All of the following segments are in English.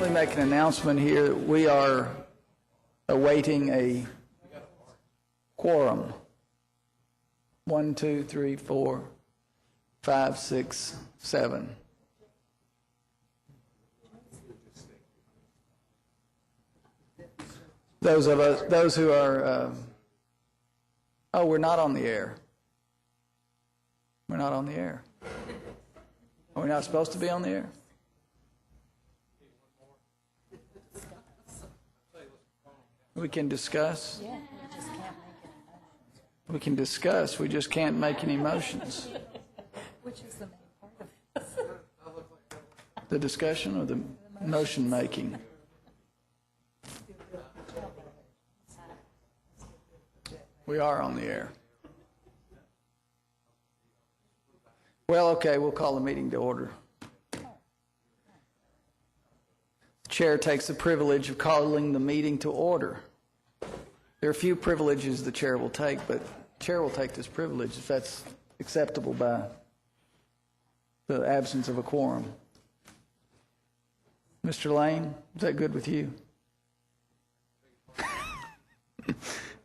me make an announcement here. We are awaiting a quorum. 1, 2, 3, 4, 5, 6, 7. Those who are, oh, we're not on the air. We're not on the air. Are we not supposed to be on the air? We can discuss. We can discuss. We just can't make any motions. Which is the main part of this. The discussion or the motion making? We are on the air. Well, okay, we'll call the meeting to order. The chair takes the privilege of calling the meeting to order. There are a few privileges the chair will take, but the chair will take this privilege if that's acceptable by the absence of a quorum. Mr. Lane, is that good with you?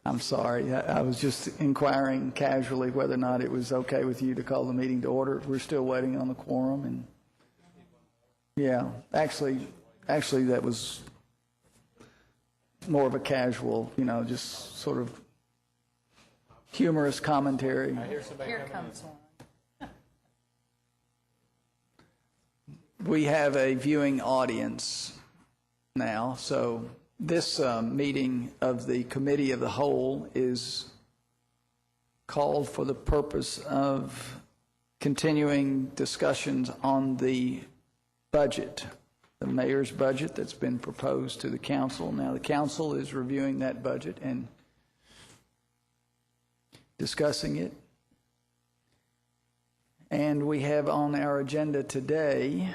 I'm sorry. I was just inquiring casually whether or not it was okay with you to call the meeting to order. We're still waiting on the quorum, and yeah, actually, that was more of a casual, just sort of humorous commentary. Here comes one. We have a viewing audience now, so this meeting of the Committee of the Whole is called for the purpose of continuing discussions on the budget, the mayor's budget that's been proposed to the council. Now, the council is reviewing that budget and discussing it. And we have on our agenda today,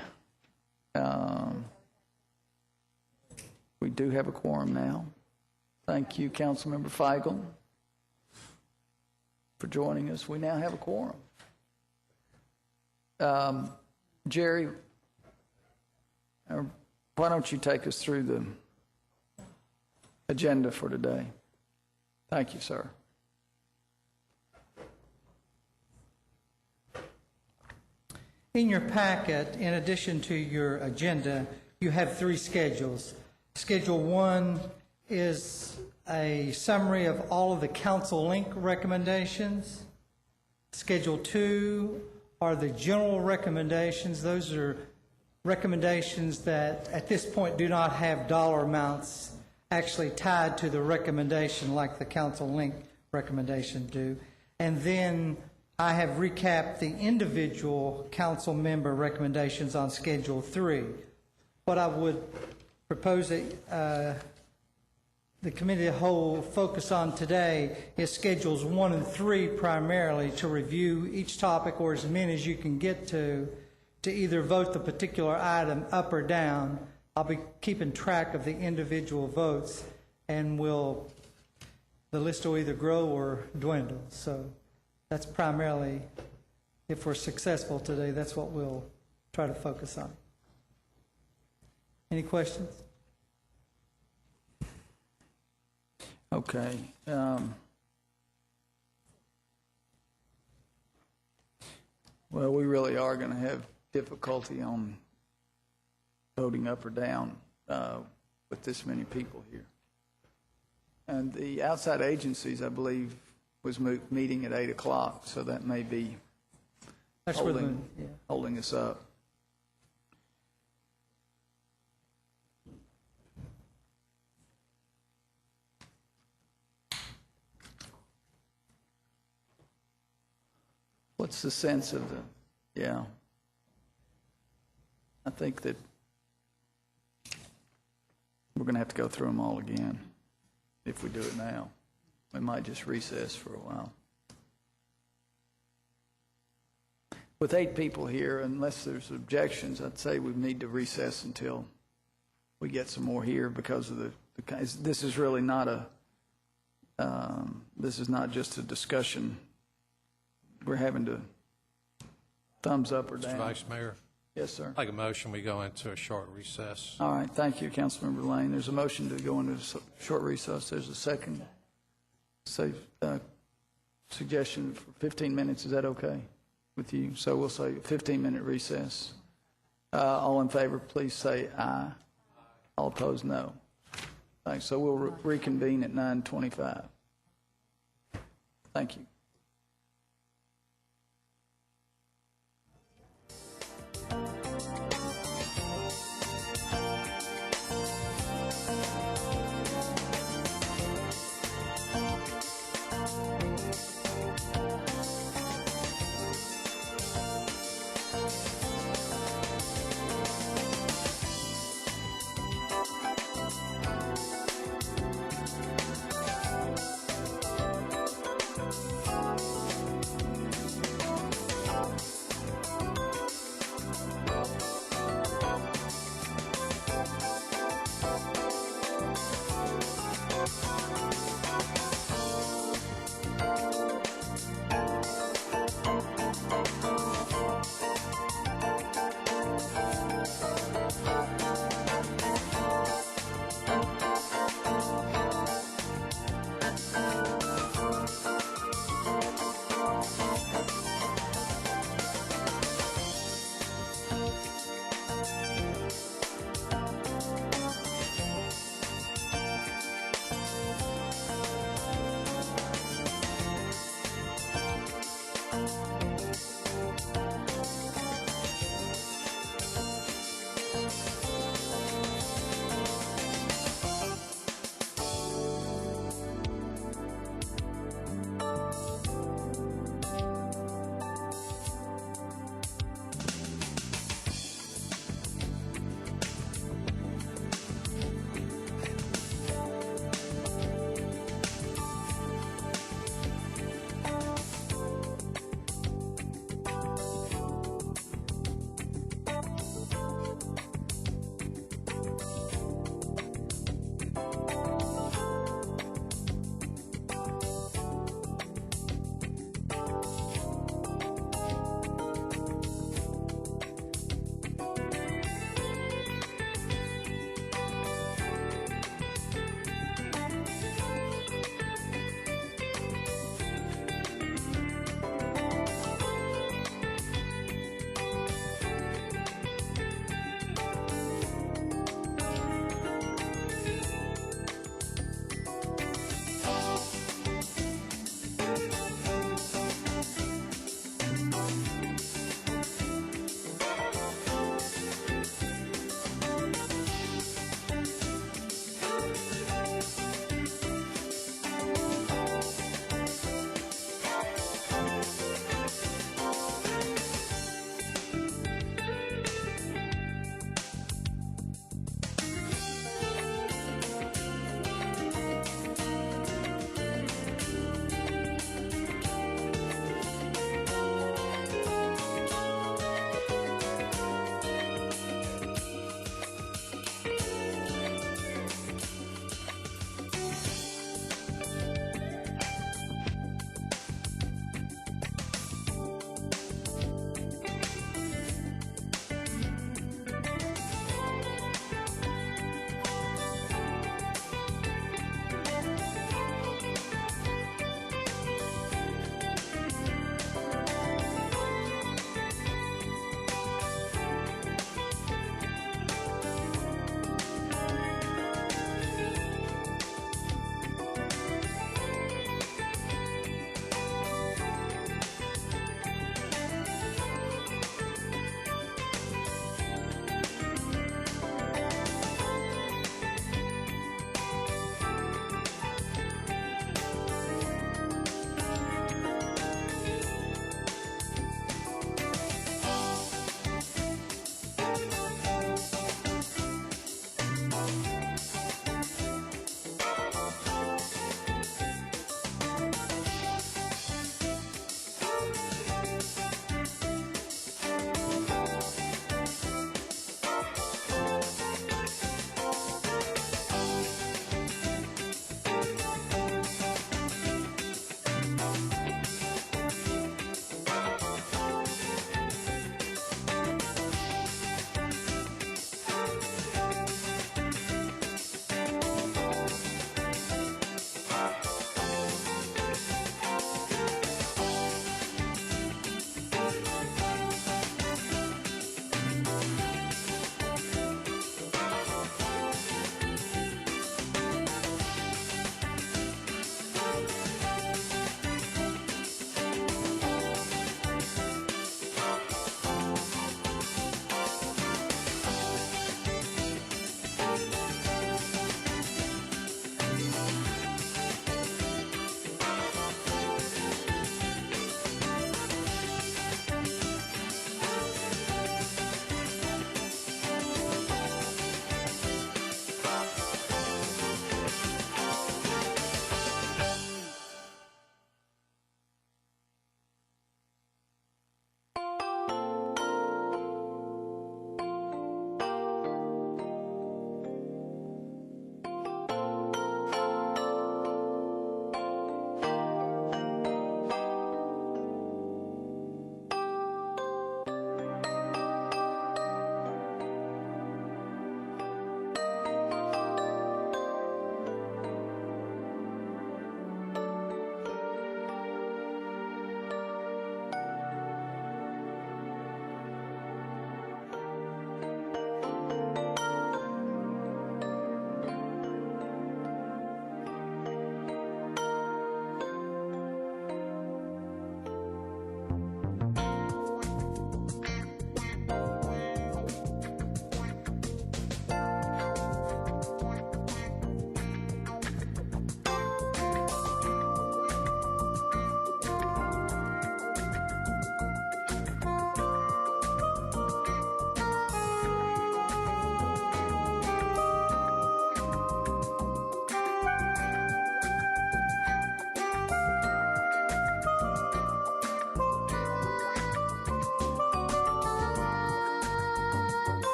we do have a quorum now. Thank you, Councilmember Feigl, for joining us. We now have a quorum. Jerry, why don't you take us through the agenda for today? Thank you, sir. In your packet, in addition to your agenda, you have 3 schedules. Schedule 1 is a summary of all of the Council Link recommendations. Schedule 2 are the general recommendations. Those are recommendations that at this point do not have dollar amounts actually tied to the recommendation like the Council Link recommendation do. And then I have recapped the individual council member recommendations on Schedule 3. What I would propose that the Committee of the Whole focus on today is Schedules 1 and 3 primarily, to review each topic, or as many as you can get to either vote the particular item up or down. I'll be keeping track of the individual votes, and the list will either grow or dwindle. So that's primarily, if we're successful today, that's what we'll try to focus on. Any questions? Okay. Well, we really are going to have difficulty on voting up or down with this many people here. And the outside agencies, I believe, was meeting at 8 o'clock, so that may be holding us up. What's the sense of I think that we're going to have to go through them all again if we do it now. We might just recess for a while. With 8 people here, unless there's objections, I'd say we need to recess until we get some more here, because of this is really not this is not just a discussion. We're having to thumbs up or down. Mr. Vice Mayor, Yes, sir. Like a motion, we go into a short recess. All right, thank you, Councilmember Lane. There's a motion to go into short recess. There's a second suggestion for 15 minutes. Is that okay with you? So we'll say 15-minute recess. All in favor, please say aye. All opposed, no. Thanks. So we'll reconvene at 9:25. Thank you.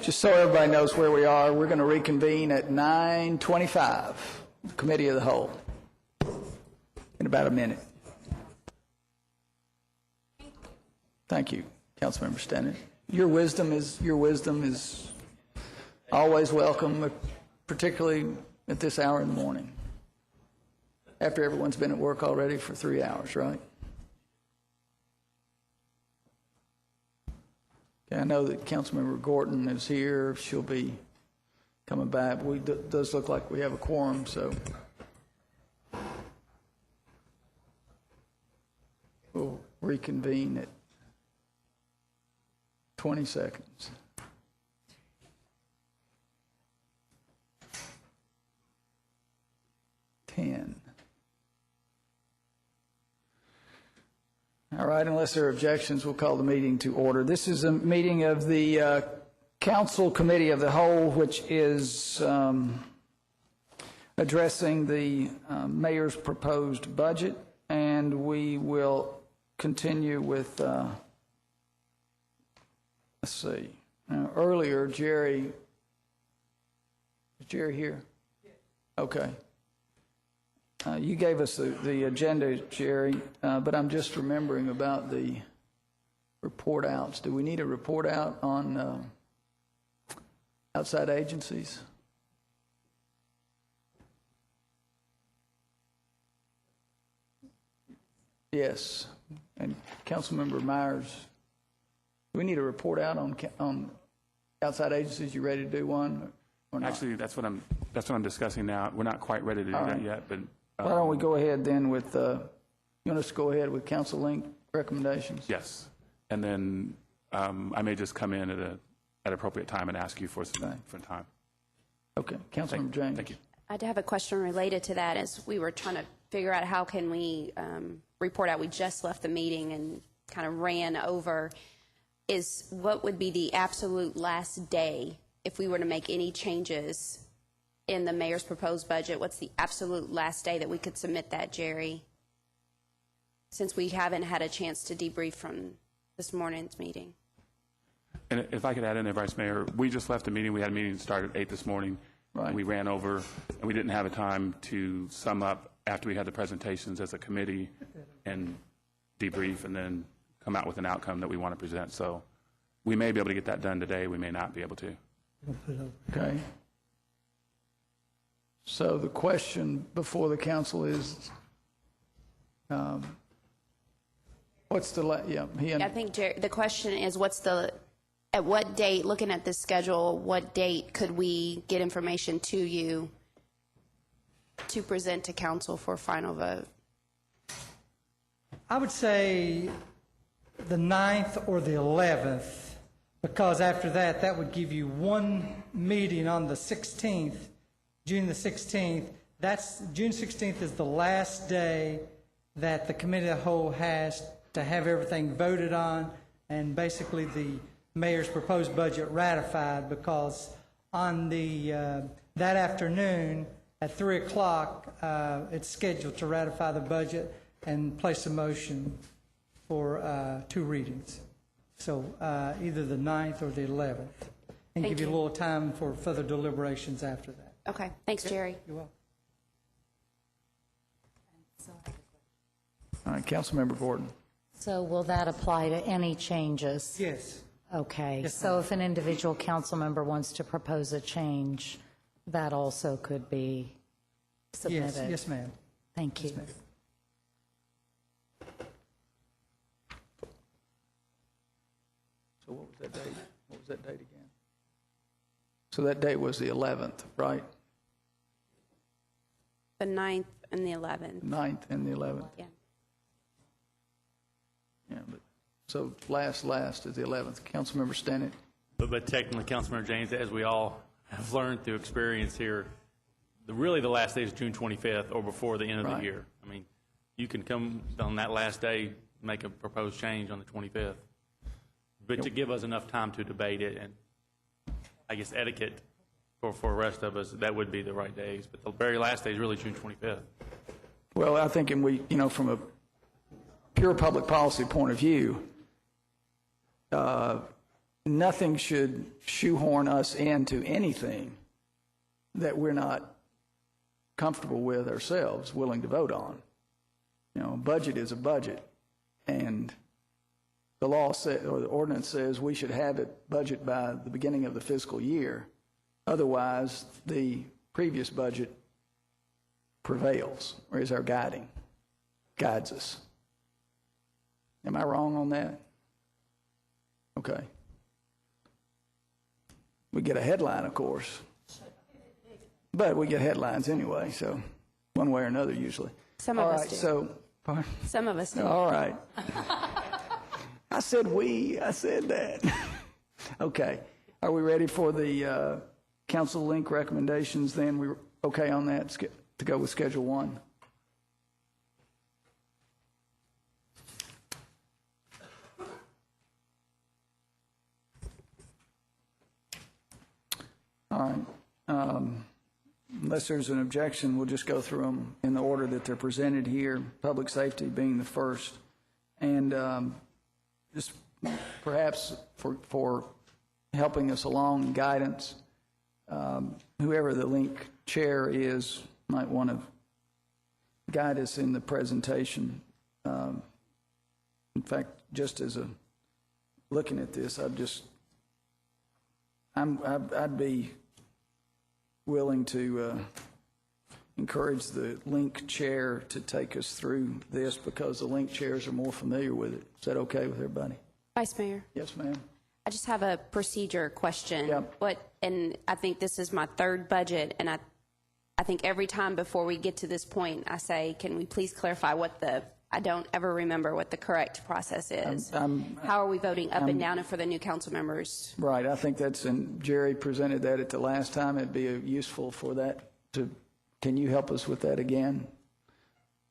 Just so everybody knows where we are, we're going to reconvene at 9:25, the Committee of the Whole, in about a minute. Thank you, Councilmember Stennett. Your wisdom is always welcome, particularly at this hour in the morning, after everyone's been at work already for 3 hours, right? Okay, I know that Councilmember Gorton is here. She'll be coming back. It does look like we have a quorum, so we'll reconvene at 20 seconds. All right, unless there are objections, we'll call the meeting to order. This is a meeting of the Council Committee of the Whole, which is addressing the mayor's proposed budget, and we will continue with, let's see, earlier, Jerry, is Jerry here? Okay. You gave us the agenda, Jerry, but I'm just remembering about the report outs. Do we need a report out on outside agencies? Yes. And Councilmember Myers, do we need a report out on outside agencies? You ready to do one or not? Actually, that's what I'm discussing now. We're not quite ready to do that yet, but why don't we go ahead then with, you want us to go ahead with Council Link recommendations? yes. And then I may just come in at appropriate time and ask you for some time. Okay, Councilmember James. Thank you. I have a question related to that. As we were trying to figure out how can we report out, we just left the meeting and kind of ran over, is what would be the absolute last day if we were to make any changes in the mayor's proposed budget? What's the absolute last day that we could submit that, Jerry? Since we haven't had a chance to debrief from this morning's meeting. And if I could add in there, Vice Mayor, we just left the meeting. We had a meeting that started at 8 this morning. Right. We ran over, and we didn't have a time to sum up after we had the presentations as a committee and debrief and then come out with an outcome that we want to present. So we may be able to get that done today. We may not be able to. Okay. So the question before the council is, what's the, I think, Jerry, the question is at what date, looking at this schedule, what date could we get information to you to present to council for final vote? I would say the 9th or the 11th, because after that, that would give you one meeting on the 16th, June the 16th. June 16th is the last day that the Committee of the Whole has to have everything voted on and basically the mayor's proposed budget ratified, because on that afternoon at 3 o'clock, it's scheduled to ratify the budget and place a motion for 2 readings. So either the 9th or the 11th, and Thank give you a you. little time for further deliberations after that. Okay, thanks, Jerry. You're welcome. all right, Councilmember Gordon. So will that apply to any changes? Yes. Okay, Yes, so if an individual council member wants to propose a change, that also could be submitted? Yes, ma'am. Thank you. So what was that date? What was that date again? So that date was the 11th, right? The 9th and the 11th. 9th and the 11th. Yeah. Yeah, but, so last is the 11th. Councilmember Stennett. But technically, Councilmember James, as we all have learned through experience here, really the last day is June 25th or before the end of Right. the year. I mean, you can come on that last day, make a proposed change on the 25th. But to give us enough time to debate it and, I guess, etiquette for the rest of us, that would be the right days. But the very last day is really June 25th. Well, I think from a pure public policy point of view, nothing should shoehorn us into anything that we're not comfortable with ourselves, willing to vote on. You know, a budget is a budget, and the law says, or the ordinance says, we should have it budget by the beginning of the fiscal year. Otherwise, the previous budget prevails, or is our guides us. Am I wrong on that? Okay. We get a headline, of course, but we get headlines anyway, so one way or another usually. Some of All us right, do. so, Some of us do. all right. I said that. Okay. Are we ready for the council link recommendations then? We okay on that to go with Schedule 1? All right. Unless there's an objection, we'll just go through them in the order that they're presented here, public safety being the first. And just perhaps for helping us along and guidance, whoever the link chair is might want to guide us in the presentation. In fact, just as a looking at this, I'd be willing to encourage the link chair to take us through this because the link chairs are more familiar with it. Is that okay with everybody? Vice Mayor, Yes, ma'am. I just have a procedure question. Yep. And I think this is my third budget, and I think every time before we get to this point, I say, can we please clarify I don't ever remember what the correct process is. How are we voting up and down, and for the new council members? Right, I think and Jerry presented that at the last time. It'd be useful for that can you help us with that again?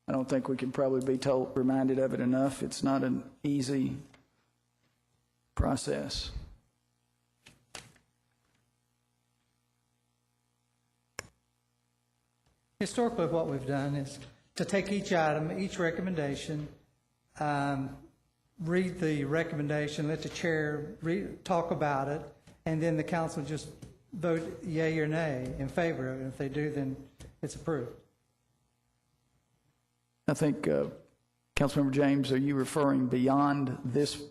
I don't think we can probably be reminded of it enough. It's not an easy process. Historically, what we've done is to take each item, each recommendation, read the recommendation, let the chair talk about it, and then the council just vote yea or nay in favor of it. If they do, then it's approved. I think, Councilmember James, are you referring beyond this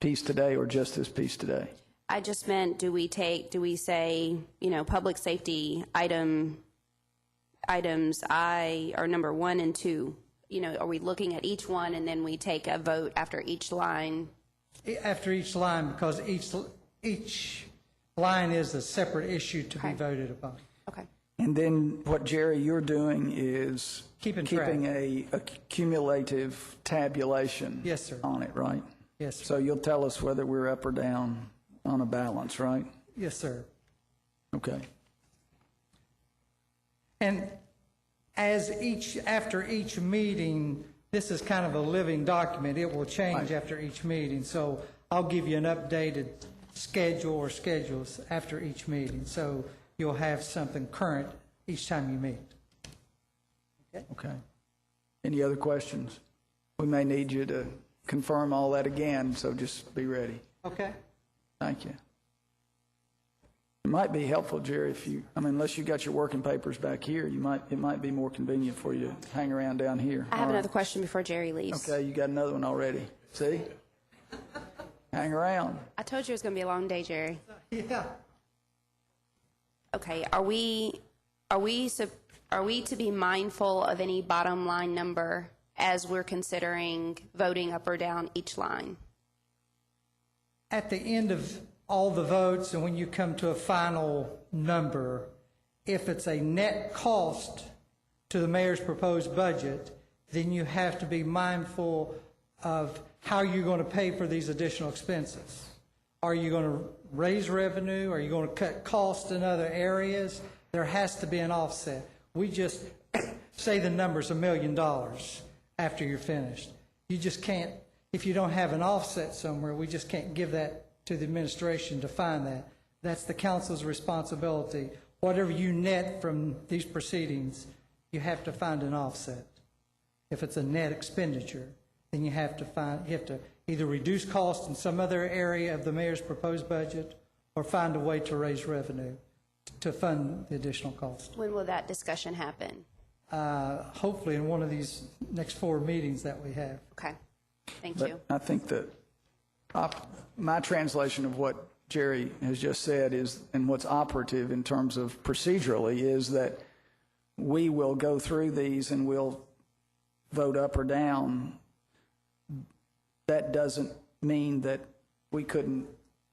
piece today or just this piece today? I just meant, do we say, public safety items or number 1 and 2? Are we looking at each one and then we take a vote after each line? After each line, because each line is a separate issue to be voted upon. Okay. And then what, Jerry, you're doing is Keeping a cumulative tabulation Yes, sir. on it, right? Yes, sir. So you'll tell us whether we're up or down on a balance, right? Yes, sir. Okay. And after each meeting, this is kind of a living document. It will change after each meeting. So I'll give you an updated schedule or schedules after each meeting. So you'll have something current each time you meet. Okay. Any other questions? We may need you to confirm all that again, so just be ready. Okay. Thank you. It might be helpful, Jerry, unless you got your working papers back here, it might be more convenient for you to hang around down here. I have All right. another question before Jerry leaves. Okay, you got another one already. See? Hang around. I told you it was going to be a long day, Jerry. Yeah. Okay, are we to be mindful of any bottom line number as we're considering voting up or down each line? At the end of all the votes, and when you come to a final number, if it's a net cost to the mayor's proposed budget, then you have to be mindful of how you're going to pay for these additional expenses. Are you going to raise revenue? Are you going to cut costs in other areas? There has to be an offset. We just say the number's $1 million after you're finished. You just can't, if you don't have an offset somewhere, we just can't give that to the administration to find that. That's the council's responsibility. Whatever you net from these proceedings, you have to find an offset. If it's a net expenditure, then you have to either reduce costs in some other area of the mayor's proposed budget or find a way to raise revenue to fund the additional cost. When will that discussion happen? Hopefully in one of these next 4 meetings that we have. Okay, thank you. But I think that my translation of what Jerry has just said is, and what's operative in terms of procedurally, is that we will go through these and we'll vote up or down. That doesn't mean that we couldn't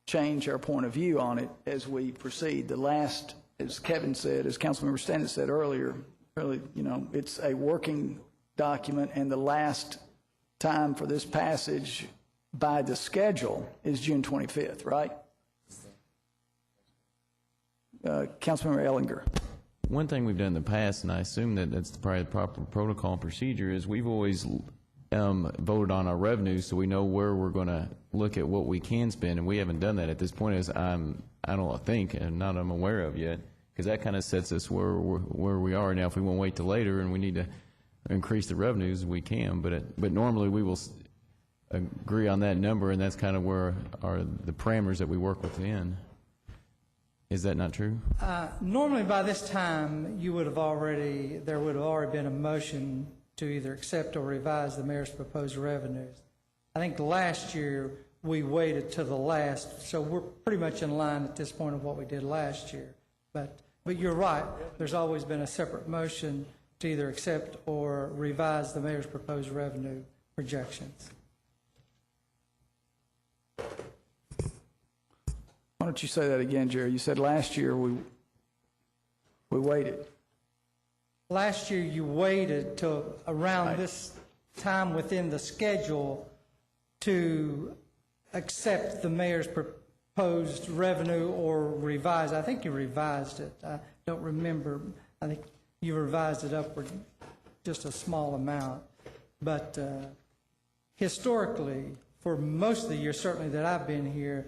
change our point of view on it as we proceed. The last, as Kevin said, as Councilmember Stanton said earlier, really, it's a working document, and the last time for this passage by the schedule is June 25th, right? Councilmember Ellinger. One thing we've done in the past, and I assume that that's probably the proper protocol and procedure, is we've always voted on our revenues so we know where we're going to look at what we can spend, and we haven't done that at this point, as I don't think, and not I'm aware of yet, because that kind of sets us where we are now. If we won't wait till later and we need to increase the revenues, we can, but normally we will agree on that number, and that's kind of where are the parameters that we work within. Is that not true? Normally by this time, there would have already been a motion to either accept or revise the mayor's proposed revenues. I think last year we waited to the last, so we're pretty much in line at this point of what we did last year. But you're right, there's always been a separate motion to either accept or revise the mayor's proposed revenue projections. Why don't you say that again, Jerry? You said last year we waited. Last year you waited till around this time within the schedule to accept the mayor's proposed revenue or revise. I think you revised it. I don't remember. I think you revised it upward just a small amount. But historically, for most of the year, certainly that I've been here,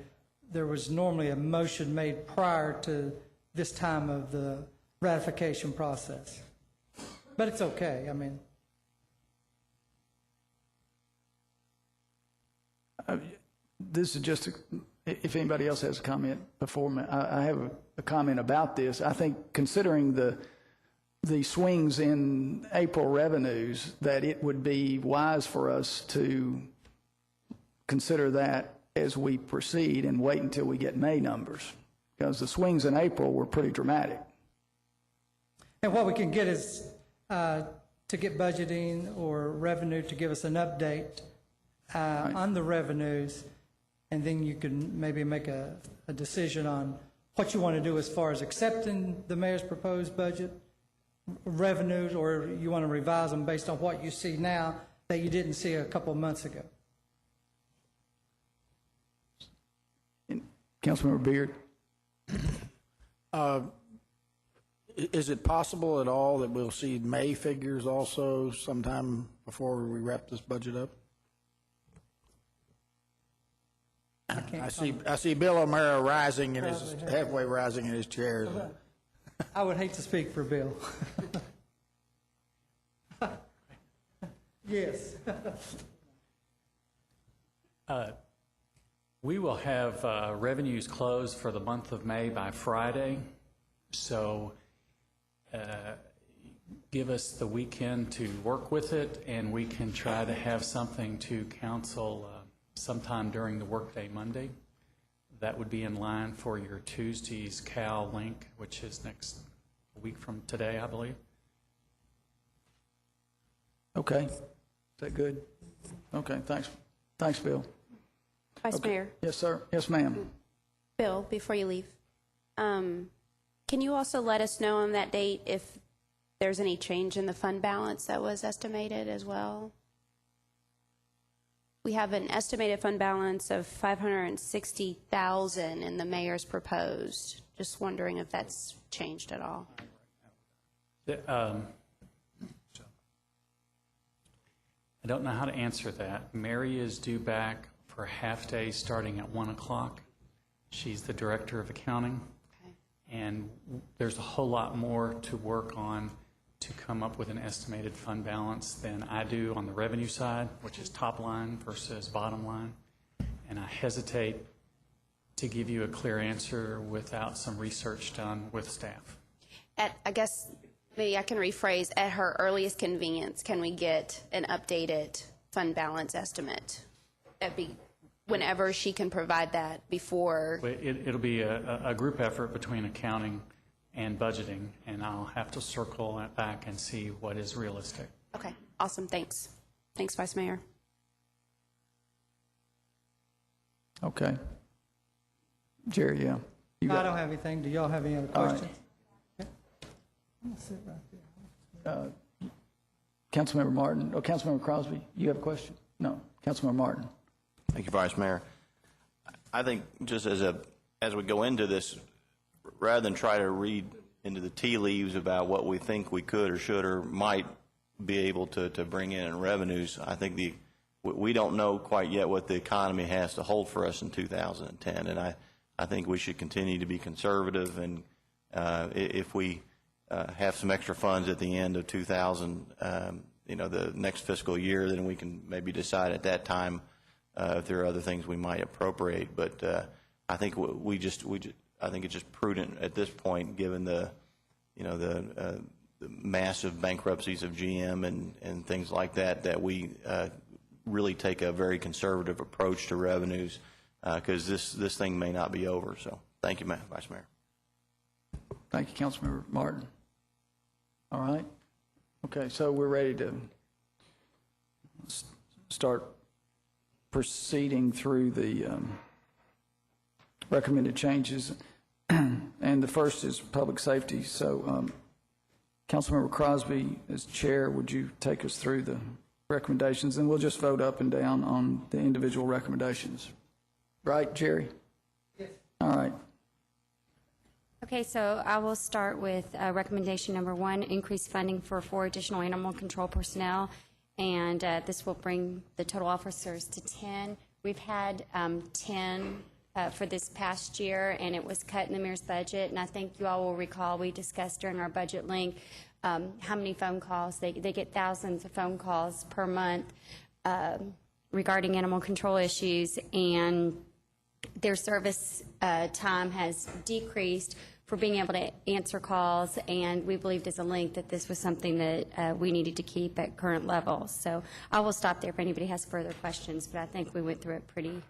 there was normally a motion made prior to this time of the ratification process. But it's okay. I mean, this is just, if anybody else has a comment before me, I have a comment about this. I think considering the swings in April revenues, that it would be wise for us to consider that as we proceed and wait until we get May numbers, because the swings in April were pretty dramatic. and what we can get is to get budgeting or revenue to give us an update on the revenues, and then you can maybe make a decision on what you want to do as far as accepting the mayor's proposed budget revenues, or you want to revise them based on what you see now that you didn't see a couple of months ago. Councilmember Beard. Is it possible at all that we'll see May figures also sometime before we wrap this budget up? I see Bill O'Mara rising in his, halfway rising in his chair. I would hate to speak for Bill. Yes. We will have revenues closed for the month of May by Friday, so give us the weekend to work with it, and we can try to have something to council sometime during the workday Monday. That would be in line for your Tuesday's Cal link, which is next week from today, I believe. Okay. Is that good? Okay, thanks. Thanks, Bill. Vice Mayor. Yes, sir. Yes, ma'am. Bill, before you leave, can you also let us know on that date if there's any change in the fund balance that was estimated as well? We have an estimated fund balance of $560,000 in the mayor's proposed. Just wondering if that's changed at all. I don't know how to answer that. Mary is due back for half day starting at 1 o'clock. She's the director of accounting. Okay. And there's a whole lot more to work on to come up with an estimated fund balance than I do on the revenue side, which is top line versus bottom line. And I hesitate to give you a clear answer without some research done with staff. I guess maybe I can rephrase, at her earliest convenience, can we get an updated fund balance estimate? That'd be whenever she can provide that before. It'll be a group effort between accounting and budgeting, and I'll have to circle it back and see what is realistic. Okay, awesome, thanks. Thanks, Vice Mayor. Okay. Jerry, yeah. You I got- don't have anything. Do y'all have any other All right. questions? Okay. I'm gonna sit right there. Councilmember Martin, or Councilmember Crosby, you have a question? No, Councilmember Martin. Thank you, Vice Mayor. I think just as we go into this, rather than try to read into the tea leaves about what we think we could or should or might be able to bring in revenues, I think we don't know quite yet what the economy has to hold for us in 2010, and I think we should continue to be conservative, and if we have some extra funds at the end of 2000, the next fiscal year, then we can maybe decide at that time if there are other things we might appropriate. But I think I think it's just prudent at this point, given the massive bankruptcies of GM and things like that, that we really take a very conservative approach to revenues, because this thing may not be over. So thank you, Vice Mayor. Thank you, Councilmember Martin. All right. Okay, so we're ready to start proceeding through the recommended changes. And the first is public safety. So Councilmember Crosby, as chair, would you take us through the recommendations? And we'll just vote up and down on the individual recommendations. Right, Jerry? Yes. All right. Okay, so I will start with recommendation number 1, increase funding for 4 additional animal control personnel, and this will bring the total officers to 10. We've had 10 for this past year, and it was cut in the mayor's budget, and I think you all will recall we discussed during our budget link how many phone calls. They get thousands of phone calls per month regarding animal control issues, and their service time has decreased for being able to answer calls, and we believed as a link that this was something that we needed to keep at current levels. So I will stop there if anybody has further questions, but I think we went through it pretty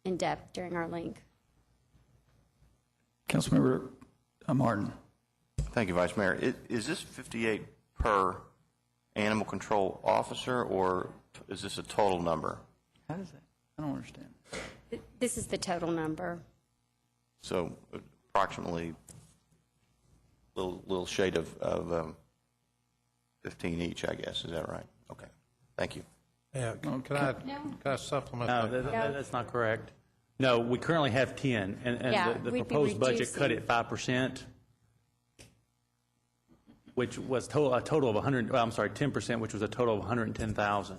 in depth during our link. Councilmember Martin. Thank you, Vice Mayor. Is this 58 per animal control officer, or is this a total number? How does that? I don't understand. This is the total number. So approximately little shade of 15 each, I guess. Is that right? Okay. Thank you. Yeah, can I supplement No, that? that's not correct. No, we currently have 10, and Yeah, the we'd be proposed budget reducing. cut it 5%, which was a total of 100, well, I'm sorry, 10%, which was a total of 110,000.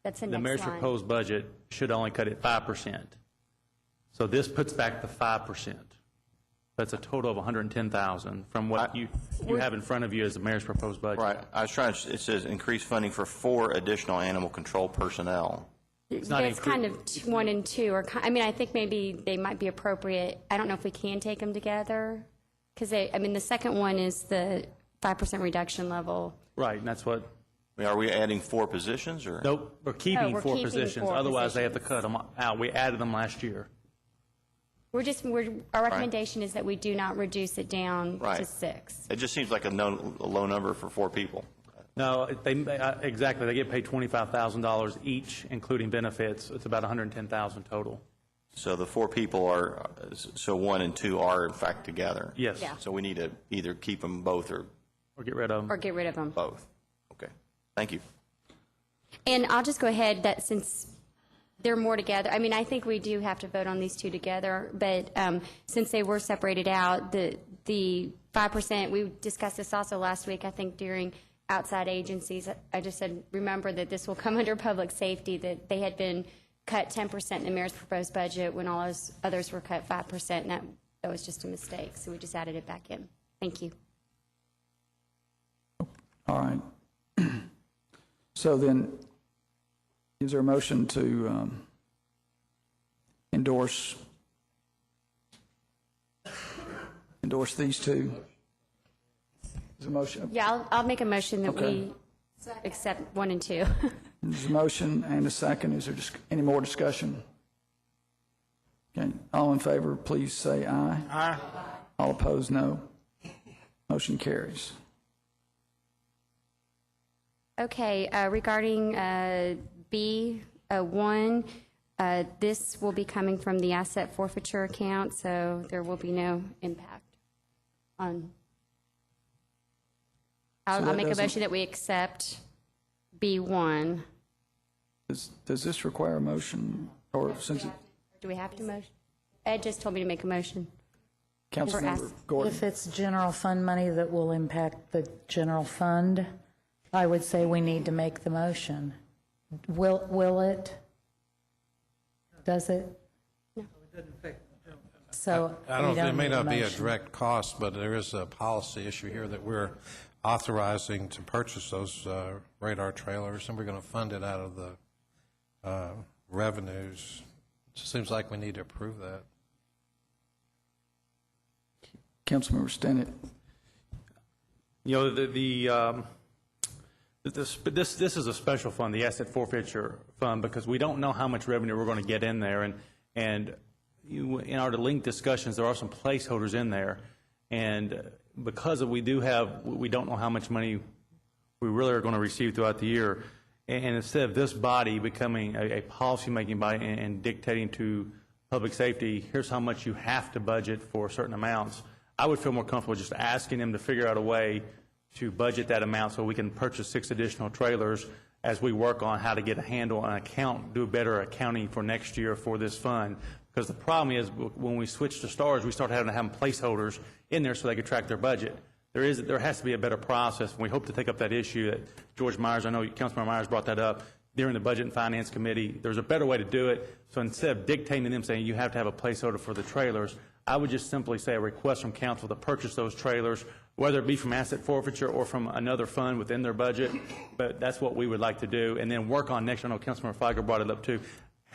That's the The next mayor's line. proposed budget should only cut it 5%. So this puts back the 5%. That's a total of 110,000 from what you have in front of you as the mayor's proposed budget. Right. I was trying to, it says increase funding for 4 additional animal control personnel. It's not That's kind of 1 and 2, or I mean, I think maybe they might be appropriate. I don't know if we can take them together, because the second one is the 5% reduction level. Right, and that's what, I mean, are we adding 4 positions, or? nope, we're keeping we're 4 keeping positions. 4 Otherwise, they have to positions. cut them out. We added them last year. Our recommendation is that we do not reduce it down to Right. 6. It just seems like a low number for 4 people. No, exactly. They get paid $25,000 each, including benefits. It's about $110,000 total. So the 4 people are, so 1 and 2 are in fact together? Yes. Yeah. So we need to either keep them both or Or get rid of them. Or get rid of them. both? Okay. Thank you. And I'll just go ahead, that since they're more together, I mean, I think we do have to vote on these 2 together, but since they were separated out, the 5%, we discussed this also last week, I think, during outside agencies. I just said, remember that this will come under public safety, that they had been cut 10% in the mayor's proposed budget when all those others were cut 5%, and that was just a mistake, so we just added it back in. Thank you. All right. So then, is there a motion to endorse these two? Is there a motion? Yeah, I'll make a motion that Okay. we accept 1 and 2. There's a motion and a second. Is there any more discussion? Okay, all in favor, please say aye. Aye. All opposed, no. Motion carries. Okay, regarding B1, this will be coming from the asset forfeiture account, so there will be no impact on. I'll that make a doesn't- motion that we accept B1. Does this require a motion, or since Do we have to motion? Ed just told me to make a motion. Councilmember Gordon? If it's general fund money that will impact the general fund, I would say we need to make the motion. Will it? Does it? It doesn't affect So I don't we know, it may need a not be a motion. direct cost, but there is a policy issue here that we're authorizing to purchase those radar trailers, and we're going to fund it out of the revenues. It seems like we need to approve that. Councilmember Stinnett? You know, this is a special fund, the asset forfeiture fund, because we don't know how much revenue we're going to get in there. And in our linked discussions, there are some placeholders in there. And because we don't know how much money we really are going to receive throughout the year. And instead of this body becoming a policymaking body and dictating to public safety, here's how much you have to budget for certain amounts, I would feel more comfortable just asking them to figure out a way to budget that amount so we can purchase 6 additional trailers as we work on how to get a handle on do better accounting for next year for this fund. Because the problem is when we switch to STARS, we start having to have placeholders in there so they can track their budget. There has to be a better process, and we hope to take up that issue that George Myers, I know Councilmember Myers brought that up during the Budget and Finance Committee. There's a better way to do it. So instead of dictating to them saying you have to have a placeholder for the trailers, I would just simply say a request from council to purchase those trailers, whether it be from asset forfeiture or from another fund within their budget. But that's what we would like to do, and then work on next. I know Councilmember Feiger brought it up too.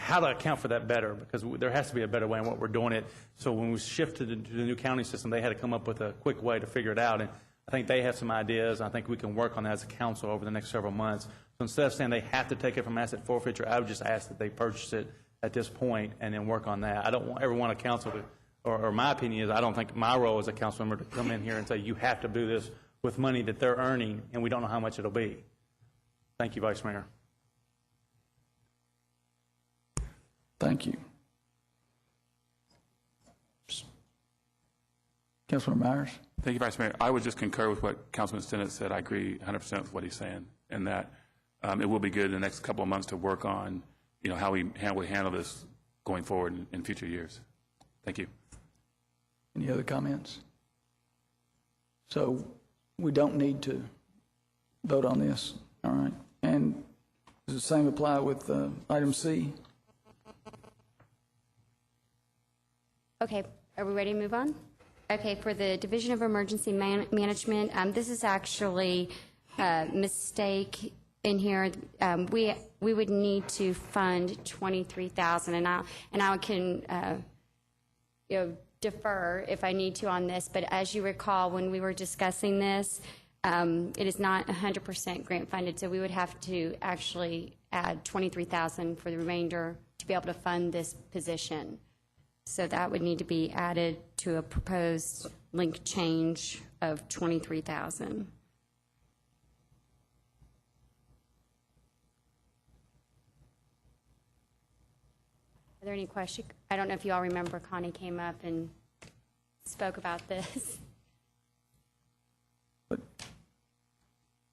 How to account for that better, because there has to be a better way in what we're doing it. So when we shifted to the new county system, they had to come up with a quick way to figure it out. And I think they have some ideas. I think we can work on that as a council over the next several months. So instead of saying they have to take it from asset forfeiture, I would just ask that they purchase it at this point and then work on that. I don't ever want a council to, or my opinion is, I don't think my role as a council member to come in here and say you have to do this with money that they're earning and we don't know how much it'll be. Thank you, Vice Mayor. Thank you. Councilmember Myers? Thank you, Vice Mayor. I would just concur with what Councilman Stinnett said. I agree 100% with what he's saying, and that it will be good in the next couple of months to work on, how we handle this going forward in future years. Thank you. Any other comments? So we don't need to vote on this, all right? And does the same apply with item C? Okay, are we ready to move on? Okay, for the Division of Emergency Management, this is actually a mistake in here. We would need to fund $23,000, and I can defer if I need to on this. But as you recall, when we were discussing this, it is not 100% grant funded, so we would have to actually add $23,000 for the remainder to be able to fund this position. So that would need to be added to a proposed link change of $23,000. Are there any questions? I don't know if you all remember Connie came up and spoke about this.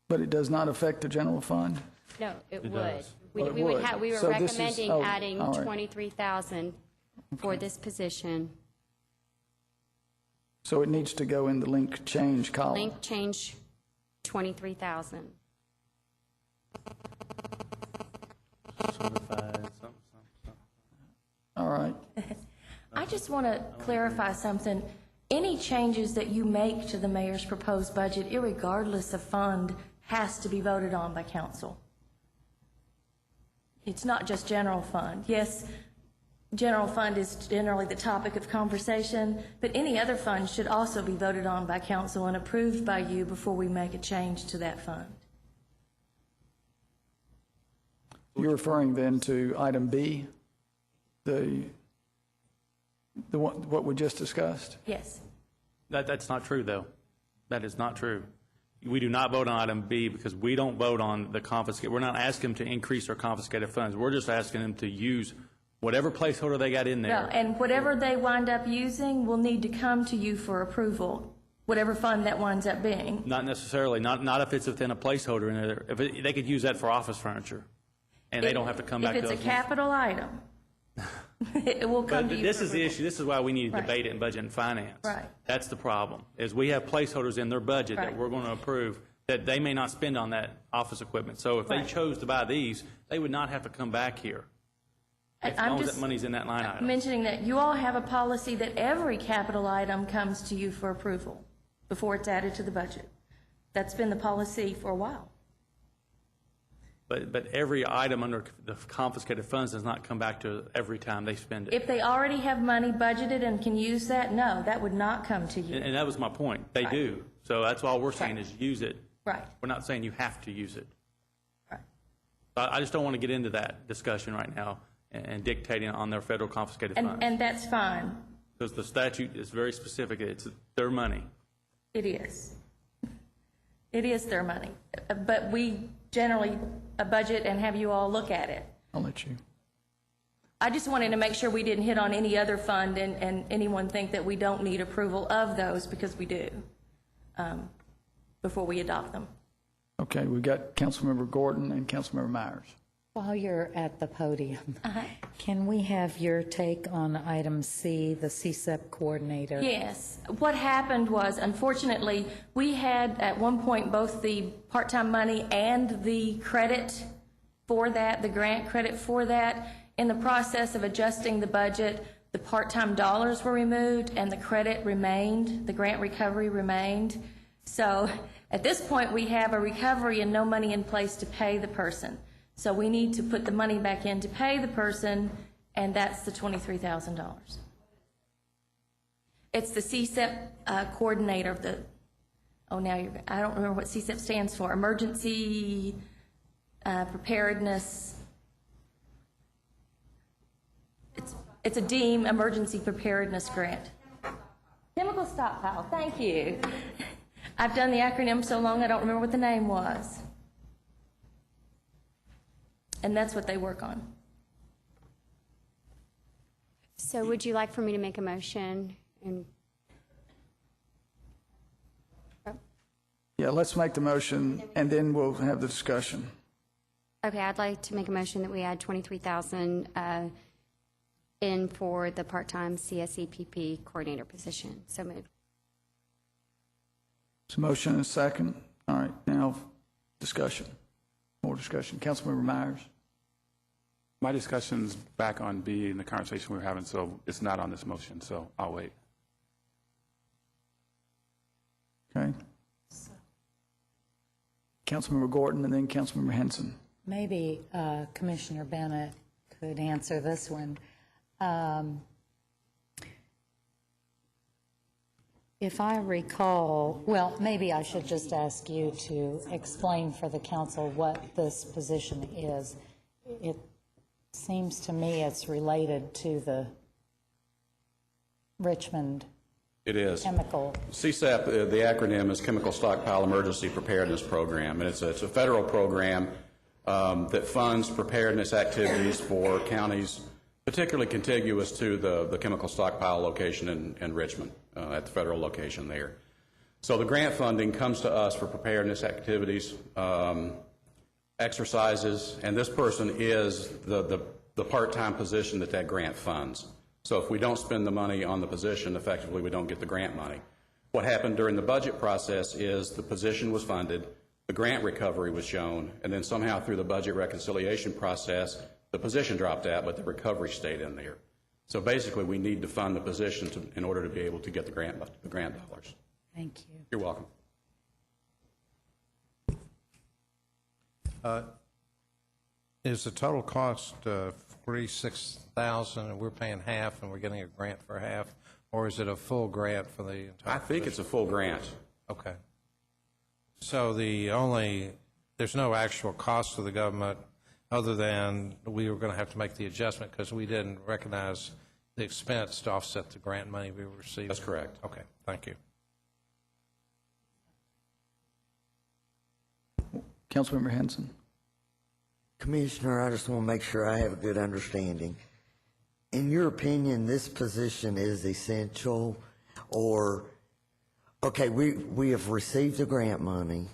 But it does not affect the general fund? No, it would. does. We Oh, it would would. have, we were So this is- recommending oh, adding all right. $23,000 for this position. So it needs to go in the link change column? Link change, $23,000. All right. I just want to clarify something. Any changes that you make to the mayor's proposed budget, irregardless of fund, has to be voted on by council. It's not just general fund. Yes, general fund is generally the topic of conversation, but any other fund should also be voted on by council and approved by you before we make a change to that fund. You're referring then to item B, the one, what we just discussed? Yes. That's not true, though. That is not true. We do not vote on item B because we don't vote on the confiscate. We're not asking them to increase their confiscated funds. We're just asking them to use whatever placeholder they got in there. No, and whatever they wind up using will need to come to you for approval, whatever fund that winds up being. Not necessarily. Not if it's within a placeholder in there. They could use that for office furniture, and they don't have to come back to us. If it's a capital item, it will come But to you. this for is the approval. issue. This is why we need to Right. debate it in budget and finance. Right. That's the problem, is we have placeholders in their budget that Right. we're going to approve that they may not spend on that office equipment. So if they Right. chose to buy these, they would not have to come back here. As I'm long as just that money's in that line item. mentioning that you all have a policy that every capital item comes to you for approval before it's added to the budget. That's been the policy for a while. But every item under the confiscated funds does not come back to every time they spend it. If they already have money budgeted and can use that, no, that would not come to you. And that was my point. They Right. do. So that's all we're saying Right. is use it. Right, We're not saying you have to use it. right. I just don't want to get into that discussion right now and dictating on their federal confiscated funds. And that's fine. Because the statute is very specific. It's their money. It is. It is their money. But we generally budget and have you all look at it. I'll let you. I just wanted to make sure we didn't hit on any other fund and anyone think that we don't need approval of those, because we do, before we adopt them. Okay, we've got Councilmember Gordon and Councilmember Myers. While you're at the podium, can we have your take on item C, the CSEP coordinator? Yes. What happened was, unfortunately, we had at one point both the part-time money and the credit for that, the grant credit for that. In the process of adjusting the budget, the part-time dollars were removed and the credit remained, the grant recovery remained. So at this point, we have a recovery and no money in place to pay the person. So we need to put the money back in to pay the person, and that's the $23,000. It's the CSEP coordinator of the, I don't remember what CSEP stands for, Emergency Preparedness. It's a DEEM Emergency Preparedness Grant. Chemical stockpile, thank you. I've done the acronym so long I don't remember what the name was. And that's what they work on. So would you like for me to make a motion? And Yeah, let's make the motion, and then we'll have the discussion. okay, I'd like to make a motion that we add 23,000 in for the part-time CSEPP coordinator position. So moved. So motion and a second. All right, now discussion. More discussion. Councilmember Myers. My discussion's back on B in the conversation we were having, so it's not on this motion, so I'll wait. Okay. Councilmember Gordon and then Councilmember Henson. Maybe Commissioner Bennett could answer this one. If I recall, well, maybe I should just ask you to explain for the council what this position is. It seems to me it's related to the Richmond It is. chemical. CSEP, the acronym is Chemical Stockpile Emergency Preparedness Program, and it's a federal program that funds preparedness activities for counties, particularly contiguous to the chemical stockpile location in Richmond, at the federal location there. So the grant funding comes to us for preparedness activities, exercises, and this person is the part-time position that grant funds. So if we don't spend the money on the position, effectively we don't get the grant money. What happened during the budget process is the position was funded, the grant recovery was shown, and then somehow through the budget reconciliation process, the position dropped out, but the recovery stayed in there. So basically, we need to fund the position in order to be able to get the grant dollars. Thank you. You're welcome. Is the total cost $46,000 and we're paying half and we're getting a grant for half? Or is it a full grant for the entire? I think it's a full grant. Okay. So there's no actual cost to the government other than we were going to have to make the adjustment because we didn't recognize the expense to offset the grant money we received? That's correct. Okay, thank you. Councilmember Henson. Commissioner, I just want to make sure I have a good understanding. In your opinion, this position is essential, or, okay, we have received the grant money,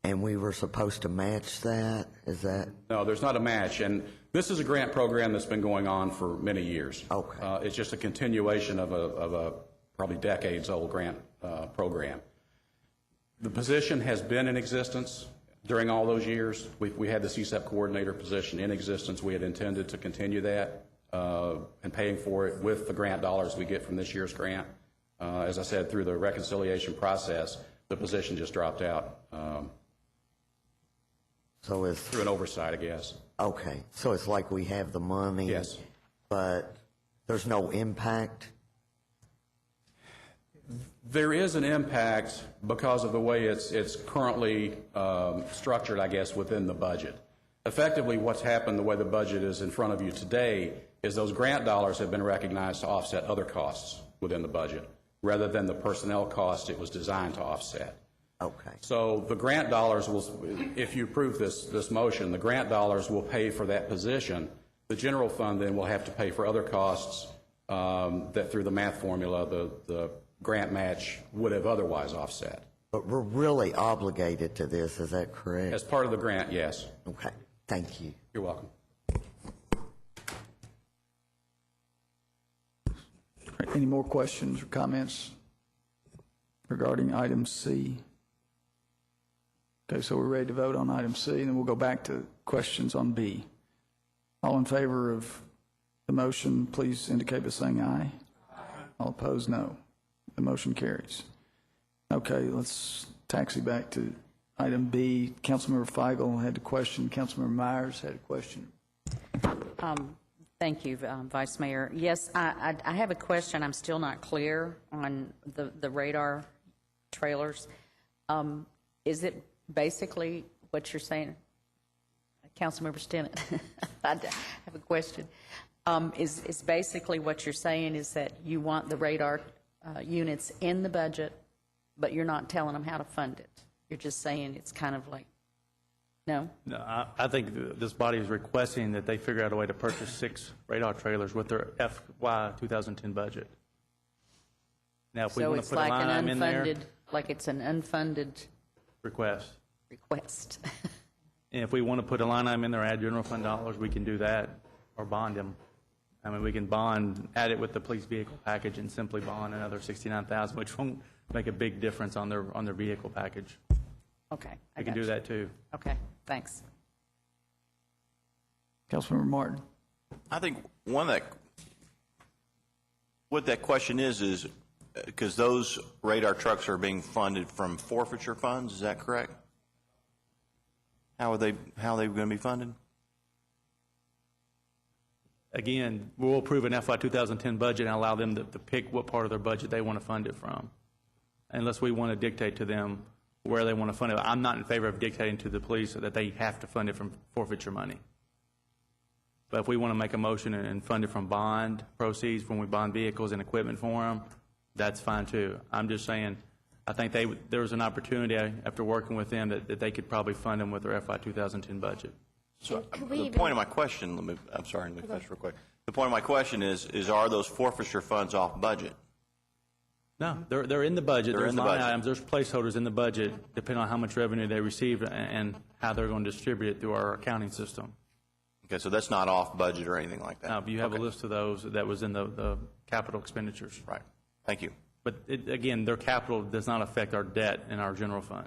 and we were supposed to match that? Is that? No, there's not a match, and this is a grant program that's been going on for many years. Okay. It's just a continuation of a probably decades-old grant program. The position has been in existence during all those years. We had the CSEP coordinator position in existence. We had intended to continue that and paying for it with the grant dollars we get from this year's grant. As I said, through the reconciliation process, the position just dropped out. So it's through an oversight, I guess. Okay, so it's like we have the money. Yes. But there's no impact? There is an impact because of the way it's currently structured, I guess, within the budget. Effectively, what's happened, the way the budget is in front of you today, is those grant dollars have been recognized to offset other costs within the budget, rather than the personnel cost it was designed to offset. Okay. So the grant dollars will, if you approve this motion, the grant dollars will pay for that position. The general fund then will have to pay for other costs that through the math formula, the grant match would have otherwise offset. But we're really obligated to this, is that correct? As part of the grant, yes. Okay, thank you. You're welcome. Any more questions or comments regarding item C? Okay, so we're ready to vote on item C, and then we'll go back to questions on B. All in favor of the motion, please indicate by saying aye. All opposed, no. The motion carries. Okay, let's taxi back to item B. Councilmember Feigl had a question. Councilmember Myers had a question. Thank you, Vice Mayor. Yes, I have a question. I'm still not clear on the radar trailers. Is it basically what you're saying? Councilmember Stinnett, I have a question. Is basically what you're saying is that you want the radar units in the budget, but you're not telling them how to fund it. You're just saying it's kind of like, no? No, I think this body is requesting that they figure out a way to purchase 6 radar trailers with their FY 2010 budget. Now, if we So want to it's put a like line item in there, like it's an unfunded request. And if we want to put a line item in there, add general fund dollars, we can do that, or bond them. I mean, we can bond, add it with the police vehicle package and simply bond another $69,000, which won't make a big difference on their vehicle package. Okay. We can do that too. Okay, thanks. Councilmember Martin. I think what that question is because those radar trucks are being funded from forfeiture funds, is that correct? How are they going to be funded? Again, we'll approve an FY 2010 budget and allow them to pick what part of their budget they want to fund it from, unless we want to dictate to them where they want to fund it. I'm not in favor of dictating to the police that they have to fund it from forfeiture money. But if we want to make a motion and fund it from bond proceeds when we bond vehicles and equipment for them, that's fine too. I'm just saying, I think there was an opportunity after working with them that they could probably fund them with their FY 2010 budget. So the point of my question, I'm sorry, let me finish real quick. The point of my question is are those forfeiture funds off budget? No, they're in the budget. They're There's in the line budget. items, there's placeholders in the budget, depending on how much revenue they receive and how they're going to distribute it through our accounting system. Okay, so that's not off budget or anything like that? You have a list of those that was in the capital expenditures. Right. Thank you. But again, their capital does not affect our debt in our general fund.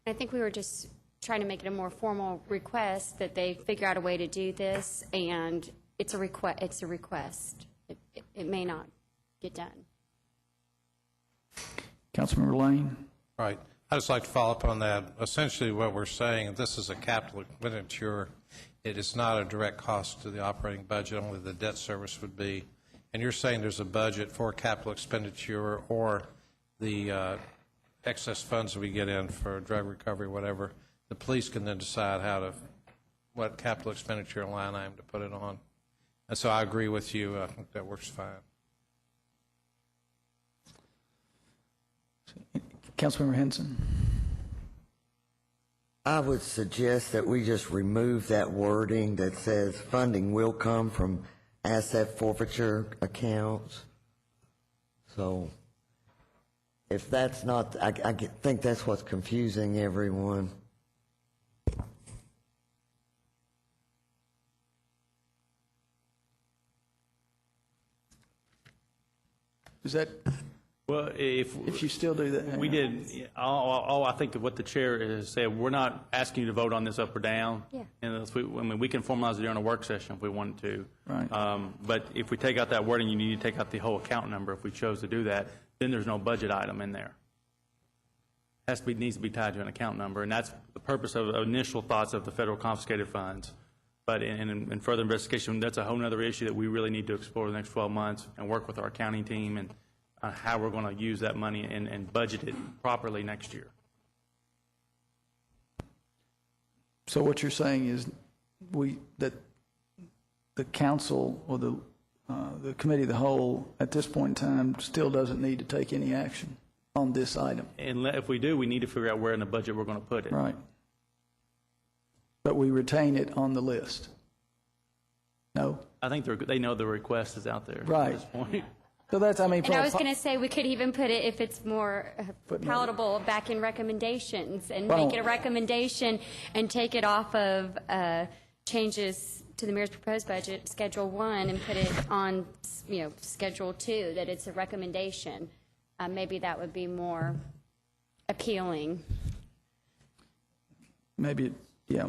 I think we were just trying to make it a more formal request that they figure out a way to do this, and it's a request. It may not get done. Councilmember Lane. Right. I'd just like to follow up on that. Essentially, what we're saying, this is a capital expenditure. It is not a direct cost to the operating budget, only the debt service would be. And you're saying there's a budget for capital expenditure or the excess funds that we get in for drug recovery, whatever. The police can then decide what capital expenditure line item to put it on. And so I agree with you. I think that works fine. Councilmember Henson. I would suggest that we just remove that wording that says funding will come from asset forfeiture accounts. So if that's not, I think that's what's confusing everyone. Is that, Well, if you still do that? we did, all I think of what the chair has said, we're not asking you to vote on this up or down. Yeah. And we can formalize it during a work session if we wanted to. Right. But if we take out that wording, you need to take out the whole account number. If we chose to do that, then there's no budget item in there. Needs to be tied to an account number, and that's the purpose of initial thoughts of the federal confiscated funds. But in further investigation, that's a whole other issue that we really need to explore the next 12 months and work with our accounting team and how we're going to use that money and budget it properly next year. So what you're saying is that the council or the committee of the whole at this point in time still doesn't need to take any action on this item. And if we do, we need to figure out where in the budget we're going to put it. Right. But we retain it on the list. No? I think they know the request is out there Right. at this point. So that's, I mean, And I was going to say, we could even put it, if it's more palatable, back in recommendations, and make it a recommendation and take it off of changes to the mayor's proposed budget, Schedule 1, and put it on, Schedule 2, that it's a recommendation. Maybe that would be more appealing. maybe, yeah.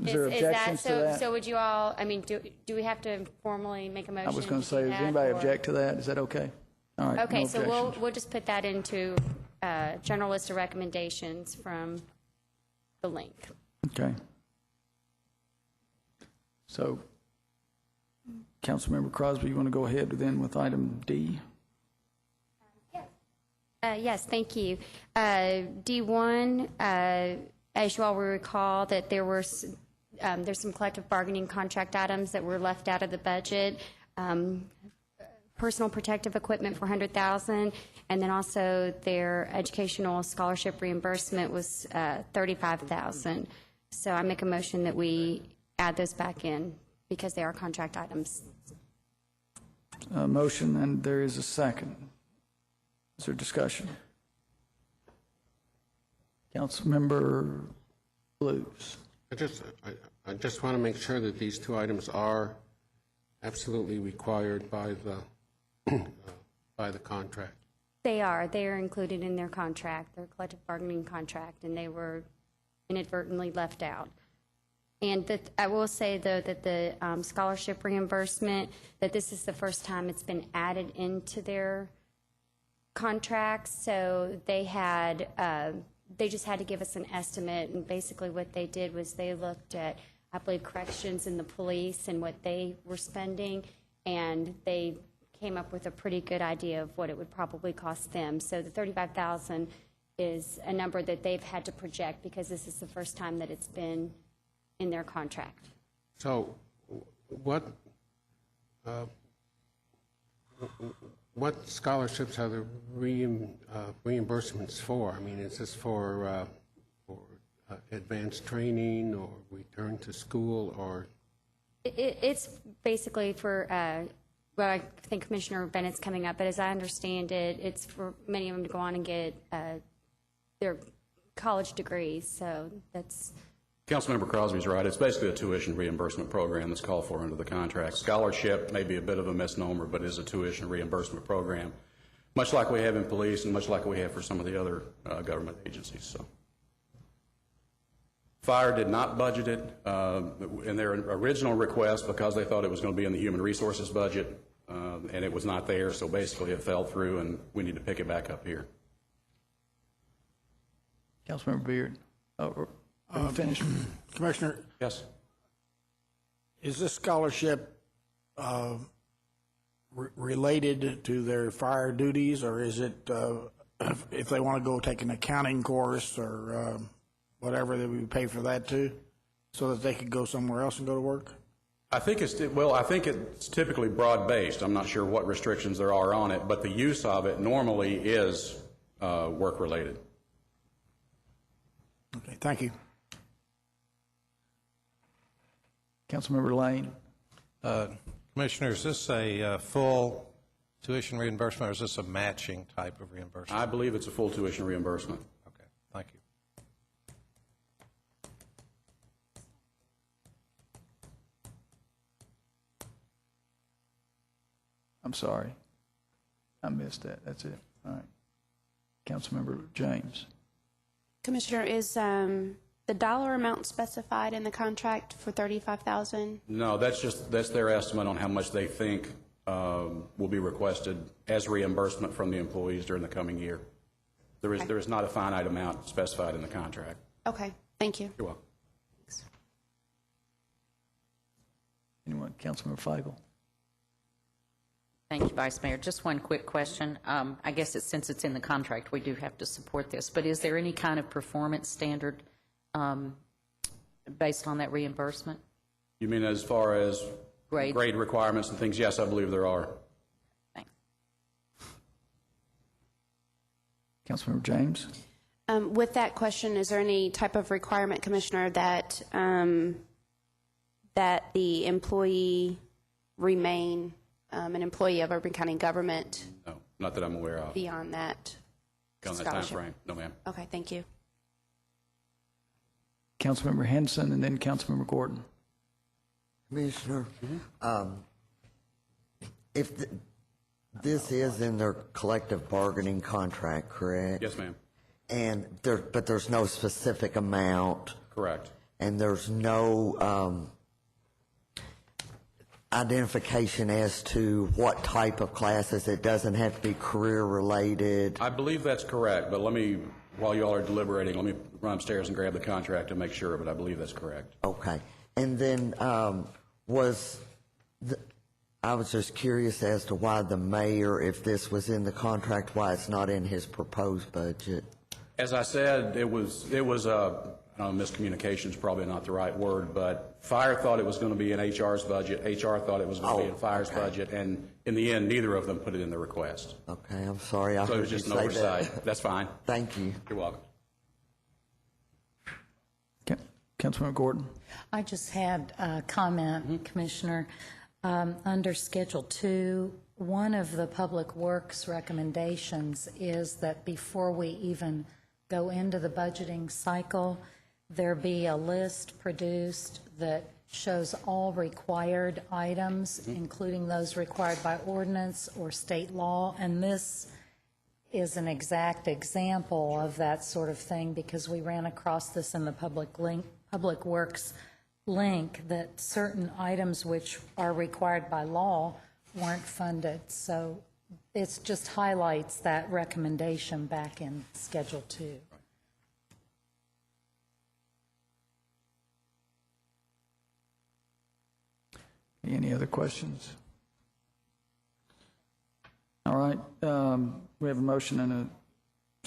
Is there objections to that? So would you all, I mean, do we have to formally make a motion? I was going to say, do does that, anybody or- object to that? Is that okay? All right. Okay, no so objections. we'll just put that into general list of recommendations from the link. Okay. So, Councilmember Crosby, you want to go ahead then with item D? Yes, thank you. D1, as you all will recall, that there's some collective bargaining contract items that were left out of the budget. Personal protective equipment for $100,000, and then also their educational scholarship reimbursement was $35,000. So I make a motion that we add those back in because they are contract items. Motion, and there is a second. Is there discussion? Councilmember Blues. I just want to make sure that these two items are absolutely required by the contract. They are included in their contract, their collective bargaining contract, and they were inadvertently left out. And I will say, though, that the scholarship reimbursement, that this is the first time it's been added into their contracts. So they just had to give us an estimate, and basically what they did was they looked at, I believe, corrections and the police and what they were spending, and they came up with a pretty good idea of what it would probably cost them. So the $35,000 is a number that they've had to project because this is the first time that it's been in their contract. So what scholarships are the reimbursements for? I mean, is this for advanced training or return to school, or? It's basically for, well, I think Commissioner Bennett's coming up, but as I understand it, it's for many of them to go on and get their college degrees, so that's... Councilmember Crosby's right. It's basically a tuition reimbursement program that's called for under the contract. Scholarship may be a bit of a misnomer, but is a tuition reimbursement program, much like we have in police and much like we have for some of the other government agencies. So, Fire did not budget it in their original request because they thought it was going to be in the human resources budget, and it was not there. So basically, it fell through, and we need to pick it back up here. Councilmember Beard. Oh, are you finished? Commissioner, Yes. is this scholarship related to their fire duties, or is it if they want to go take an accounting course or whatever, that we pay for that too, so that they could go somewhere else and go to work? I think it's typically broad-based. I'm not sure what restrictions there are on it, but the use of it normally is work-related. Okay, thank you. Councilmember Lane. Commissioner, is this a full tuition reimbursement, or is this a matching type of reimbursement? I believe it's a full tuition reimbursement. Okay, thank you. I'm sorry. I missed that. That's it. All right. Councilmember James. Commissioner, is the dollar amount specified in the contract for $35,000? No, that's their estimate on how much they think will be requested as reimbursement from the employees during the coming year. There is not a finite amount specified in the contract. Okay, thank you. You're welcome. Anyone? Councilmember Feigl. Thank you, Vice Mayor. Just one quick question. I guess since it's in the contract, we do have to support this, but is there any kind of performance standard based on that reimbursement? You mean as far as Grade requirements and things? Yes, I believe there are. Thanks. Councilmember James. With that question, is there any type of requirement, Commissioner, that that the employee remain an employee of Urban County government? No, not that I'm aware of. Beyond that On that time scholarship? frame. No, ma'am. Okay, thank you. Councilmember Henson, and then Councilmember Gordon. Commissioner, if this is in their collective bargaining contract, correct? Yes, ma'am. But there's no specific amount. Correct. And there's no identification as to what type of classes. It doesn't have to be career-related. I believe that's correct, but while you all are deliberating, let me run upstairs and grab the contract and make sure, but I believe that's correct. Okay. And then I was just curious as to why the mayor, if this was in the contract, why it's not in his proposed budget. As I said, it was I don't know, miscommunication is probably not the right word, but Fire thought it was going to be in HR's budget. HR thought it was going to be in Fire's budget, and in the end, neither of them put it in the request. Okay, I'm sorry. I So it heard was you just an say oversight. that. That's fine. Thank you. You're welcome. Councilmember Gordon. I just had a comment, Commissioner. Under Schedule 2, one of the Public Works recommendations is that before we even go into the budgeting cycle, there be a list produced that shows all required items, including those required by ordinance or state law. And this is an exact example of that sort of thing, because we ran across this in the Public Works link, that certain items which are required by law weren't funded. So it just highlights that recommendation back in Schedule 2. Any other questions? All right, we have a motion and a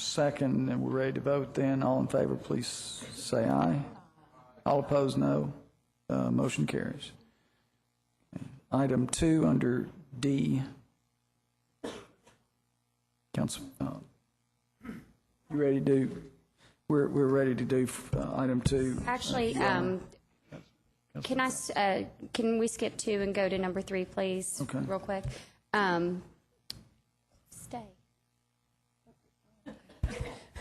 second, and we're ready to vote then. All in favor, please say aye. All opposed, no. Motion carries. Item 2 under D. Council, you ready to do, we're ready to do item 2. Actually, can we skip 2 and go to number 3, please? Okay. Real quick. Stay.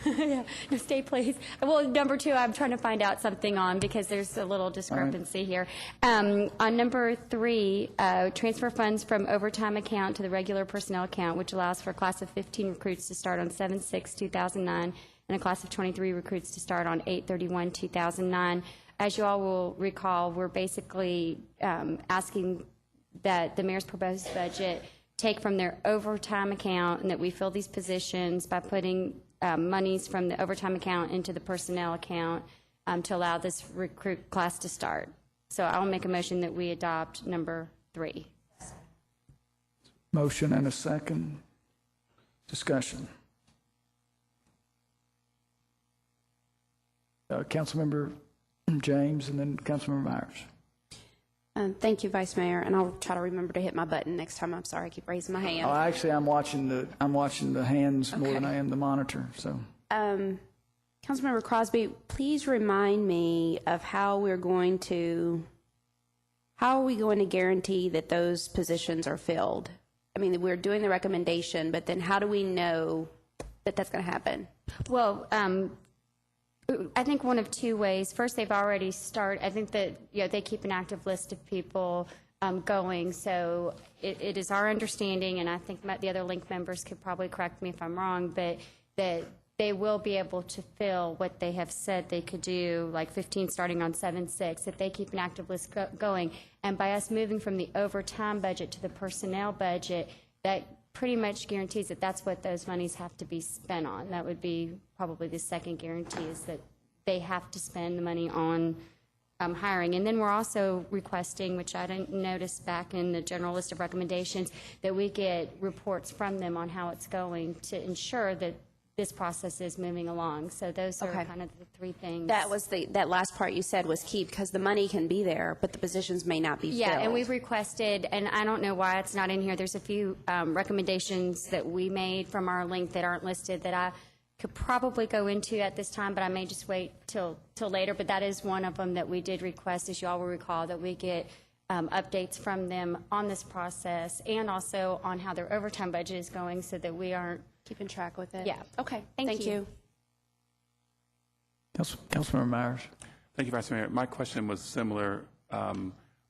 Yeah, no, stay, please. Well, number 2, I'm trying to find out something on, because there's a little discrepancy here. On number 3, transfer funds from overtime account to the regular personnel account, which allows for a class of 15 recruits to start on 7/6/2009 and a class of 23 recruits to start on 8/31/2009. As you all will recall, we're basically asking that the mayor's proposed budget take from their overtime account, and that we fill these positions by putting monies from the overtime account into the personnel account to allow this recruit class to start. So I'll make a motion that we adopt number 3. Motion and a second. Discussion. Councilmember James and then Councilmember Myers. Thank you, Vice Mayor, and I'll try to remember to hit my button next time. I'm sorry, I keep raising my hand. Oh, actually, I'm watching the hands more than I am the monitor. So, Councilmember Crosby, please remind me of how are we going to guarantee that those positions are filled? I mean, we're doing the recommendation, but then how do we know that that's going to happen? Well, I think one of 2 ways. First, they've already started. I think that they keep an active list of people going. So it is our understanding, and I think the other Link members could probably correct me if I'm wrong, but that they will be able to fill what they have said they could do, like 15 starting on 7/6, if they keep an active list going. And by us moving from the overtime budget to the personnel budget, that pretty much guarantees that that's what those monies have to be spent on. That would be probably the second guarantee, is that they have to spend the money on hiring. And then we're also requesting, which I didn't notice back in the general list of recommendations, that we get reports from them on how it's going to ensure that this process is moving along. So those are kind of the 3 things. That was that last part you said was key, because the money can be there, but the positions may not be filled. Yeah, and we've requested, and I don't know why it's not in here, there's a few recommendations that we made from our link that aren't listed that I could probably go into at this time, but I may just wait till later. But that is one of them that we did request, as you all will recall, that we get updates from them on this process and also on how their overtime budget is going, so that we aren't keeping track with it. Yeah. Okay. Thank you. Councilmember Myers. Thank you, Vice Mayor. My question was similar,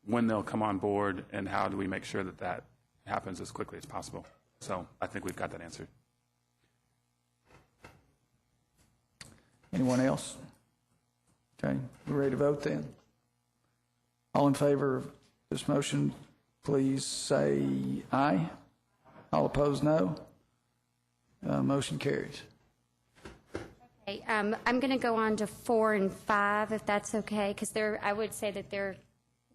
when they'll come on board and how do we make sure that that happens as quickly as possible? So I think we've got that answered. Anyone else? Okay, we're ready to vote then. All in favor of this motion, please say aye. All opposed, no. Motion carries. Okay, I'm going to go on to 4 and 5, if that's okay, because I would say that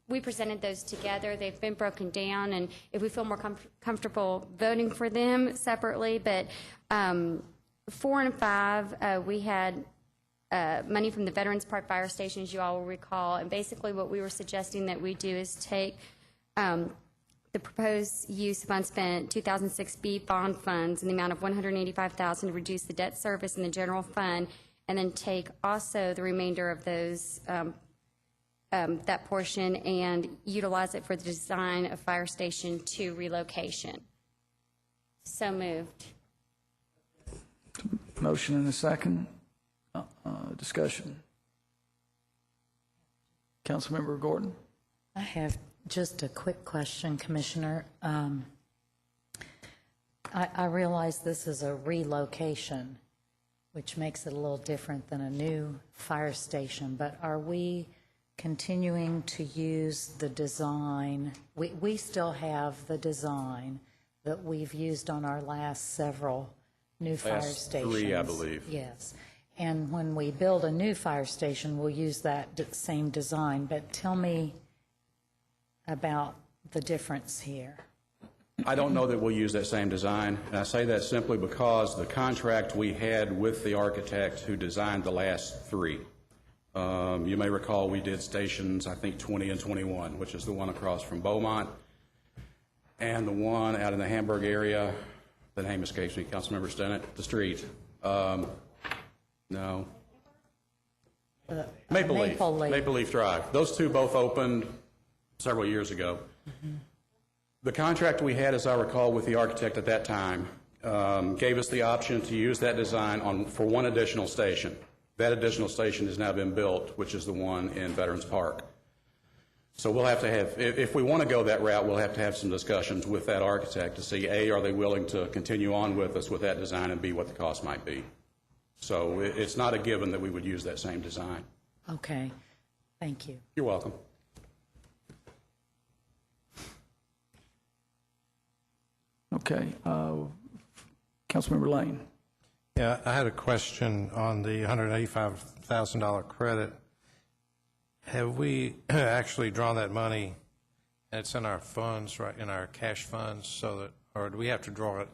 we presented those together. They've been broken down, and if we feel more comfortable voting for them separately. But 4 and 5, we had money from the Veterans Park Fire Station, as you all will recall. And basically what we were suggesting that we do is take the proposed use of unspent 2006B bond funds in the amount of $185,000 to reduce the debt service in the general fund, and then take also the remainder of those, that portion, and utilize it for the design of Fire Station 2 relocation. So moved. Motion and a second. Discussion. Councilmember Gordon. I have just a quick question, Commissioner. I realize this is a relocation, which makes it a little different than a new fire station, but are we continuing to use the design? We still have the design that we've used on our last several new fire stations. 3, I believe. Yes. And when we build a new fire station, we'll use that same design. But tell me about the difference here. I don't know that we'll use that same design, and I say that simply because the contract we had with the architect who designed the last 3. You may recall we did stations, I think, 20 and 21, which is the one across from Beaumont, and the one out in the Hamburg area. The name escapes me, Councilmember Stennett. The street. No. Maple Leaf. Maple Leaf Drive. Those 2 both opened several years ago. Mm-hmm. The contract we had, as I recall, with the architect at that time gave us the option to use that design for one additional station. That additional station has now been built, which is the one in Veterans Park. So we'll have to have, if we want to go that route, we'll have to have some discussions with that architect to see, A, are they willing to continue on with us with that design, and B, what the cost might be. So it's not a given that we would use that same design. Okay. Thank you. You're welcome. Okay. Councilmember Lane. Yeah, I had a question on the $185,000 credit. Have we actually drawn that money, and it's in our funds, right, in our cash funds, so that, or do we have to draw it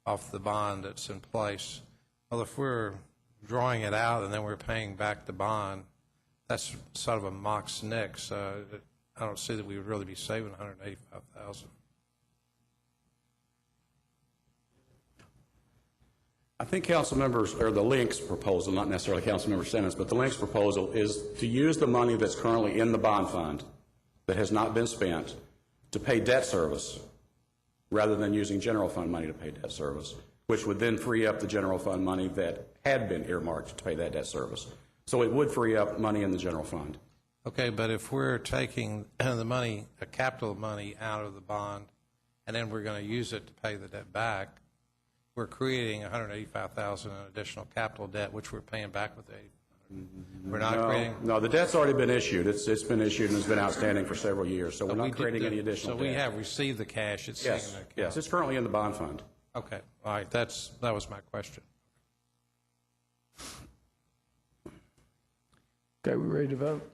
off the bond that's in place? Well, if we're drawing it out and then we're paying back the bond, that's sort of a mox nix. I don't see that we would really be saving $185,000. I think council members, or the Link's proposal, not necessarily Councilmember Simmons, but the Link's proposal is to use the money that's currently in the bond fund that has not been spent to pay debt service rather than using general fund money to pay debt service, which would then free up the general fund money that had been earmarked to pay that debt service. So it would free up money in the general fund. Okay, but if we're taking the money, the capital money out of the bond, and then we're going to use it to pay the debt back, we're creating $185,000 in additional capital debt, which we're paying back with we're not creating. No, the debt's already been issued. It's been issued and it's been outstanding for several years. So we're not creating any additional debt. So we have received the cash. It's yes, sitting in the account. yes, it's currently in the bond fund. Okay, all right. That was my question. Okay, we ready to vote?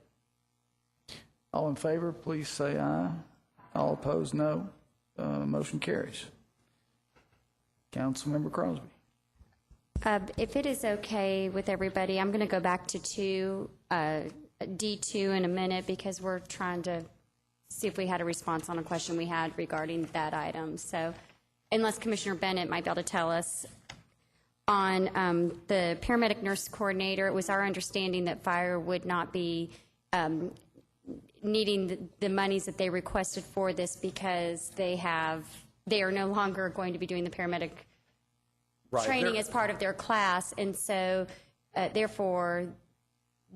All in favor, please say aye. All opposed, no. Motion carries. Councilmember Crosby. If it is okay with everybody, I'm going to go back to D2 in a minute because we're trying to see if we had a response on a question we had regarding that item. So unless Commissioner Bennett might be able to tell us on the paramedic nurse coordinator, it was our understanding that fire would not be needing the monies that they requested for this because they are no longer going to be doing the paramedic training as part of their class, and so therefore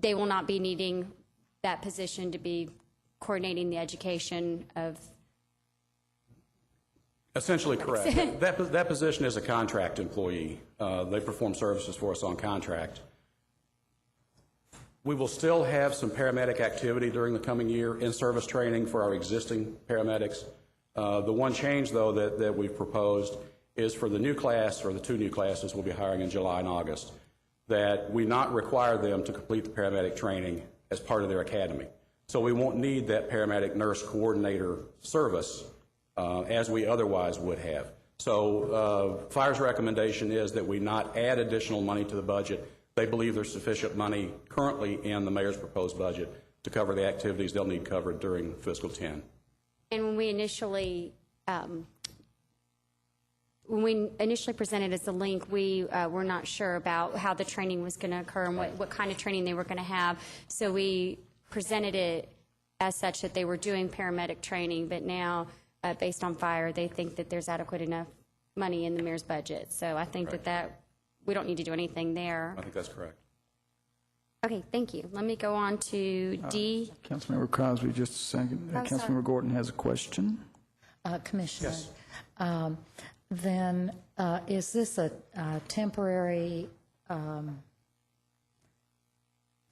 they will not be needing that position to be coordinating the education of. Essentially correct. That position is a contract employee. They perform services for us on contract. We will still have some paramedic activity during the coming year, in-service training for our existing paramedics. The one change, though, that we've proposed is for the new class, or the two new classes we'll be hiring in July and August, that we not require them to complete the paramedic training as part of their academy. So we won't need that paramedic nurse coordinator service as we otherwise would have. So Fire's recommendation is that we not add additional money to the budget. They believe there's sufficient money currently in the mayor's proposed budget to cover the activities they'll need covered during fiscal 10. And when we initially presented as a link, we were not sure about how the training was going to occur and what kind of training they were going to have. So we presented it as such that they were doing paramedic training, but now, based on Fire, they think that there's adequate enough money in the mayor's budget. So I think that we don't need to do anything there. I think that's correct. Okay, thank you. Let me go on to D. Councilmember Crosby, just a second. Councilmember Gordon has a question. Commissioner. Yes. Then is this a temporary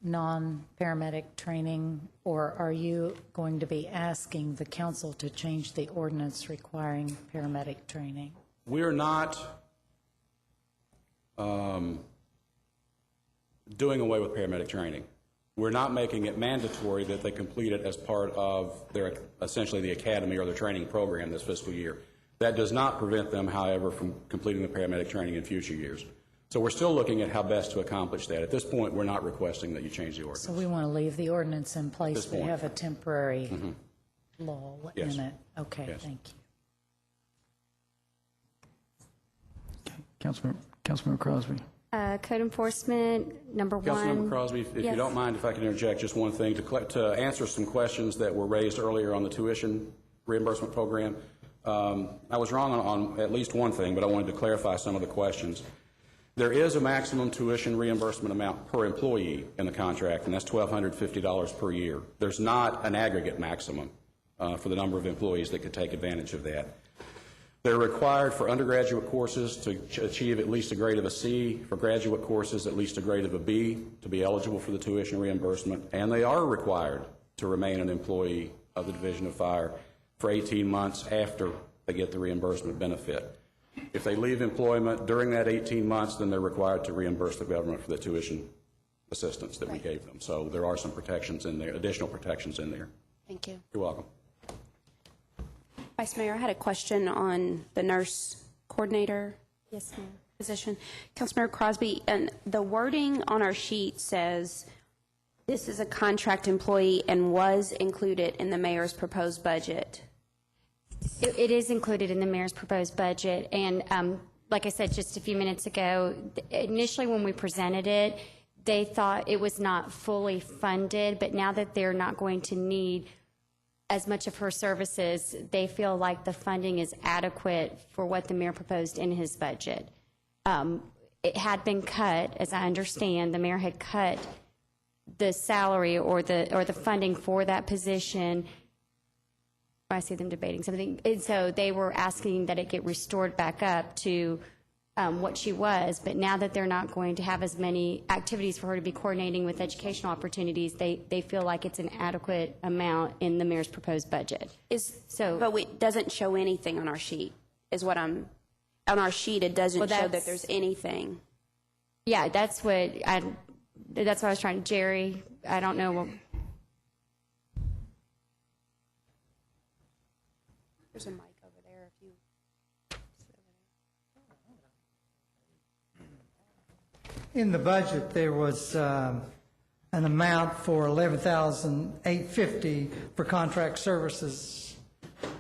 non-paramedic training, or are you going to be asking the council to change the ordinance requiring paramedic training? We're not doing away with paramedic training. We're not making it mandatory that they complete it as part of their, essentially the academy or their training program this fiscal year. That does not prevent them, however, from completing the paramedic training in future years. So we're still looking at how best to accomplish that. At this point, we're not requesting that you change the ordinance. So we want to leave the ordinance in place, This but point. have a temporary lull Yes. in it. Okay, Yes. thank you. Councilmember Crosby. Code enforcement, number one. Councilmember Crosby, if you don't mind, if I can interject just one thing to answer some questions that were raised earlier on the tuition reimbursement program. I was wrong on at least one thing, but I wanted to clarify some of the questions. There is a maximum tuition reimbursement amount per employee in the contract, and that's $1,250 per year. There's not an aggregate maximum for the number of employees that could take advantage of that. They're required for undergraduate courses to achieve at least a grade of a C, for graduate courses at least a grade of a B to be eligible for the tuition reimbursement, and they are required to remain an employee of the Division of Fire for 18 months after they get the reimbursement benefit. If they leave employment during that 18 months, then they're required to reimburse the government for the tuition assistance that we gave them. So there are some protections in there, additional protections in there. Thank you. You're welcome. Vice Mayor, I had a question on the nurse coordinator. Yes, ma'am. Position. Councilmember Crosby, and the wording on our sheet says this is a contract employee and was included in the mayor's proposed budget. It is included in the mayor's proposed budget, and like I said just a few minutes ago, initially when we presented it, they thought it was not fully funded, but now that they're not going to need as much of her services, they feel like the funding is adequate for what the mayor proposed in his budget. It had been cut, as I understand, the mayor had cut the salary or the funding for that position. I see them debating something, and so they were asking that it get restored back up to what she was, but now that they're not going to have as many activities for her to be coordinating with educational opportunities, they feel like it's an adequate amount in the mayor's proposed budget. But it doesn't show anything on our sheet, is what I'm, on our sheet it doesn't show that there's anything. Yeah, that's what I was trying to, Jerry, I don't know what. There's a mic over there if you. In the budget, there was an amount for $11,850 for contract services,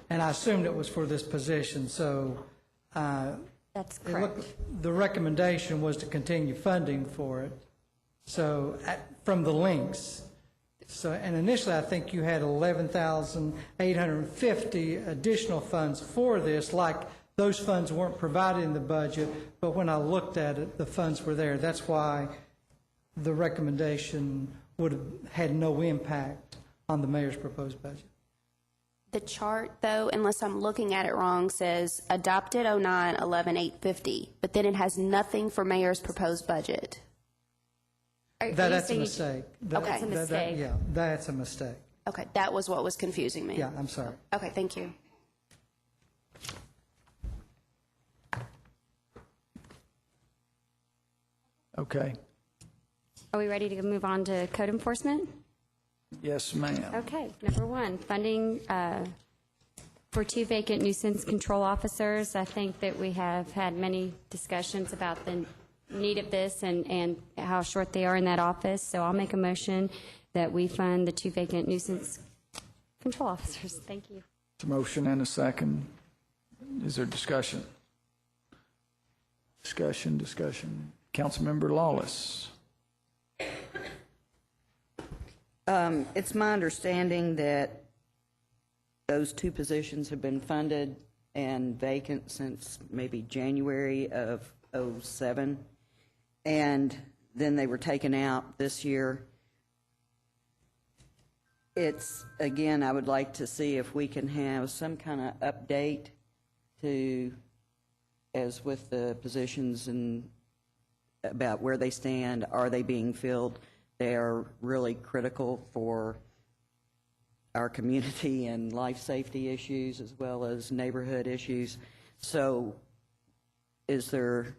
and I assumed it was for this position, so that's correct. The recommendation was to continue funding for it, so from the links. So, and initially, I think you had 11,850 additional funds for this, like those funds weren't provided in the budget, but when I looked at it, the funds were there. That's why the recommendation would have had no impact on the mayor's proposed budget. The chart, though, unless I'm looking at it wrong, says adopted 09, 11,850, but then it has nothing for mayor's proposed budget. That's a mistake. Okay. That's a mistake. Yeah, that's a mistake. Okay, that was what was confusing me. Yeah, I'm sorry. Okay, thank you. Okay. Are we ready to move on to code enforcement? Yes, ma'am. Okay, number one, funding for 2 vacant nuisance control officers. I think that we have had many discussions about the need of this and how short they are in that office. So I'll make a motion that we fund the 2 vacant nuisance control officers. Thank you. It's a motion and a second. Is there discussion? Discussion. Councilmember Lawless. It's my understanding that those 2 positions have been funded and vacant since maybe January of '07, and then they were taken out this year. It's, again, I would like to see if we can have some kind of update to, as with the positions and about where they stand, are they being filled? They are really critical for our community and life safety issues as well as neighborhood issues. So is there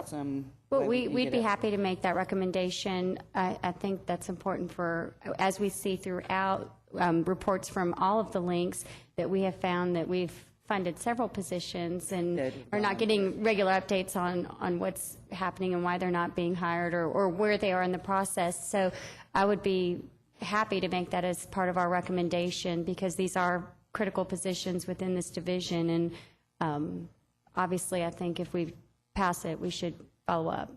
some... Well, we'd be happy to make that recommendation. I think that's important for, as we see throughout reports from all of the links, that we have found that we've funded several positions and are not getting regular updates on what's happening and why they're not being hired or where they are in the process. So I would be happy to make that as part of our recommendation because these are critical positions within this division. And obviously, I think if we pass it, we should follow up.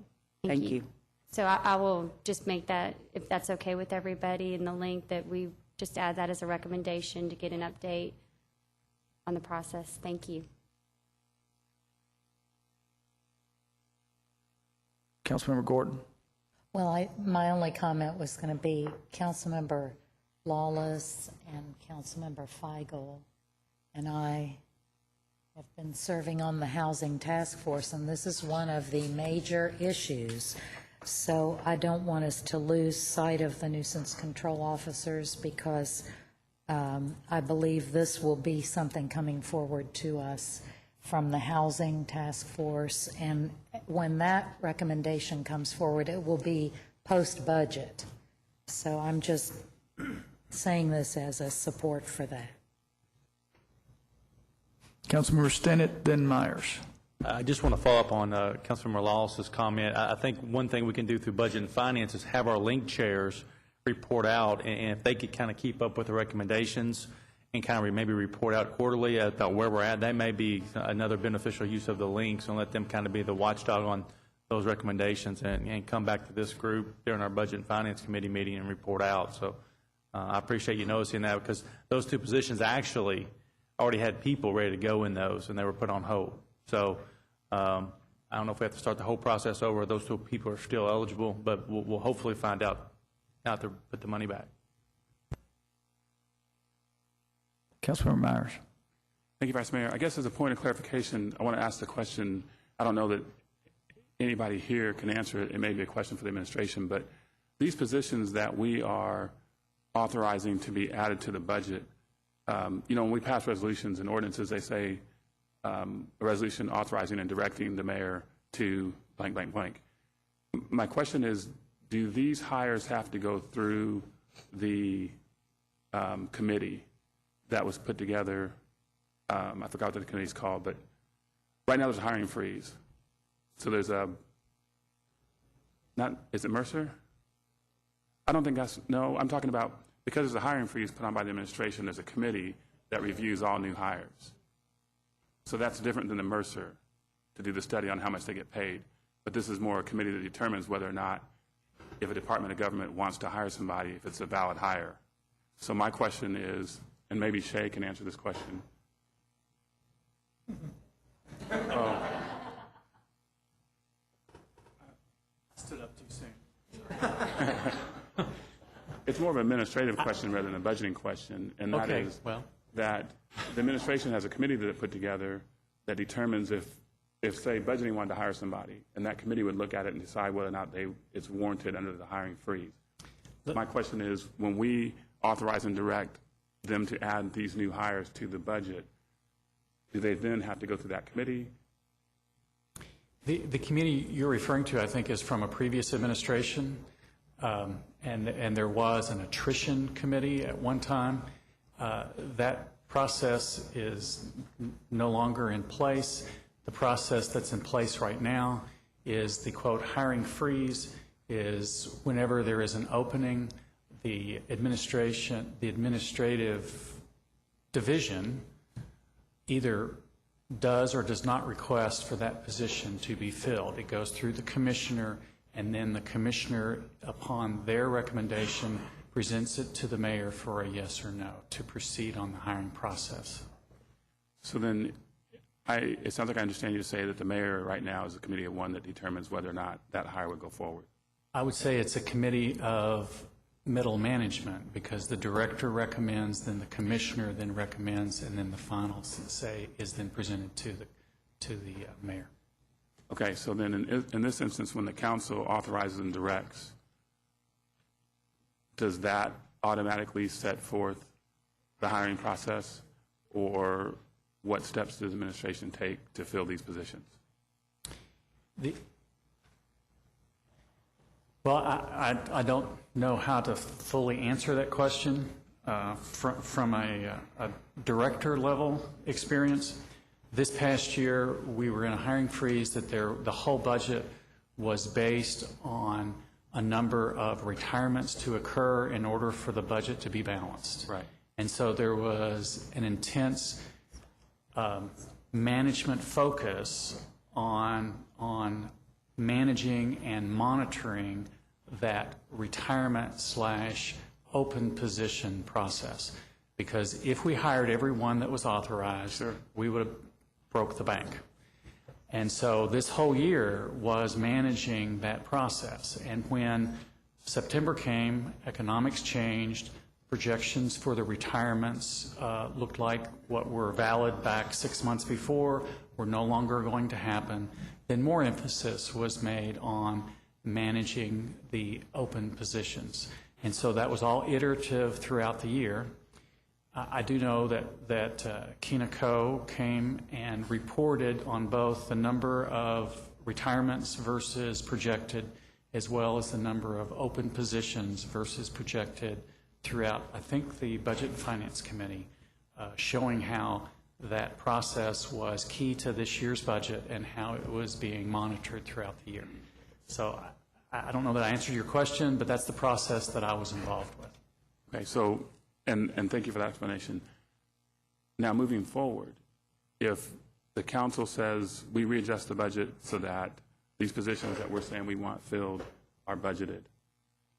Thank you. So I will just make that, if that's okay with everybody, in the link that we just add that as a recommendation to get an update on the process. Thank you. Councilmember Gordon. Well, my only comment was going to be Councilmember Lawless and Councilmember Feigl and I have been serving on the Housing Task Force, and this is one of the major issues. So I don't want us to lose sight of the nuisance control officers because I believe this will be something coming forward to us from the Housing Task Force, and when that recommendation comes forward, it will be post-budget. So I'm just saying this as a support for that. Councilmember Stinnett, then Myers. I just want to follow up on Councilmember Lawless's comment. I think one thing we can do through Budget and Finance is have our link chairs report out, and if they could kind of keep up with the recommendations and kind of maybe report out quarterly about where we're at, that may be another beneficial use of the links, and let them kind of be the watchdog on those recommendations and come back to this group during our Budget and Finance Committee meeting and report out. So I appreciate you noticing that, because those two positions actually already had people ready to go in those, and they were put on hold. So I don't know if we have to start the whole process over. Those two people are still eligible, but we'll hopefully find out how to put the money back. Councilmember Myers. Thank you, Vice Mayor. I guess as a point of clarification, I want to ask the question. I don't know that anybody here can answer it. It may be a question for the administration, but these positions that we are authorizing to be added to the budget, when we pass resolutions and ordinances, they say a resolution authorizing and directing the mayor to blank, blank, blank. My question is, do these hires have to go through the committee that was put together? I forgot what the committee's called, but right now there's a hiring freeze. So there's is it Mercer? I don't think no, I'm talking about, because there's a hiring freeze put on by the administration, there's a committee that reviews all new hires. So that's different than the Mercer to do the study on how much they get paid. But this is more a committee that determines whether or not, if a department of government wants to hire somebody, if it's a valid hire. So my question is, and maybe Shay can answer this question. Stood up too soon. It's more of an administrative question rather than a budgeting question, and that is that the administration has a committee that it put together that determines if say budgeting wanted to hire somebody, and that committee would look at it and decide whether or not it's warranted under the hiring freeze. My question is, when we authorize and direct them to add these new hires to the budget, do they then have to go through that committee? The committee you're referring to, I think, is from a previous administration, and there was an attrition committee at one time. That process is no longer in place. The process that's in place right now is the, quote, hiring freeze is whenever there is an opening, the administrative division either does or does not request for that position to be filled. It goes through the commissioner, and then the commissioner, upon their recommendation, presents it to the mayor for a yes or no to proceed on the hiring process. So then it sounds like I understand you to say that the mayor right now is a committee of one that determines whether or not that hire would go forward. I would say it's a committee of middle management, because the director recommends, then the commissioner then recommends, and then the final say is then presented to the mayor. Okay, so then in this instance, when the council authorizes and directs, does that automatically set forth the hiring process, or what steps does the administration take to fill these positions? Well, I don't know how to fully answer that question from a director level experience. This past year, we were in a hiring freeze that the whole budget was based on a number of retirements to occur in order for the budget to be balanced. Right. And so there was an intense management focus on managing and monitoring that retirement/open position process. Because if we hired everyone that was authorized, we would have broke the bank. And so this whole year was managing that process. And when September came, economics changed, projections for the retirements looked like what were valid back 6 months before were no longer going to happen. Then more emphasis was made on managing the open positions. And so that was all iterative throughout the year. I do know that Kinaco came and reported on both the number of retirements versus projected, as well as the number of open positions versus projected throughout, I think, the Budget and Finance Committee, showing how that process was key to this year's budget and how it was being monitored throughout the year. So I don't know that I answered your question, but that's the process that I was involved with. Okay, so, and thank you for that explanation. Now, moving forward, if the council says we readjust the budget so that these positions that we're saying we want filled are budgeted,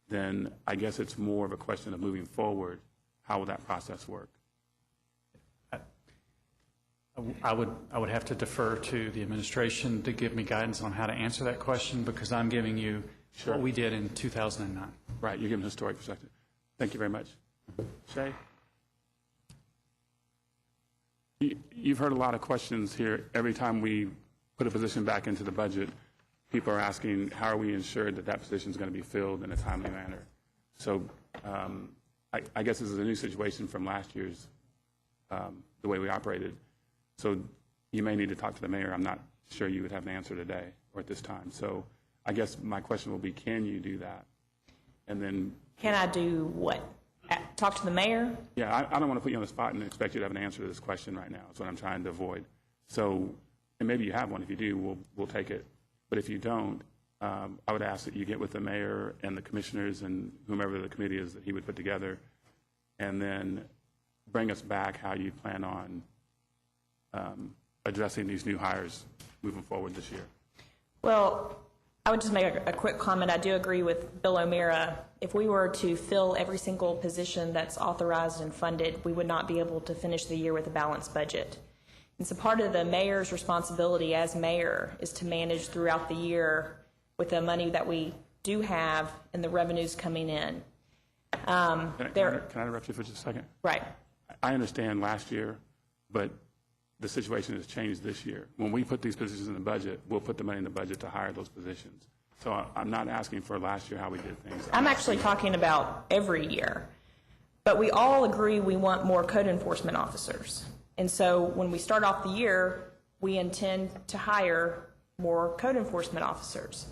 then I guess it's more of a question of moving forward. How will that process work? I would have to defer to the administration to give me guidance on how to answer that question, because I'm giving you what we did in 2009. Right, you're giving a historic perspective. Thank you very much. Shay? You've heard a lot of questions here. Every time we put a position back into the budget, people are asking, how are we ensured that that position is going to be filled in a timely manner? So I guess this is a new situation from last year's, the way we operated. So you may need to talk to the mayor. I'm not sure you would have an answer today or at this time. So I guess my question will be, can you do that? And then... Can I do what? Talk to the mayor? Yeah, I don't want to put you on the spot and expect you to have an answer to this question right now. That's what I'm trying to avoid. So, and maybe you have one. If you do, we'll take it. But if you don't, I would ask that you get with the mayor and the commissioners and whomever the committee is that he would put together, and then bring us back how you plan on addressing these new hires moving forward this year. Well, I would just make a quick comment. I do agree with Bill O'Meara. If we were to fill every single position that's authorized and funded, we would not be able to finish the year with a balanced budget. And so part of the mayor's responsibility as mayor is to manage throughout the year with the money that we do have and the revenues coming in. Can I interrupt you for just a second? Right. I understand last year, but the situation has changed this year. When we put these positions in the budget, we'll put the money in the budget to hire those positions. So I'm not asking for last year how we did things. I'm actually talking about every year. But we all agree we want more code enforcement officers. And so when we start off the year, we intend to hire more code enforcement officers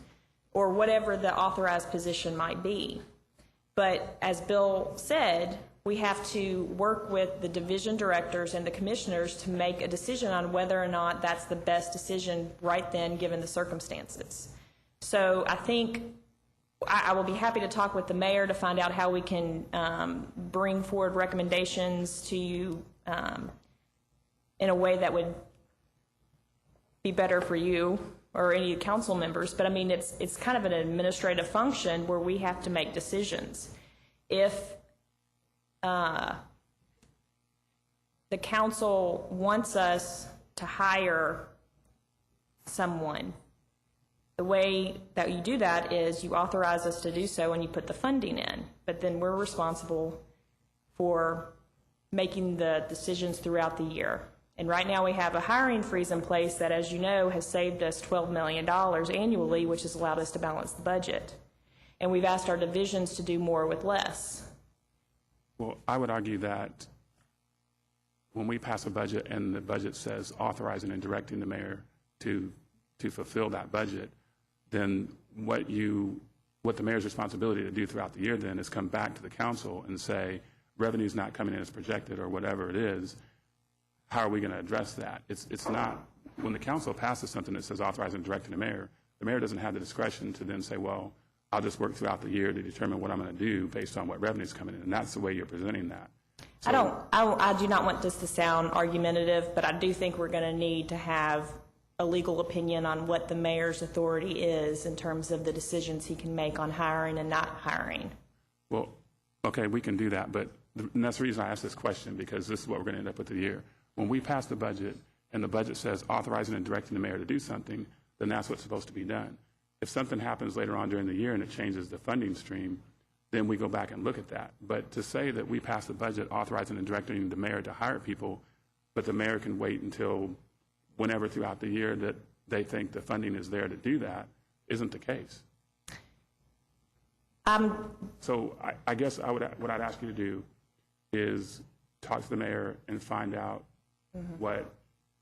or whatever the authorized position might be. But as Bill said, we have to work with the division directors and the commissioners to make a decision on whether or not that's the best decision right then given the circumstances. So I think I will be happy to talk with the mayor to find out how we can bring forward recommendations to you in a way that would be better for you or any council members. But I mean, it's kind of an administrative function where we have to make decisions. If the council wants us to hire someone, the way that you do that is you authorize us to do so and you put the funding in, but then we're responsible for making the decisions throughout the year. And right now we have a hiring freeze in place that, as you know, has saved us $12 million annually, which has allowed us to balance the budget. And we've asked our divisions to do more with less. Well, I would argue that when we pass a budget and the budget says authorizing and directing the mayor to fulfill that budget, then what the mayor's responsibility to do throughout the year then is come back to the council and say, revenue's not coming in as projected or whatever it is, how are we going to address that? It's not, when the council passes something that says authorizing and directing the mayor doesn't have the discretion to then say, well, I'll just work throughout the year to determine what I'm going to do based on what revenue's coming in, and that's the way you're presenting that. So, I do not want this to sound argumentative, but I do think we're going to need to have a legal opinion on what the mayor's authority is in terms of the decisions he can make on hiring and not hiring. Well, okay, we can do that, but and that's the reason I asked this question, because this is what we're going to end up with the year. When we pass the budget and the budget says authorizing and directing the mayor to do something, then that's what's supposed to be done. If something happens later on during the year and it changes the funding stream, then we go back and look at that. But to say that we pass the budget authorizing and directing the mayor to hire people, but the mayor can wait until whenever throughout the year that they think the funding is there to do that, isn't the case. So I guess what I'd ask you to do is talk to the mayor and find out what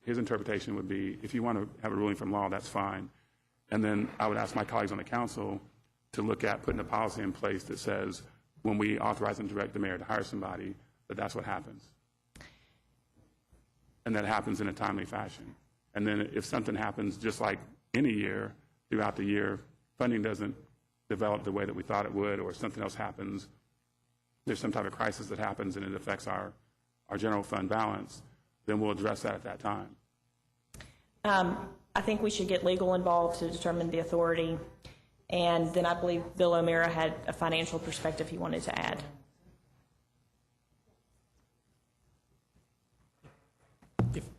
his interpretation would be. If you want to have a ruling from law, that's fine. And then I would ask my colleagues on the council to look at putting a policy in place that says when we authorize and direct the mayor to hire somebody, that's what happens. And that happens in a timely fashion. And then if something happens, just like any year, throughout the year, funding doesn't develop the way that we thought it would, or something else happens, there's some type of crisis that happens and it affects our general fund balance, then we'll address that at that time. I think we should get legal involved to determine the authority. And then I believe Bill O'Meara had a financial perspective he wanted to add.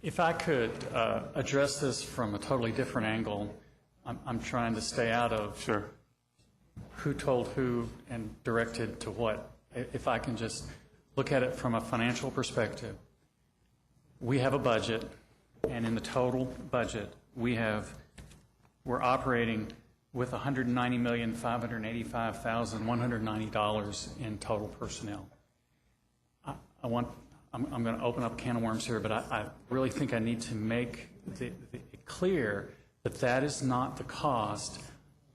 If I could address this from a totally different angle, I'm trying to stay out of who told who and directed to what. If I can just look at it from a financial perspective, we have a budget, and in the total budget, we're operating with $190,585,190 in total personnel. I'm going to open up a can of worms here, but I really think I need to make it clear that that is not the cost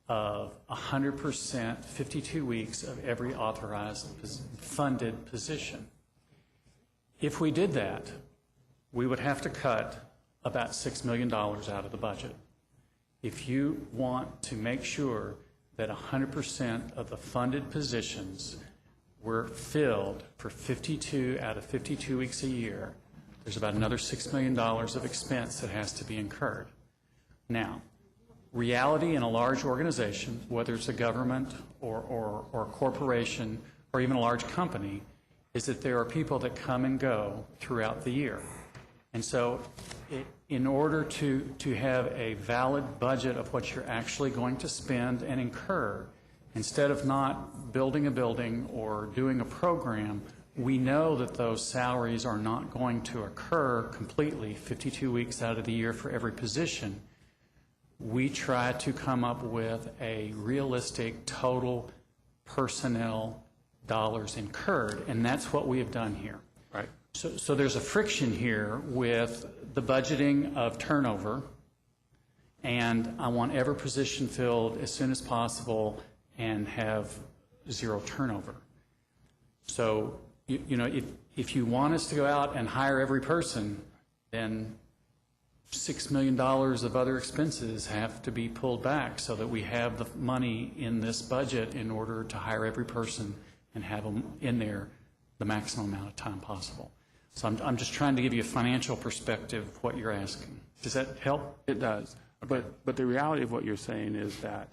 of 100%, 52 weeks of every authorized funded position. If we did that, we would have to cut about $6 million out of the budget. If you want to make sure that 100% of the funded positions were filled for 52 out of 52 weeks a year, there's about another $6 million of expense that has to be incurred. Now, reality in a large organization, whether it's a government or a corporation or even a large company, is that there are people that come and go throughout the year. And so in order to have a valid budget of what you're actually going to spend and incur, instead of not building a building or doing a program, we know that those salaries are not going to occur completely 52 weeks out of the year for every position. We try to come up with a realistic total personnel dollars incurred, and that's what we have done here. Right. So there's a friction here with the budgeting of turnover, and I want every position filled as soon as possible and have zero turnover. So, if you want us to go out and hire every person, then $6 million of other expenses have to be pulled back so that we have the money in this budget in order to hire every person and have them in there the maximum amount of time possible. So I'm just trying to give you a financial perspective of what you're asking. Does that help? It does. Okay. But the reality of what you're saying is that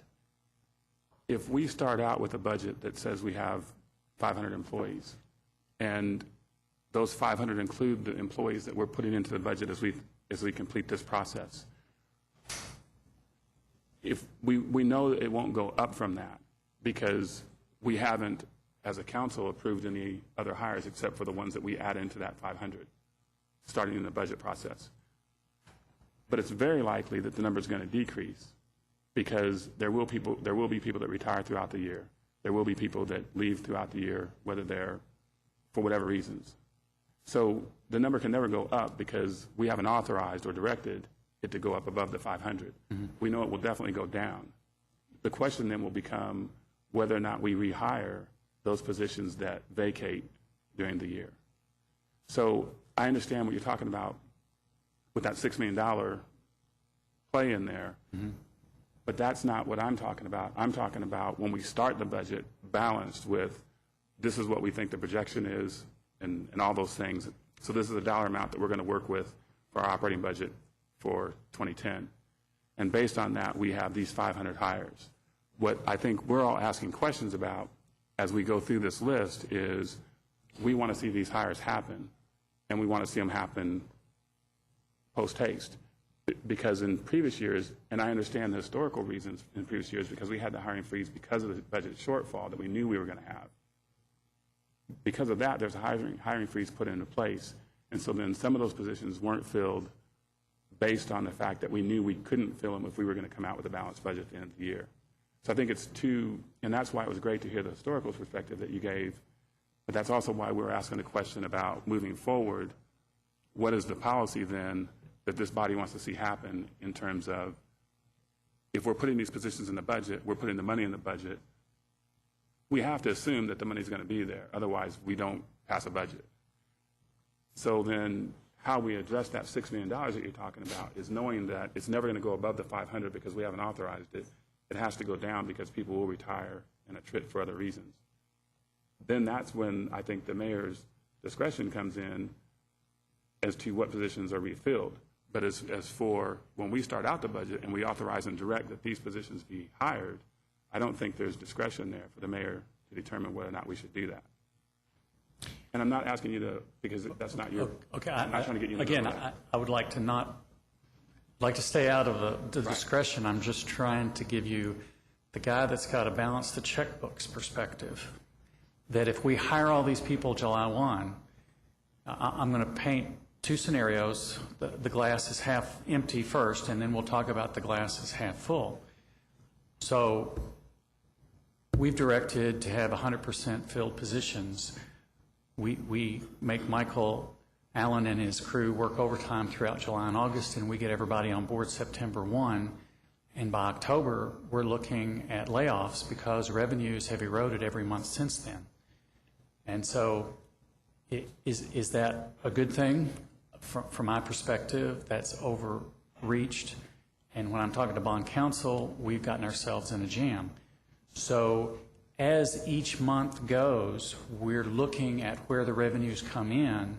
if we start out with a budget that says we have 500 employees, and those 500 include the employees that we're putting into the budget as we complete this process, if we know that it won't go up from that because we haven't, as a council, approved any other hires except for the ones that we add into that 500, starting in the budget process. But it's very likely that the number is going to decrease because there will be people that retire throughout the year. There will be people that leave throughout the year, whether they're for whatever reasons. So the number can never go up because we haven't authorized or directed it to go up above the 500. Mm-hmm. We know it will definitely go down. The question then will become whether or not we rehire those positions that vacate during the year. So I understand what you're talking about with that $6 million play in there, mm-hmm. But that's not what I'm talking about. I'm talking about when we start the budget balanced with this is what we think the projection is and all those things. So this is a dollar amount that we're going to work with for our operating budget for 2010. And based on that, we have these 500 hires. What I think we're all asking questions about as we go through this list is we want to see these hires happen, and we want to see them happen post-haste. Because in previous years, and I understand the historical reasons in previous years, because we had the hiring freeze because of the budget shortfall that we knew we were going to have. Because of that, there's a hiring freeze put into place. And so then some of those positions weren't filled based on the fact that we knew we couldn't fill them if we were going to come out with a balanced budget at the end of the year. So I think it's and that's why it was great to hear the historical perspective that you gave But that's also why we're asking the question about moving forward, what is the policy then that this body wants to see happen in terms of, if we're putting these positions in the budget, we're putting the money in the budget, we have to assume that the money's going to be there. Otherwise, we don't pass a budget. So then how we address that $6 million that you're talking about is knowing that it's never going to go above the 500 because we haven't authorized it. It has to go down because people will retire and attrit for other reasons. Then that's when I think the mayor's discretion comes in as to what positions are refilled. But as for when we start out the budget and we authorize and direct that these positions be hired, I don't think there's discretion there for the mayor to determine whether or not we should do that. And I'm not asking you to, because that's not your, Okay, I'm not trying to get you to again, go there. I would like to stay out of the discretion. I'm just trying to give you the guy that's got to balance the checkbooks perspective. That if we hire all these people July 1, I'm going to paint two scenarios. The glass is half empty first, and then we'll talk about the glass is half full. So we've directed to have 100% filled positions. We make Michael Allen and his crew work overtime throughout July and August, and we get everybody on board September 1. And by October, we're looking at layoffs because revenues have eroded every month since then. And so is that a good thing? From my perspective, that's overreached. And when I'm talking to bond counsel, we've gotten ourselves in a jam. So as each month goes, we're looking at where the revenues come in,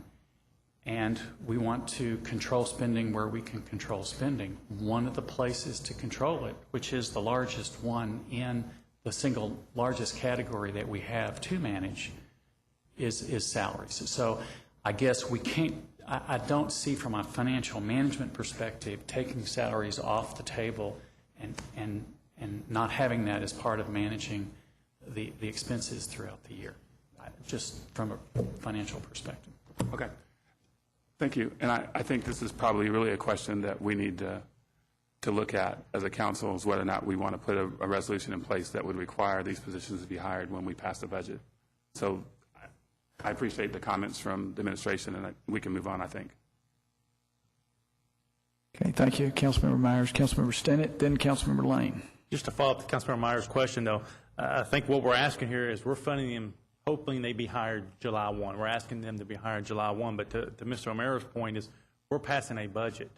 and we want to control spending where we can control spending. One of the places to control it, which is the largest one in the single largest category that we have to manage, is salaries. So I guess we can't, I don't see from a financial management perspective taking salaries off the table and not having that as part of managing the expenses throughout the year, just from a financial perspective. Okay. Thank you. And I think this is probably really a question that we need to look at as a council, is whether or not we want to put a resolution in place that would require these positions to be hired when we pass the budget. So I appreciate the comments from the administration, and we can move on, I think. Okay, thank you, Councilmember Myers. Councilmember Stinnett, then Councilmember Lane. Just to follow up to Councilmember Myers' question, though, I think what we're asking here is we're funding them, hoping they be hired July 1. We're asking them to be hired July 1. But to Mr. O'Mara's point is we're passing a budget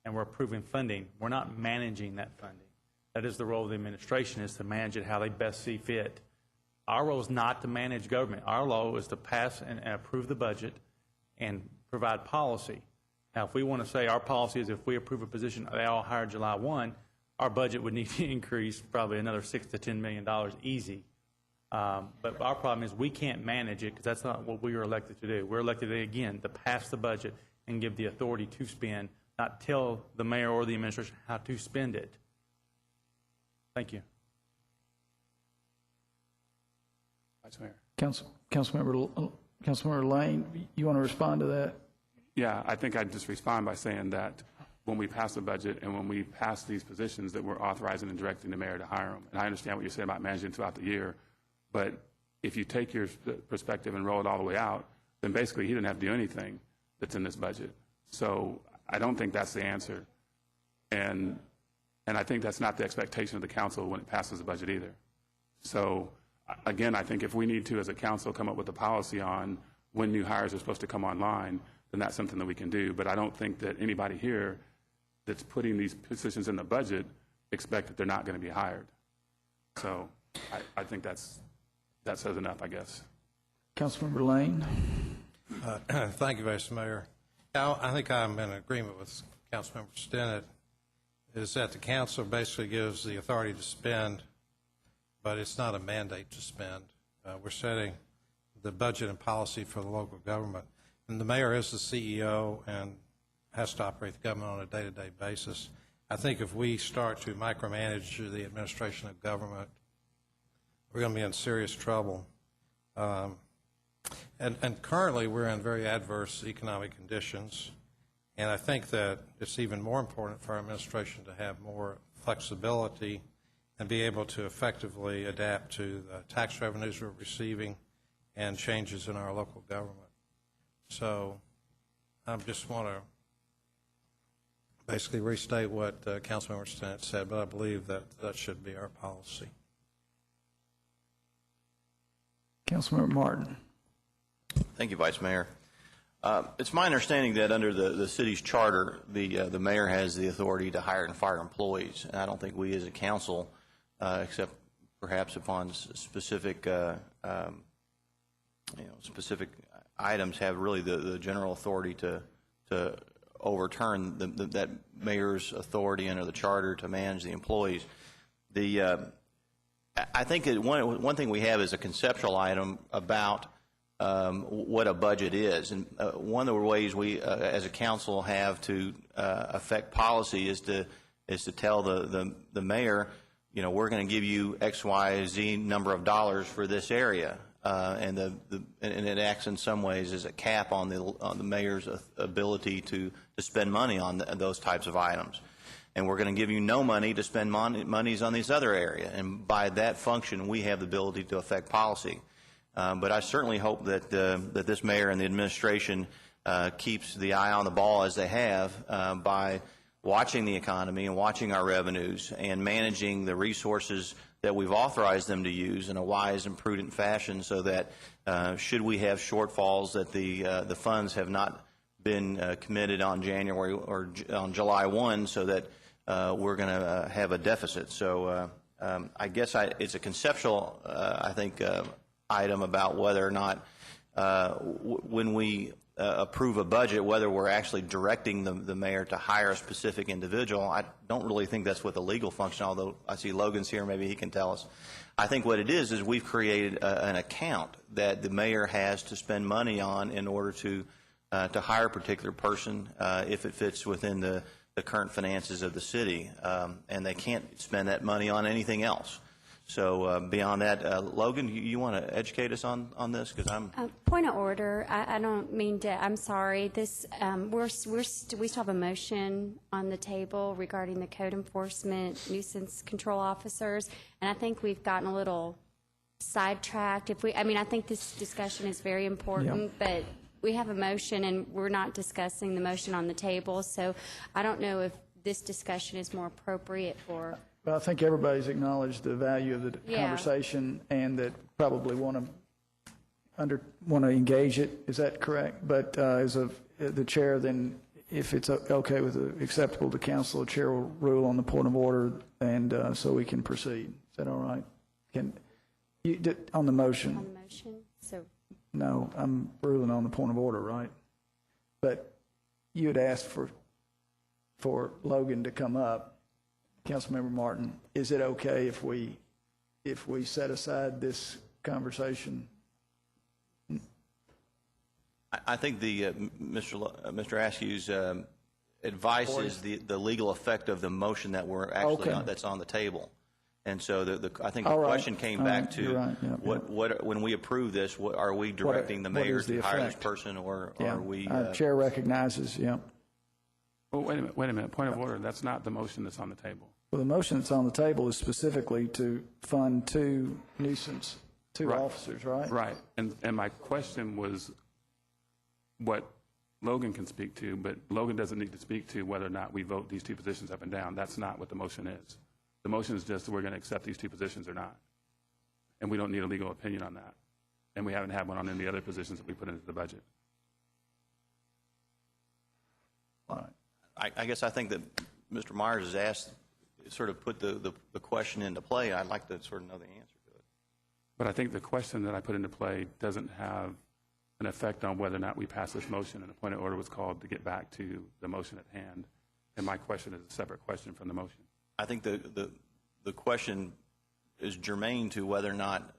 and we're approving funding. We're not managing that funding. That is the role of the administration, is to manage it how they best see fit. Our role is not to manage government. Our role is to pass and approve the budget and provide policy. Now, if we want to say our policy is if we approve a position, they all hired July 1, our budget would need to increase probably another $6 to $10 million easy. But our problem is we can't manage it because that's not what we were elected to do. We're elected, again, to pass the budget and give the authority to spend, not tell the mayor or the administration how to spend it. Thank you. Vice Mayor. Councilmember Lane, you want to respond to that? Yeah, I think I'd just respond by saying that when we pass the budget and when we pass these positions, that we're authorizing and directing the mayor to hire them. And I understand what you're saying about managing throughout the year, but if you take your perspective and roll it all the way out, then basically he didn't have to do anything that's in this budget. So I don't think that's the answer. And I think that's not the expectation of the council when it passes the budget either. So again, I think if we need to, as a council, come up with a policy on when new hires are supposed to come online, then that's something that we can do. But I don't think that anybody here that's putting these positions in the budget expect that they're not going to be hired. So I think that says enough, I guess. Councilmember Lane. Thank you, Vice Mayor. I think I'm in agreement with Councilmember Stinnett, is that the council basically gives the authority to spend, but it's not a mandate to spend. We're setting the budget and policy for the local government. And the mayor is the CEO and has to operate the government on a day-to-day basis. I think if we start to micromanage the administration of government, we're going to be in serious trouble. And currently, we're in very adverse economic conditions. And I think that it's even more important for our administration to have more flexibility and be able to effectively adapt to the tax revenues we're receiving and changes in our local government. So I just want to basically restate what Councilmember Stinnett said, but I believe that that should be our policy. Councilmember Martin. Thank you, Vice Mayor. It's my understanding that under the city's charter, the mayor has the authority to hire and fire employees, and I don't think we as a council, except perhaps upon specific specific items, have really the general authority to overturn that mayor's authority under the charter to manage the employees. I think that one thing we have is a conceptual item about what a budget is, and one of the ways we as a council have to affect policy is to tell the mayor, we're going to give you X, Y, Z number of dollars for this area, and it acts in some ways as a cap on the mayor's ability to spend money on those types of items. And we're going to give you no money to spend monies on these other areas. And by that function, we have the ability to affect policy. But I certainly hope that this mayor and the administration keeps the eye on the ball as they have by watching the economy and watching our revenues and managing the resources that we've authorized them to use in a wise and prudent fashion, so that should we have shortfalls, that the funds have not been committed on January or on July 1, so that we're going to have a deficit. So I guess it's a conceptual, I think, item about whether or not when we approve a budget, whether we're actually directing the mayor to hire a specific individual. I don't really think that's what the legal function, although I see Logan's here, maybe he can tell us. I think what it is we've created an account that the mayor has to spend money on in order to hire a particular person if it fits within the current finances of the city, and they can't spend that money on anything else. So beyond that, Logan, you want to educate us on this? Because I'm point of order. I don't mean to. I'm sorry. This we still have a motion on the table regarding the code enforcement nuisance control officers, and I think we've gotten a little sidetracked. I think this discussion is very important, but we have a motion and we're not discussing the motion on the table. So I don't know if this discussion is more appropriate for. Well, I think everybody's acknowledged the value of the conversation and that probably want to engage it. Is that correct? But as of the chair, then if it's okay acceptable to council, the chair will rule on the point of order, and so we can proceed. Is that all right? On the motion? On the motion. So. No, I'm ruling on the point of order, right? But you had asked for Logan to come up. Councilmember Martin, is it okay if we set aside this conversation? I think Mr. Askew's advice is the legal effect of the motion that we're actually that's on the table. And so I think the question came back to when we approve this, are we directing the mayor to hire this person, or are we? Chair recognizes. Yeah. Well, wait a minute. Point of order. That's not the motion that's on the table. Well, the motion that's on the table is specifically to fund two officers, right? Right. And my question was what Logan can speak to, but Logan doesn't need to speak to whether or not we vote these two positions up and down. That's not what the motion is. The motion is just that we're going to accept these two positions or not. And we don't need a legal opinion on that. And we haven't had one on any other positions that we put into the budget. All right. I guess I think that Mr. Myers has asked, sort of put the question into play. I'd like to sort of know the answer to it. But I think the question that I put into play doesn't have an effect on whether or not we pass this motion, and the point of order was called to get back to the motion at hand. And my question is a separate question from the motion. I think the question is germane to whether or not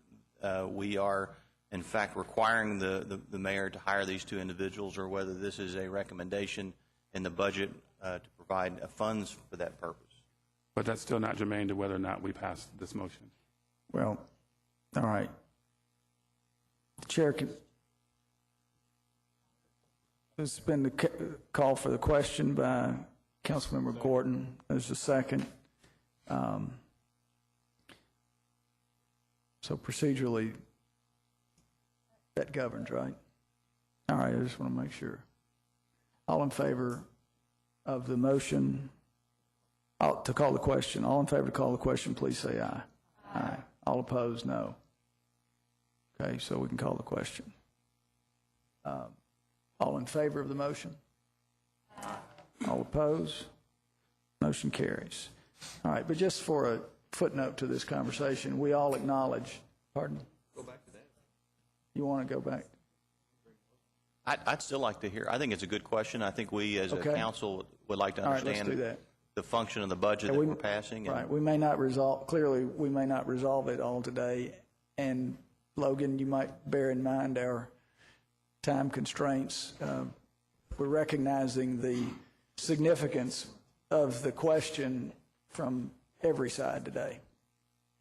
we are, in fact, requiring the mayor to hire these two individuals, or whether this is a recommendation in the budget to provide funds for that purpose. But that's still not germane to whether or not we pass this motion. Well, all right. Chair, this has been the call for the question by Councilmember Gordon. There's a second. So procedurally, That governs, right? All right, I just want to make sure. All in favor of the motion to call the question? All in favor to call the question, please say aye. Aye. All opposed, no. Okay, so we can call the question. All in favor of the motion? All opposed? Motion carries. All right, but just for a footnote to this conversation, we all acknowledge, pardon? Go back to that. You want to go back? I'd still like to hear, I think it's a good question. I think we as a Okay. council would like to All right, let's understand do that. the function of the budget that we're passing. and- Right, we may not resolve, clearly, we may not resolve it all today. And Logan, you might bear in mind our time constraints. We're recognizing the significance of the question from every side today.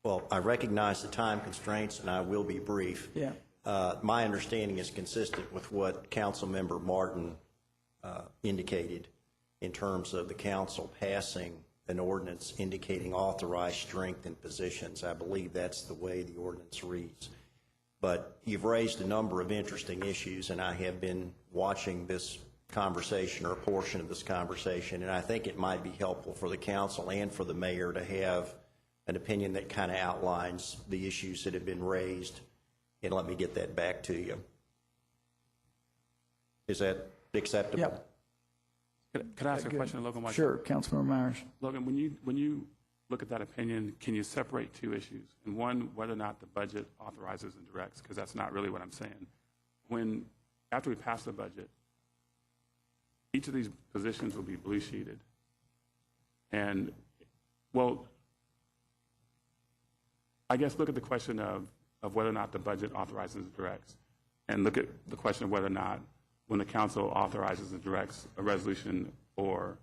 Well, I recognize the time constraints, and I will be brief. Yeah. My understanding is consistent with what Councilmember Martin indicated in terms of the council passing an ordinance indicating authorized strength in positions. I believe that's the way the ordinance reads. But you've raised a number of interesting issues, and I have been watching this conversation or a portion of this conversation, and I think it might be helpful for the council and for the mayor to have an opinion that kind of outlines the issues that have been raised. And let me get that back to you. Is that acceptable? Yep. Could I ask a question of Logan? Sure, Councilmember Myers. Logan, when you look at that opinion, can you separate two issues? And one, whether or not the budget authorizes and directs, because that's not really what I'm saying. After we pass the budget, each of these positions will be blue sheeted. And, well, I guess look at the question of whether or not the budget authorizes and directs. And look at the question of whether or not when the council authorizes and directs a resolution or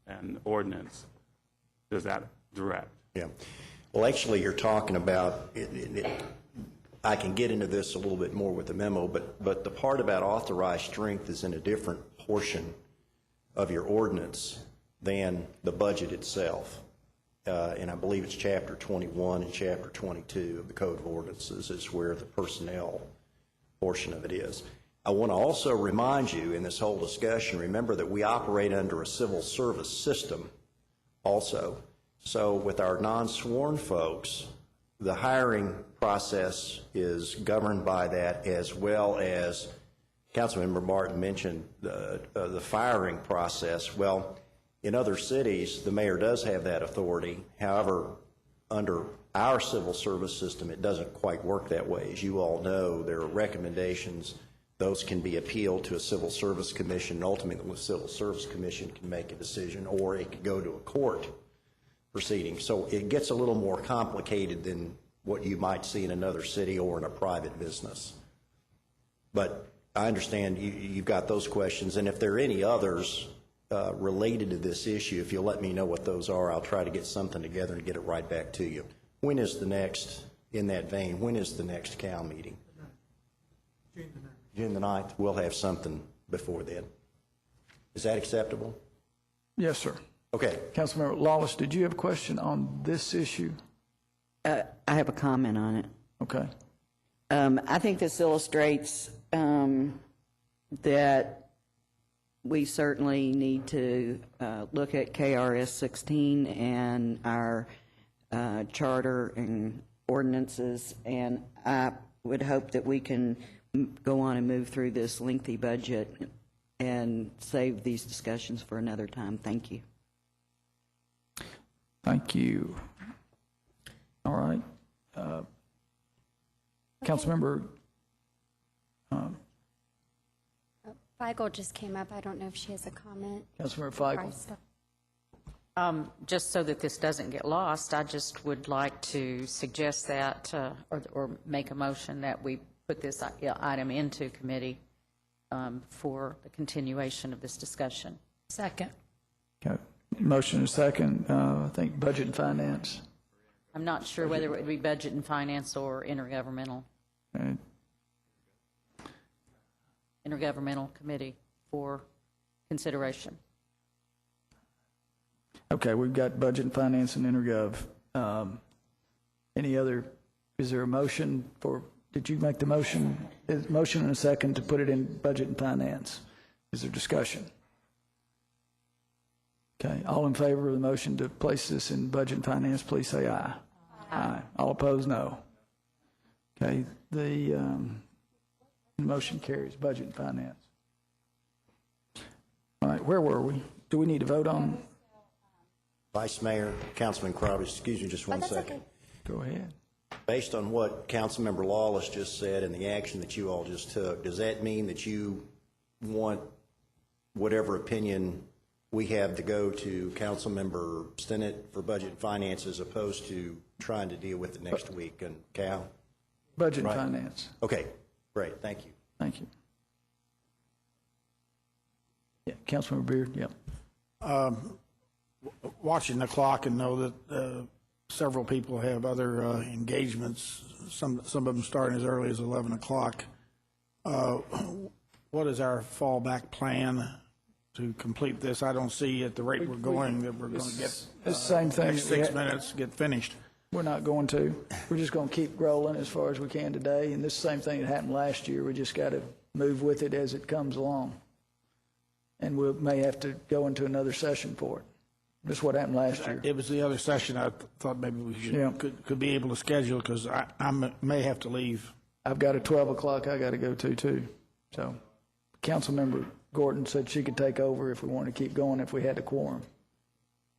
an ordinance, does that direct? Yeah. Well, actually, you're talking about, I can get into this a little bit more with the memo, but the part about authorized strength is in a different portion of your ordinance than the budget itself. And I believe it's chapter 21 and chapter 22 of the Code of Ordinances is where the personnel portion of it is. I want to also remind you in this whole discussion, remember that we operate under a civil service system also. So with our non-sworn folks, the hiring process is governed by that, as well as Councilmember Martin mentioned the firing process. Well, in other cities, the mayor does have that authority. However, under our civil service system, it doesn't quite work that way. As you all know, there are recommendations. Those can be appealed to a civil service commission, and ultimately the civil service commission can make a decision, or it could go to a court proceeding. So it gets a little more complicated than what you might see in another city or in a private business. But I understand you've got those questions, and if there are any others related to this issue, if you'll let me know what those are, I'll try to get something together and get it right back to you. When is the next, in that vein, when is the next CAL meeting? June the 9th. We'll have something before then. Is that acceptable? Yes, sir. Okay. Councilmember Lawless, did you have a question on this issue? I have a comment on it. Okay. I think this illustrates that we certainly need to look at KRS 16 and our charter and ordinances, and I would hope that we can go on and move through this lengthy budget and save these discussions for another time. Thank you. Thank you. All right. Councilmember Feigl just came up. I don't know if she has a comment. Councilmember Feigl. Just so that this doesn't get lost, I just would like to suggest that, or make a motion that we put this item into committee for the continuation of this discussion. Second. Okay. Motion and second. I think Budget and Finance. I'm not sure whether it would be Budget and Finance or intergovernmental. Okay. Intergovernmental committee for consideration. Okay, we've got Budget and Finance and Intergov. Any other, is there a motion for did you make the motion? Motion and a second to put it in Budget and Finance. Is there discussion? Okay, all in favor of the motion to place this in Budget and Finance, please say aye. Aye. All opposed, no. Okay, the motion carries. Budget and Finance. All right, where were we? Do we need to vote on? Vice Mayor, Councilman Crowder, excuse me just one second. Go ahead. Based on what Councilmember Lawless just said and the action that you all just took, does that mean that you want whatever opinion we have to go to Councilmember Stinnett for Budget and Finance as opposed to trying to deal with it next week? And Cal? Budget Right. and Finance. Okay, great, thank you. Thank you. Yeah, Councilmember Beard, yeah. Watching the clock and know that several people have other engagements, some of them starting as early as 11 o'clock. What is our fallback plan to complete this? I don't see at the rate we're going that we're going to get It's the same thing. next 6 minutes, get finished. We're not going to. We're just going to keep rolling as far as we can today. And this is the same thing that happened last year. We just got to move with it as it comes along. And we may have to go into another session for it. This is what happened last year. It was the other session I thought maybe we should, Yeah. could be able to schedule because I may have to leave. I've got a 12 o'clock I got to go to, too. So Councilmember Gordon said she could take over if we wanted to keep going if we had a quorum.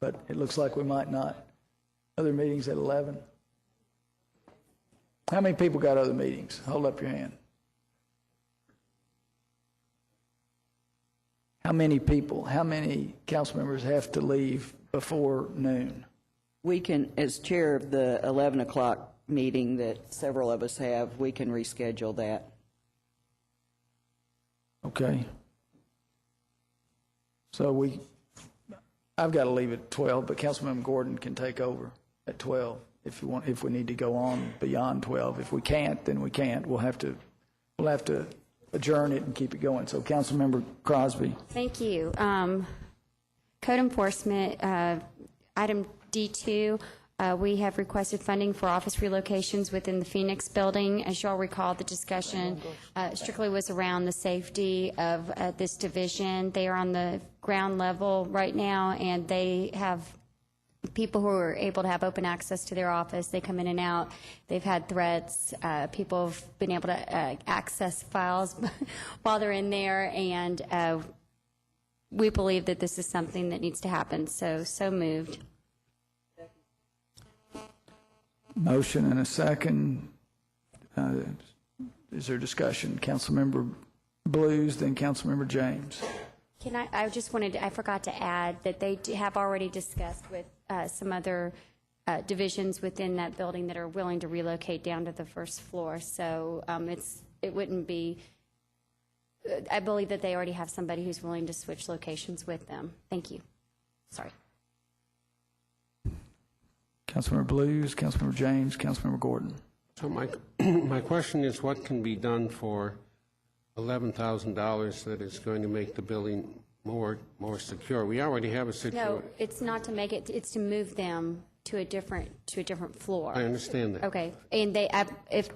But it looks like we might not. Other meetings at 11. How many people got other meetings? Hold up your hand. How many people, how many council members have to leave before noon? We can, as chair of the 11 o'clock meeting that several of us have, we can reschedule that. Okay. So I've got to leave at 12, but Councilmember Gordon can take over at 12 if we need to go on beyond 12. If we can't, then we can't. We'll have to adjourn it and keep it going. So Councilmember Crosby. Thank you. Code enforcement, item D2, we have requested funding for office relocations within the Phoenix building. As you all recall, the discussion strictly was around the safety of this division. They are on the ground level right now, and they have people who are able to have open access to their office. They come in and out. They've had threats. People have been able to access files while they're in there, and we believe that this is something that needs to happen. So moved. Motion and a second. Is there discussion? Councilmember Blues, then Councilmember James. I just wanted to, I forgot to add that they have already discussed with some other divisions within that building that are willing to relocate down to the first floor. So it wouldn't be, I believe that they already have somebody who's willing to switch locations with them. Thank you. Sorry. Councilmember Blues, Councilmember James, Councilmember Gordon. So my question is, what can be done for $11,000 that is going to make the building more secure? We already have a situation. No, it's not to make it, it's to move them to a different floor. I understand that. Okay, and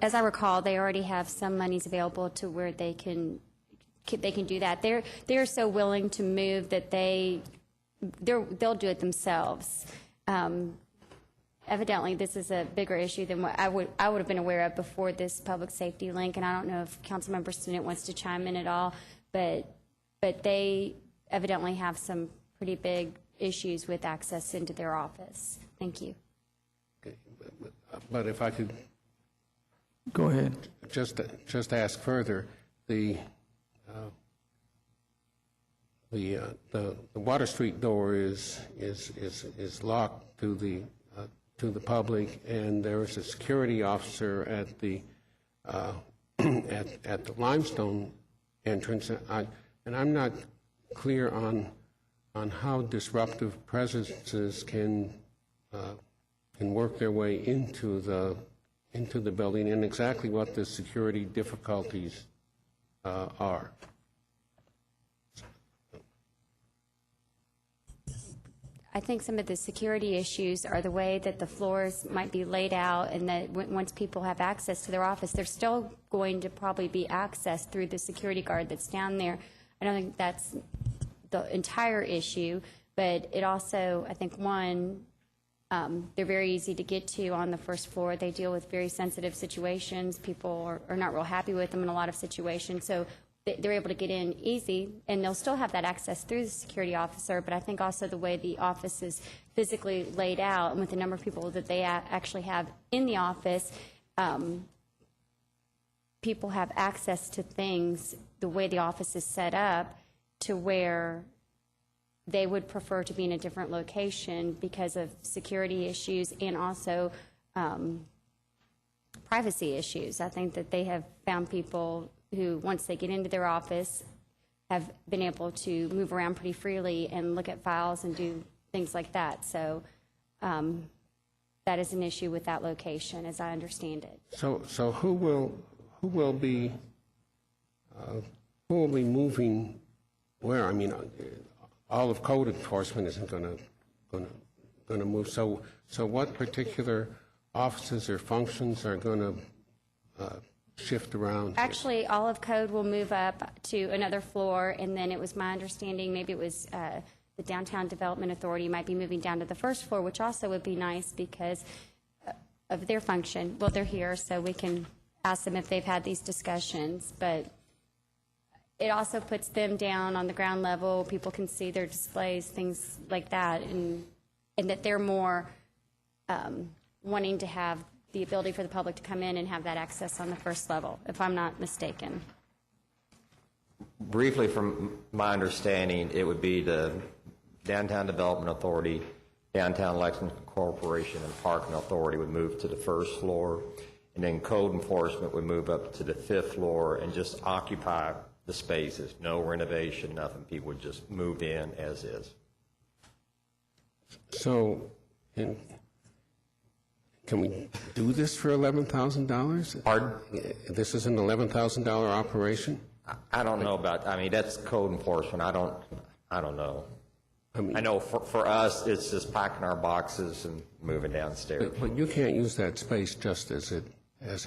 as I recall, they already have some monies available to where they can do that. They're so willing to move that they'll do it themselves. Evidently, this is a bigger issue than what I would have been aware of before this public safety link, and I don't know if Councilmember Stinnett wants to chime in at all, but they evidently have some pretty big issues with access into their office. Thank you. Okay, but if I could go ahead, just ask further, the Water Street door is locked to the public, and there is a security officer at the at the Limestone entrance, and I'm not clear on how disruptive presences can work their way into the building, and exactly what the security difficulties are. I think some of the security issues are the way that the floors might be laid out, and that once people have access to their office, they're still going to probably be accessed through the security guard that's down there. I don't think that's the entire issue, but it also, I think, one, they're very easy to get to on the first floor. They deal with very sensitive situations. People are not real happy with them in a lot of situations, so they're able to get in easy, and they'll still have that access through the security officer, but I think also the way the office is physically laid out and with the number of people that they actually have in the office, people have access to things the way the office is set up to where they would prefer to be in a different location because of security issues and also privacy issues. I think that they have found people who, once they get into their office, have been able to move around pretty freely and look at files and do things like that. So that is an issue with that location, as I understand it. So who will be moving where? I mean, all of code enforcement isn't going to move. So what particular offices or functions are going to shift around? Actually, all of code will move up to another floor, and then it was my understanding, maybe it was the Downtown Development Authority might be moving down to the first floor, which also would be nice because of their function. Well, they're here, so we can ask them if they've had these discussions, but it also puts them down on the ground level. People can see their displays, things like that, and that they're more wanting to have the ability for the public to come in and have that access on the first level, if I'm not mistaken. Briefly, from my understanding, it would be the Downtown Development Authority, Downtown Lexington Corporation, and Parking Authority would move to the first floor, and then code enforcement would move up to the fifth floor and just occupy the spaces. No renovation, nothing. People would just move in as is. So, can we do this for $11,000? Pardon? This is an $11,000 operation? I don't know about, I mean, that's code enforcement. I don't know. I know for us, it's just packing our boxes and moving downstairs. But you can't use that space just as it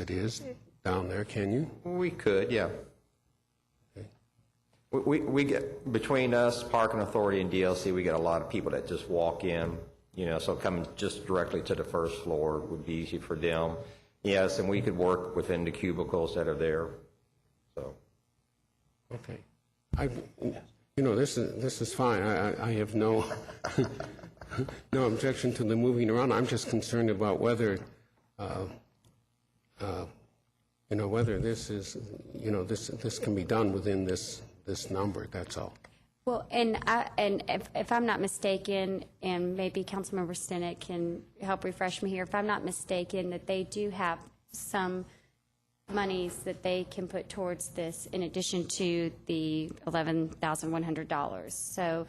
is down there, can you? We could, yeah. We get, between us, Parking Authority, and DLC, we get a lot of people that just walk in, so coming just directly to the first floor would be easy for them. Yes, and we could work within the cubicles that are there, so. Okay. This is fine. I have no no objection to the moving around. I'm just concerned about whether whether this is this can be done within this number. That's all. Well, and if I'm not mistaken, and maybe Councilmember Stinnett can help refresh me here, if I'm not mistaken, that they do have some monies that they can put towards this in addition to the $11,100. So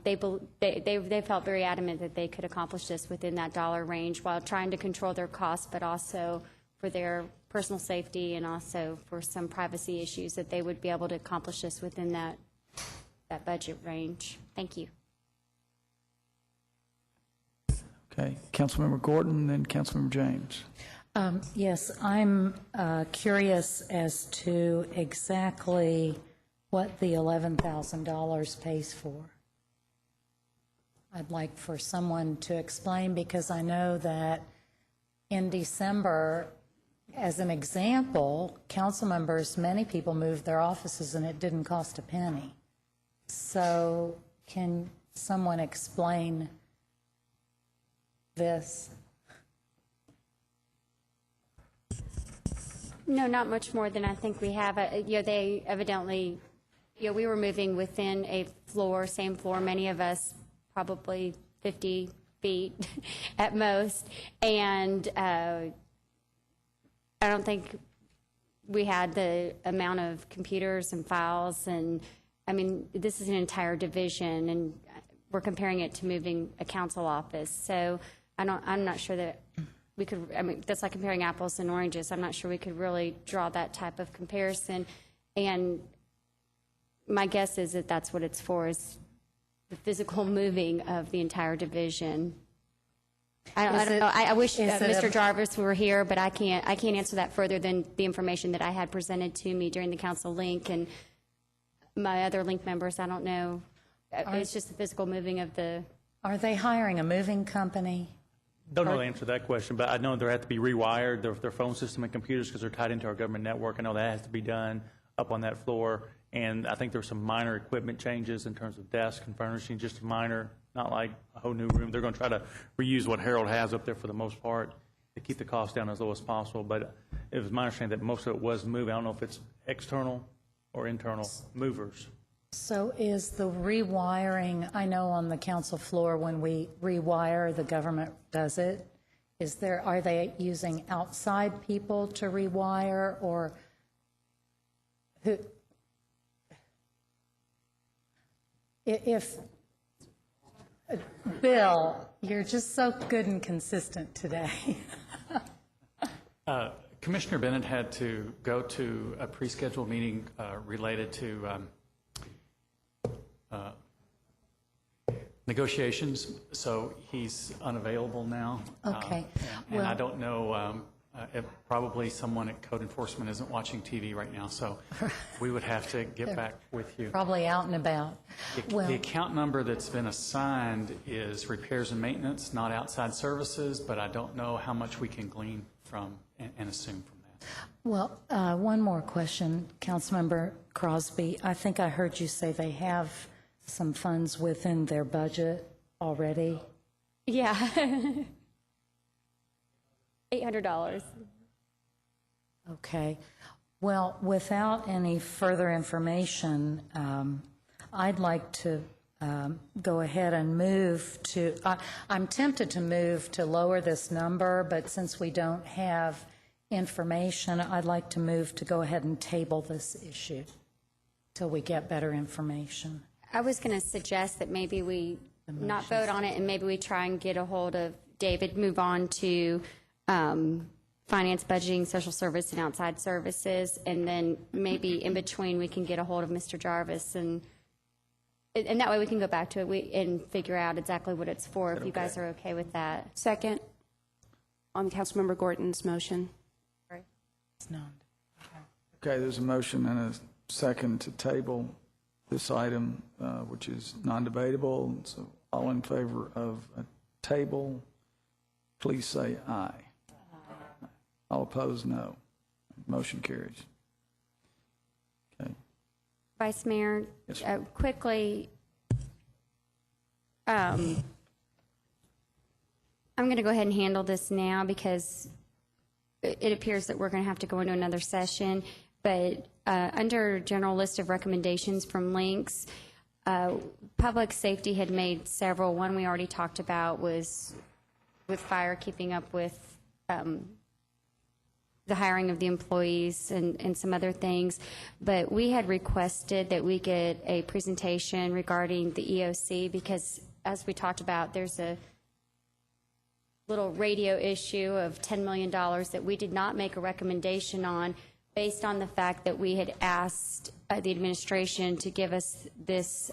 they felt very adamant that they could accomplish this within that dollar range while trying to control their costs, but also for their personal safety and also for some privacy issues, that they would be able to accomplish this within that budget range. Thank you. Okay, Councilmember Gordon, then Councilmember James. Yes, I'm curious as to exactly what the $11,000 pays for. I'd like for someone to explain, because I know that in December, as an example, council members, many people moved their offices and it didn't cost a penny. So can someone explain this? No, not much more than I think we have. They evidently, we were moving within a floor, same floor, many of us probably 50 feet at most, and I don't think we had the amount of computers and files, and I mean, this is an entire division, and we're comparing it to moving a council office, so I'm not sure that we could, I mean, that's like comparing apples and oranges. I'm not sure we could really draw that type of comparison. And my guess is that that's what it's for, is the physical moving of the entire division. I Is don't it- know. I wish is it Mr. a- Jarvis were here, but I can't answer that further than the information that I had presented to me during the council link, and my other link members, I don't know. It's just the physical moving of the... Are they hiring a moving company? Don't know the answer to that question, but I know there have to be rewired, their phone system and computers, because they're tied into our government network. I know that has to be done up on that floor, and I think there's some minor equipment changes in terms of desk and furnishing, just minor, not like a whole new room. They're going to try to reuse what Harold has up there for the most part to keep the cost down as low as possible, but it was my understanding that most of it was moving. I don't know if it's external or internal movers. So is the rewiring, I know on the council floor when we rewire, the government does it. Are they using outside people to rewire, or who? If, Bill, you're just so good and consistent today. Commissioner Bennett had to go to a pre-scheduled meeting related to negotiations, so he's unavailable now. Okay. And I Well- don't know, if probably someone at Code Enforcement isn't watching TV right now, so we would have to get back with you. Probably out and about. Well, The account number that's been assigned is repairs and maintenance, not outside services, but I don't know how much we can glean from and assume from that. well, one more question, Councilmember Crosby. I think I heard you say they have some funds within their budget already. Yeah. $800. Okay. Well, without any further information, I'd like to go ahead and move to, I'm tempted to move to lower this number, but since we don't have information, I'd like to move to go ahead and table this issue till we get better information. I was going to suggest that maybe we not vote on it, and maybe we try and get a hold of David, move on to finance, budgeting, social service, and outside services, and then maybe in between we can get a hold of Mr. Jarvis, and that way we can go back to it and figure out exactly what it's for, if you guys are okay with that. Second, on Councilmember Gorton's motion. It's not. Okay, there's a motion and a second to table this item, which is non-debatable. So all in favor of a table, please say aye. All opposed, no. Motion carries. Okay. Vice Mayor, quickly, I'm going to go ahead and handle this now because it appears that we're going to have to go into another session. But under general list of recommendations from Links, public safety had made several. One we already talked about was with fire, keeping up with the hiring of the employees and some other things. But we had requested that we get a presentation regarding the EOC because, as we talked about, there's a little radio issue of $10 million that we did not make a recommendation on based on the fact that we had asked the administration to give us this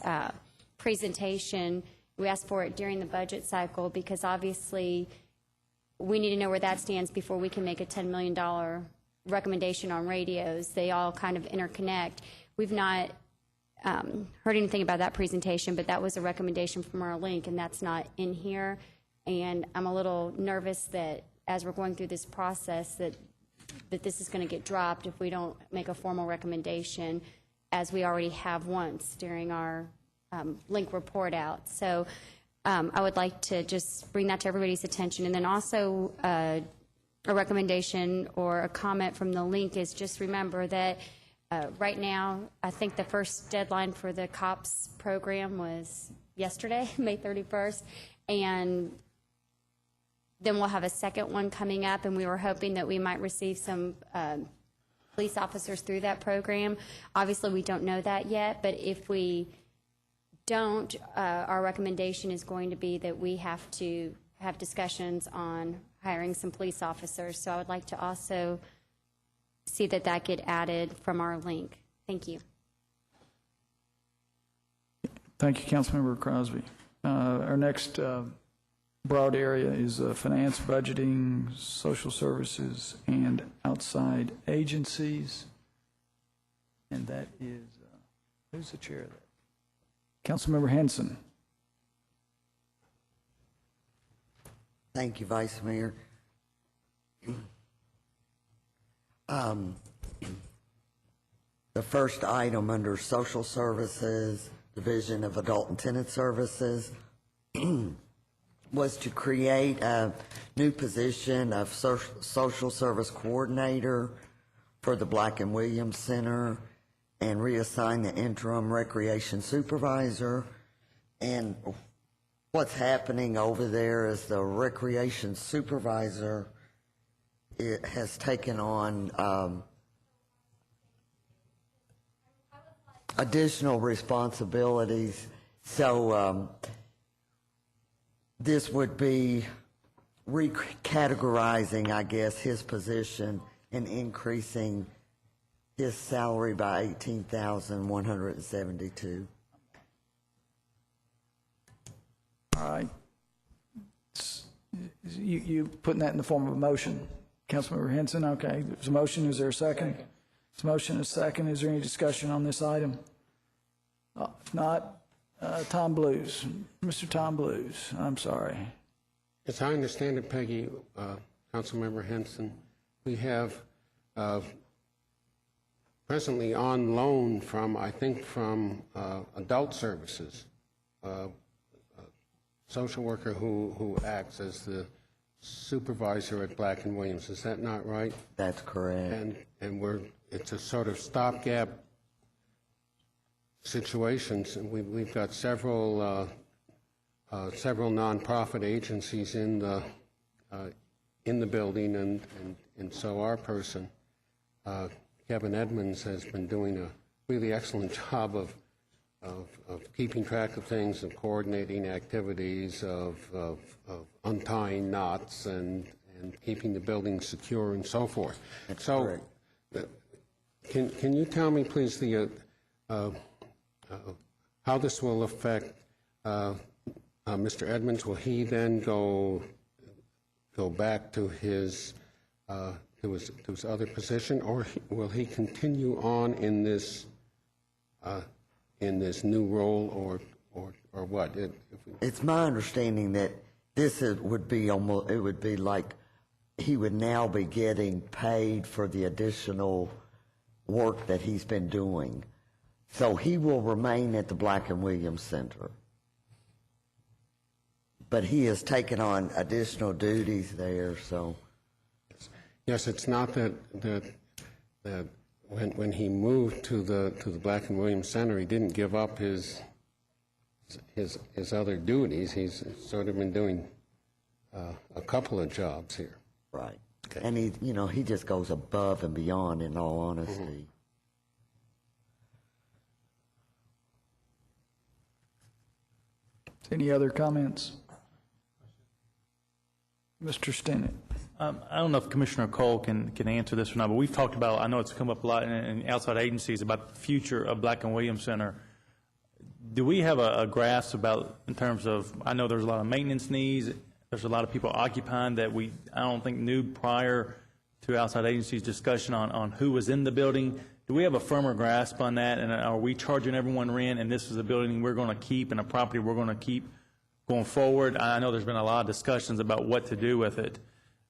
presentation. We asked for it during the budget cycle because obviously we need to know where that stands before we can make a $10 million recommendation on radios. They all kind of interconnect. We've not heard anything about that presentation, but that was a recommendation from our link, and that's not in here. And I'm a little nervous that as we're going through this process that this is going to get dropped if we don't make a formal recommendation, as we already have once during our link report out. So I would like to just bring that to everybody's attention. And then also a recommendation or a comment from the link is just remember that right now, I think the first deadline for the COPS program was yesterday, May 31st, and then we'll have a second one coming up, and we were hoping that we might receive some police officers through that program. Obviously, we don't know that yet, but if we don't, our recommendation is going to be that we have to have discussions on hiring some police officers. So I would like to also see that get added from our link. Thank you. Thank you, Councilmember Crosby. Our next broad area is finance, budgeting, social services, and outside agencies. And that is, who's the chair of that? Councilmember Henson. Thank you, Vice Mayor. The first item under Social Services, Division of Adult and Tenant Services, was to create a new position of Social Service Coordinator for the Black and Williams Center and reassign the interim Recreation Supervisor. And what's happening over there is the Recreation Supervisor has taken on additional responsibilities. So this would be recategorizing, I guess, his position and increasing his salary by $18,172. All right. You putting that in the form of a motion? Councilmember Henson, okay. There's a motion. Is there a second? There's a motion and a second. Is there any discussion on this item? If not, Tom Blues. Mr. Tom Blues, I'm sorry. As I understand it, Peggy, Councilmember Henson, we have presently on loan from, I think, from Adult Services, social worker who acts as the supervisor at Black and Williams. Is that not right? That's correct. And it's a sort of stopgap situations, and we've got several nonprofit agencies in the building, and so our person, Kevin Edmonds, has been doing a really excellent job of keeping track of things, of coordinating activities, of untying knots, and keeping the building secure and so forth. That's so, correct. Can you tell me, please, how this will affect Mr. Edmonds? Will he then go back to his other position, or will he continue on in this new role, or what? It's my understanding that this would be like he would now be getting paid for the additional work that he's been doing. So he will remain at the Black and Williams Center. But he has taken on additional duties there, so. Yes, it's not that when he moved to the Black and Williams Center, he didn't give up his other duties. He's sort of been doing a couple of jobs here. Right. Okay. And he just goes above and beyond, in all honesty. Mm-hmm. Any other comments? Mr. Stinnett. I don't know if Commissioner Cole can answer this or not, but we've talked about, I know it's come up a lot in outside agencies, about the future of Black and Williams Center. Do we have a grasp about, in terms of, I know there's a lot of maintenance needs, there's a lot of people occupying that I don't think knew prior to outside agencies' discussion on who was in the building. Do we have a firmer grasp on that, and are we charging everyone rent, and this is a building we're going to keep and a property we're going to keep going forward? I know there's been a lot of discussions about what to do with it.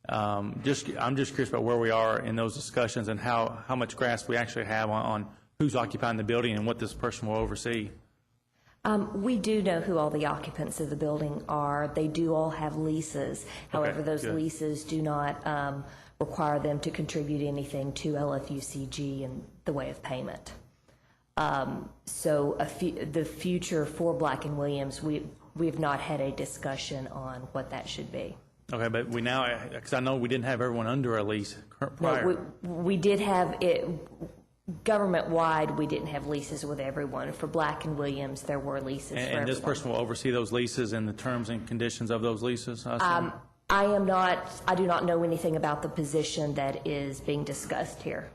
I'm just curious about where we are in those discussions and how much grasp we actually have on who's occupying the building and what this person will oversee. We do know who all the occupants of the building are. They do all have leases. However, those leases do not require them to contribute anything to LFUCG in the way of payment. So the future for Black and Williams, we have not had a discussion on what that should be. Okay, but we now, because I know we didn't have everyone under a lease prior. No, we did have it. Government-wide, we didn't have leases with everyone. For Black and Williams, there were leases for everyone. And this person will oversee those leases and the terms and conditions of those leases, I assume? I do not know anything about the position that is being discussed here.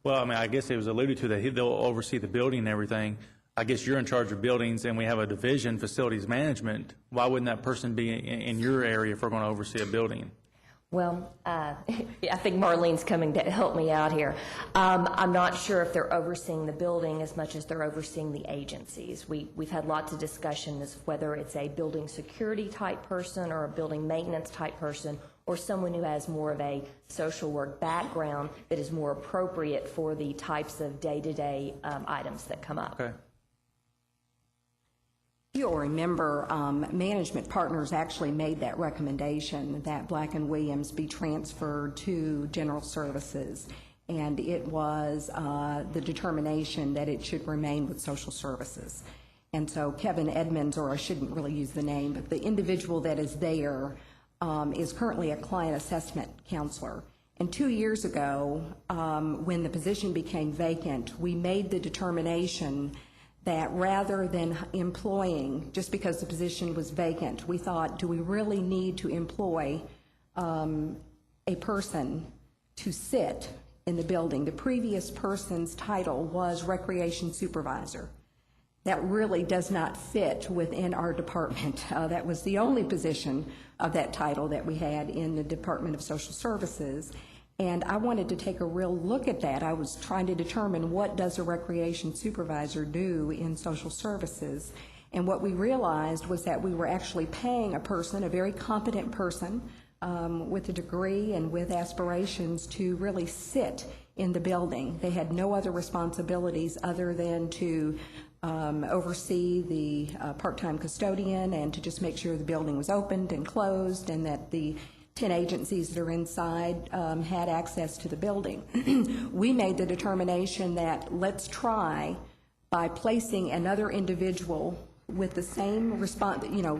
Well, I mean, I guess it was alluded to that they'll oversee the building and everything. I guess you're in charge of buildings and we have a division, facilities management, why wouldn't that person be in your area if we're going to oversee a building? Well, I think Marlene's coming to help me out here. I'm not sure if they're overseeing the building as much as they're overseeing the agencies. We've had lots of discussion as whether it's a building security type person or a building maintenance type person or someone who has more of a social work background that is more appropriate for the types of day-to-day items that come up. Okay. You'll remember Management Partners actually made that recommendation that Black & Williams be transferred to General Services, and it was the determination that it should remain with Social Services. And so Kevin Edmonds, or I shouldn't really use the name, but the individual that is there is currently a client assessment counselor. And 2 years ago, when the position became vacant, we made the determination that rather than employing, just because the position was vacant, we thought, do we really need to employ a person to sit in the building? The previous person's title was recreation supervisor. That really does not fit within our department. That was the only position of that title that we had in the Department of Social Services. And I wanted to take a real look at that. I was trying to determine what does a recreation supervisor do in social services. And what we realized was that we were actually paying a person, a very competent person, with a degree and with aspirations to really sit in the building. They had no other responsibilities other than to oversee the part-time custodian and to just make sure the building was opened and closed and that the 10 agencies that are inside had access to the building. We made the determination that let's try by placing another individual with the same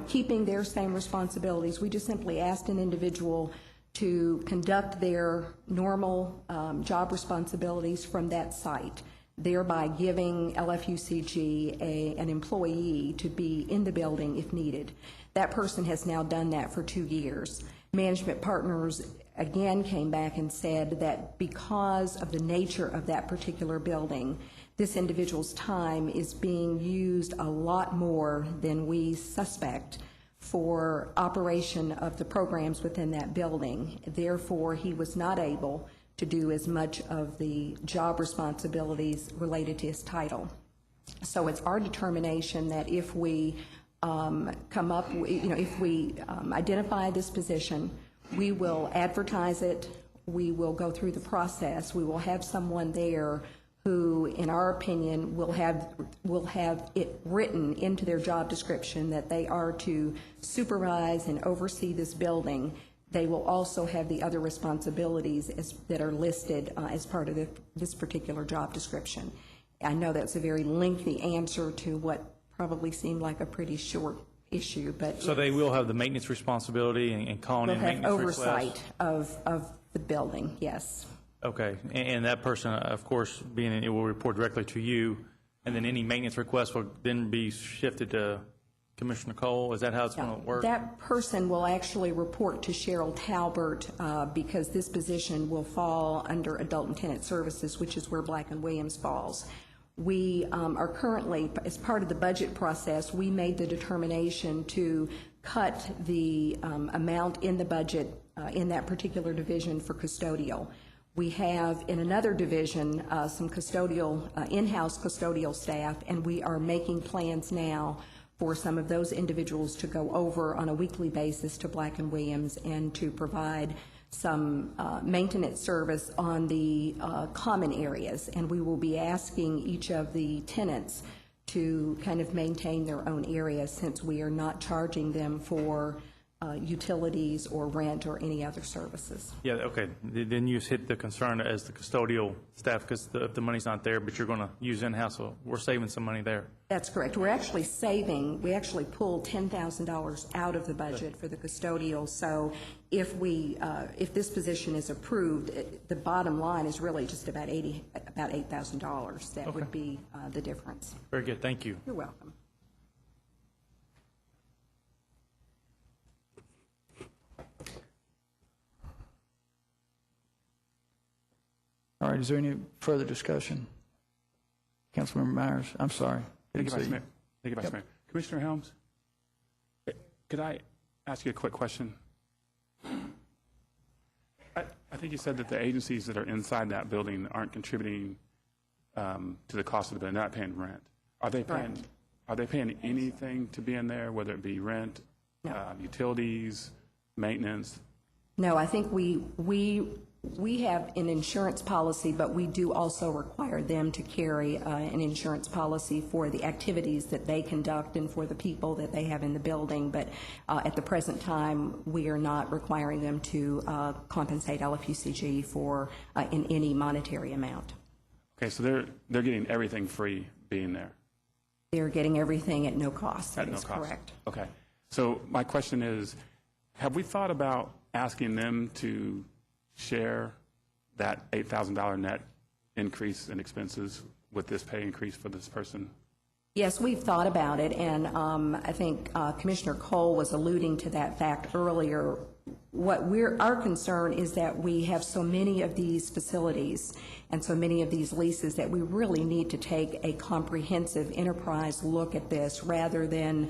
keeping their same responsibilities. We just simply asked an individual to conduct their normal job responsibilities from that site, thereby giving LFUCG an employee to be in the building if needed. That person has now done that for 2 years. Management Partners again came back and said that because of the nature of that particular building, this individual's time is being used a lot more than we suspect for operation of the programs within that building. Therefore, he was not able to do as much of the job responsibilities related to his title. So it's our determination that if we if we identify this position, we will advertise it, we will go through the process, we will have someone there who, in our opinion, will have it written into their job description that they are to supervise and oversee this building. They will also have the other responsibilities that are listed as part of this particular job description. I know that's a very lengthy answer to what probably seemed like a pretty short issue, but So they will have the maintenance responsibility and calling in maintenance requests? they'll have oversight of the building, yes. Okay, and that person, of course, it will report directly to you, and then any maintenance requests will then be shifted to Commissioner Cole? Is that how it's going to work? That person will actually report to Cheryl Talbert because this position will fall under Adult and Tenant Services, which is where Black & Williams falls. We are currently, as part of the budget process, we made the determination to cut the amount in the budget in that particular division for custodial. We have in another division some custodial, in-house custodial staff, and we are making plans now for some of those individuals to go over on a weekly basis to Black & Williams and to provide some maintenance service on the common areas. And we will be asking each of the tenants to kind of maintain their own areas since we are not charging them for utilities or rent or any other services. Yeah, okay. Then you hit the concern as the custodial staff because the money's not there, but you're going to use in-house, so we're saving some money there. That's correct. We're actually saving, we actually pulled $10,000 out of the budget for the custodial, so if this position is approved, the bottom line is really just about $8,000. That would be the difference. Very good. Thank you. You're welcome. All right, is there any further discussion? Councilmember Myers, I'm sorry. Thank you, Vice Mayor. Thank you, Vice Mayor. Commissioner Helms, could I ask you a quick question? I think you said that the agencies that are inside that building aren't contributing to the cost of the building, not paying rent. Are they paying anything to be in there, whether it be rent, utilities, maintenance? No, I think we have an insurance policy, but we do also require them to carry an insurance policy for the activities that they conduct and for the people that they have in the building. But at the present time, we are not requiring them to compensate LFUCG for in any monetary amount. Okay, so they're getting everything free being there. They're getting everything at no cost. At That no is cost. correct. Okay. So my question is, have we thought about asking them to share that $8,000 net increase in expenses with this pay increase for this person? Yes, we've thought about it, and I think Commissioner Cole was alluding to that fact earlier. Our concern is that we have so many of these facilities and so many of these leases that we really need to take a comprehensive enterprise look at this rather than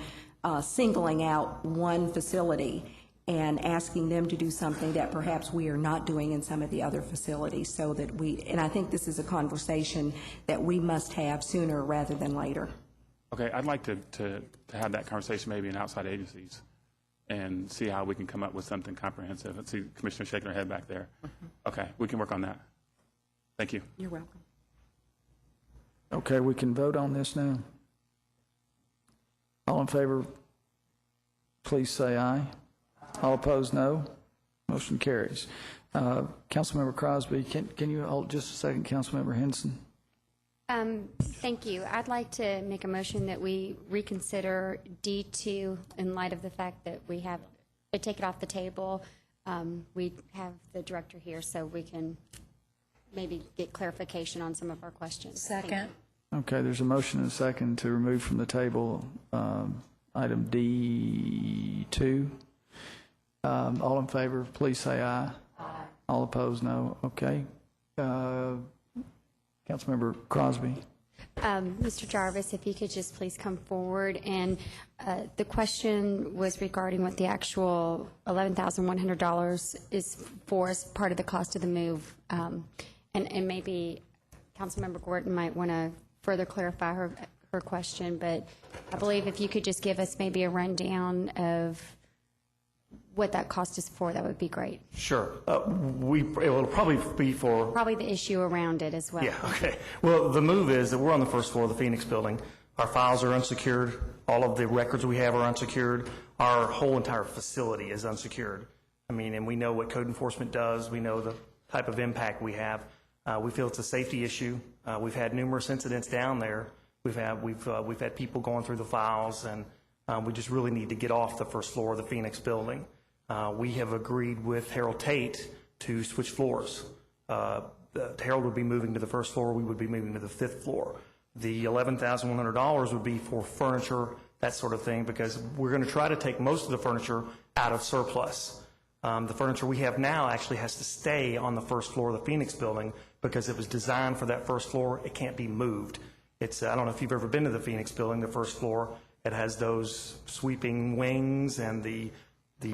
singling out one facility and asking them to do something that perhaps we are not doing in some of the other facilities, so that and I think this is a conversation that we must have sooner rather than later. Okay, I'd like to have that conversation maybe in outside agencies and see how we can come up with something comprehensive. Let's see Commissioner shaking her head back there. Okay, we can work on that. Thank you. You're welcome. Okay, we can vote on this now. All in favor, please say aye. All opposed, no. Motion carries. Councilmember Crosby, can you hold just a second, Councilmember Henson? Thank you. I'd like to make a motion that we reconsider D2 in light of the fact that we have to take it off the table. We have the director here, so we can maybe get clarification on some of our questions. Second. Okay, there's a motion and a second to remove from the table item D2. All in favor, please say aye. Aye. All opposed, no. Okay. Councilmember Crosby. Mr. Jarvis, if you could just please come forward. And the question was regarding what the actual $11,100 is for as part of the cost of the move. And maybe Councilmember Gordon might want to further clarify her question, but I believe if you could just give us maybe a rundown of what that cost is for, that would be great. Sure. It will probably be for... Probably the issue around it as well. Yeah, okay. Well, the move is that we're on the first floor of the Phoenix building. Our files are unsecured. All of the records we have are unsecured. Our whole entire facility is unsecured. I mean, and we know what code enforcement does. We know the type of impact we have. We feel it's a safety issue. We've had numerous incidents down there. We've had people going through the files, and we just really need to get off the first floor of the Phoenix building. We have agreed with Harold Tate to switch floors. Harold would be moving to the first floor. We would be moving to the fifth floor. The $11,100 would be for furniture, that sort of thing, because we're going to try to take most of the furniture out of surplus. The furniture we have now actually has to stay on the first floor of the Phoenix building because it was designed for that first floor. It can't be moved. It's, I don't know if you've ever been to the Phoenix building, the first floor. It has those sweeping wings and the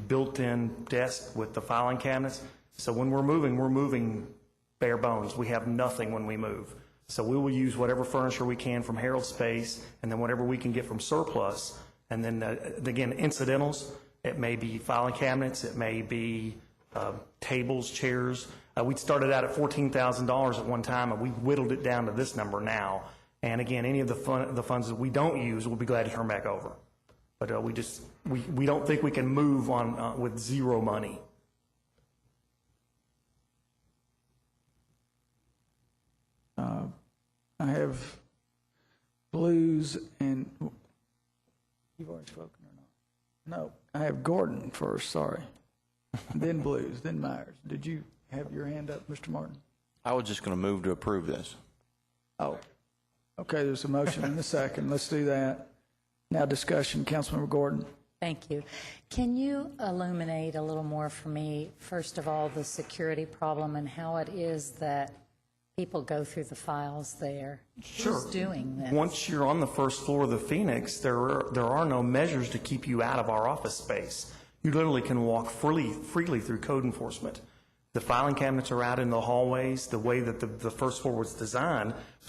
built-in desk with the filing cabinets. So when we're moving bare bones. We have nothing when we move. So we will use whatever furniture we can from Harold Space, and then whatever we can get from surplus. And then, again, incidentals. It may be filing cabinets. It may be tables, chairs. We started out at $14,000 at one time, and we whittled it down to this number now. And again, any of the funds that we don't use, we'll be glad to turn back over. But we don't think we can move on with zero money. I have Blues and, you've already spoken or not? No, I have Gordon first, sorry. Then Blues, then Myers. Did you have your hand up, Mr. Martin? I was just going to move to approve this. Oh, okay, there's a motion and a second. Let's do that. Now discussion, Councilmember Gordon. Thank you. Can you illuminate a little more for me, first of all, the security problem and how it is that people go through the files there? Sure. Who's doing this? Once you're on the first floor of the Phoenix, there are no measures to keep you out of our office space. You literally can walk freely through code enforcement. The filing cabinets are out in the hallways. The way that the first floor was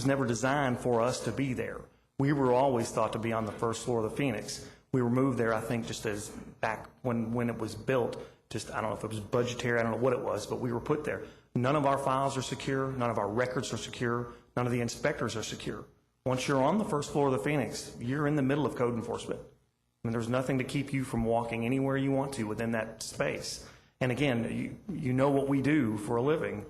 never designed for us to be there. We were always thought to be on the first floor of the Phoenix. We were moved there, I think, just as back when it was built. Just, I don't know if it was budgetary, I don't know what it was, but we were put there. None of our files are secure. None of our records are secure. None of the inspectors are secure. Once you're on the first floor of the Phoenix, you're in the middle of code enforcement. I mean, there's nothing to keep you from walking anywhere you want to within that space. And again, you know what we do for a living,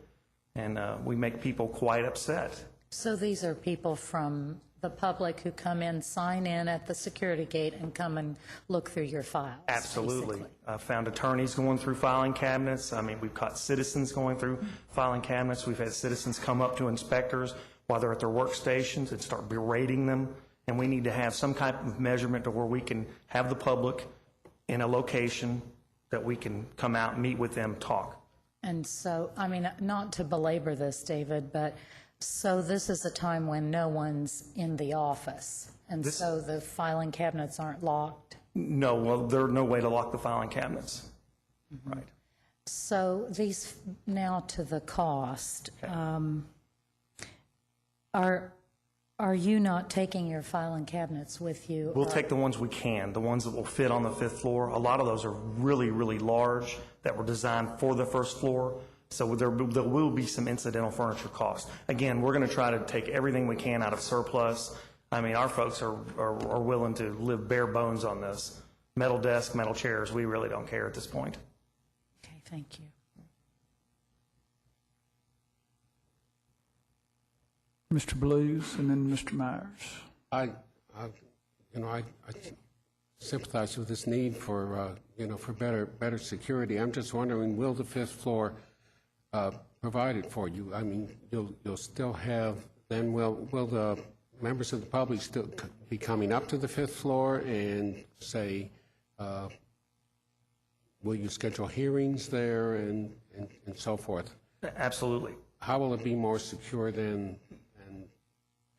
and we make people quite upset. So these are people from the public who come in, sign in at the security gate, and come and look through your files? Absolutely. I found attorneys going through filing cabinets. I mean, we've caught citizens going through filing cabinets. We've had citizens come up to inspectors while they're at their workstations and start berating them. And we need to have some kind of measurement to where we can have the public in a location that we can come out, meet with them, talk. And so, I mean, not to belabor this, David, but so this is a time when no one's in the office, and so the filing cabinets aren't locked? No, well, there's no way to lock the filing cabinets. Mm-hmm. Right. So these, now to the cost. Okay. Are you not taking your filing cabinets with you? We'll take the ones we can, the ones that will fit on the fifth floor. A lot of those are really, really large that were designed for the first floor. So there will be some incidental furniture costs. Again, we're going to try to take everything we can out of surplus. I mean, our folks are willing to live bare bones on this. Metal desk, metal chairs, we really don't care at this point. Okay, thank you. Mr. Blues and then Mr. Myers. I sympathize with this need for, for better security. I'm just wondering, will the fifth floor provide it for you? I mean, you'll still have, then will the members of the public still be coming up to the fifth floor and say, will you schedule hearings there and so forth? Absolutely. How will it be more secure than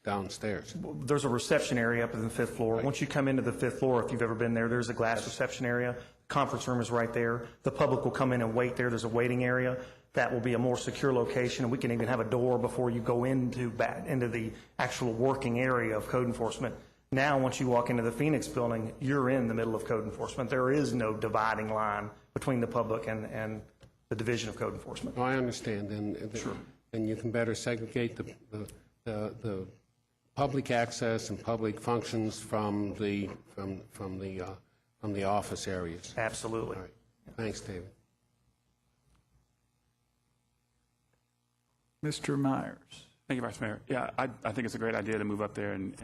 downstairs? There's a reception area up in the fifth floor. Right. Once you come into the fifth floor, if you've ever been there, there's a glass reception area. Conference room is right there. The public will come in and wait there. There's a waiting area. That will be a more secure location, and we can even have a door before you go into the actual working area of code enforcement. Now, once you walk into the Phoenix building, you're in the middle of code enforcement. There is no dividing line between the public and the Division of Code Enforcement. Oh, I understand, Sure. And you can better segregate the public access and public functions from the office areas. Absolutely. All right. Thanks, David. Mr. Myers. Thank you, Vice Mayor. Yeah, I think it's a great idea to move up there and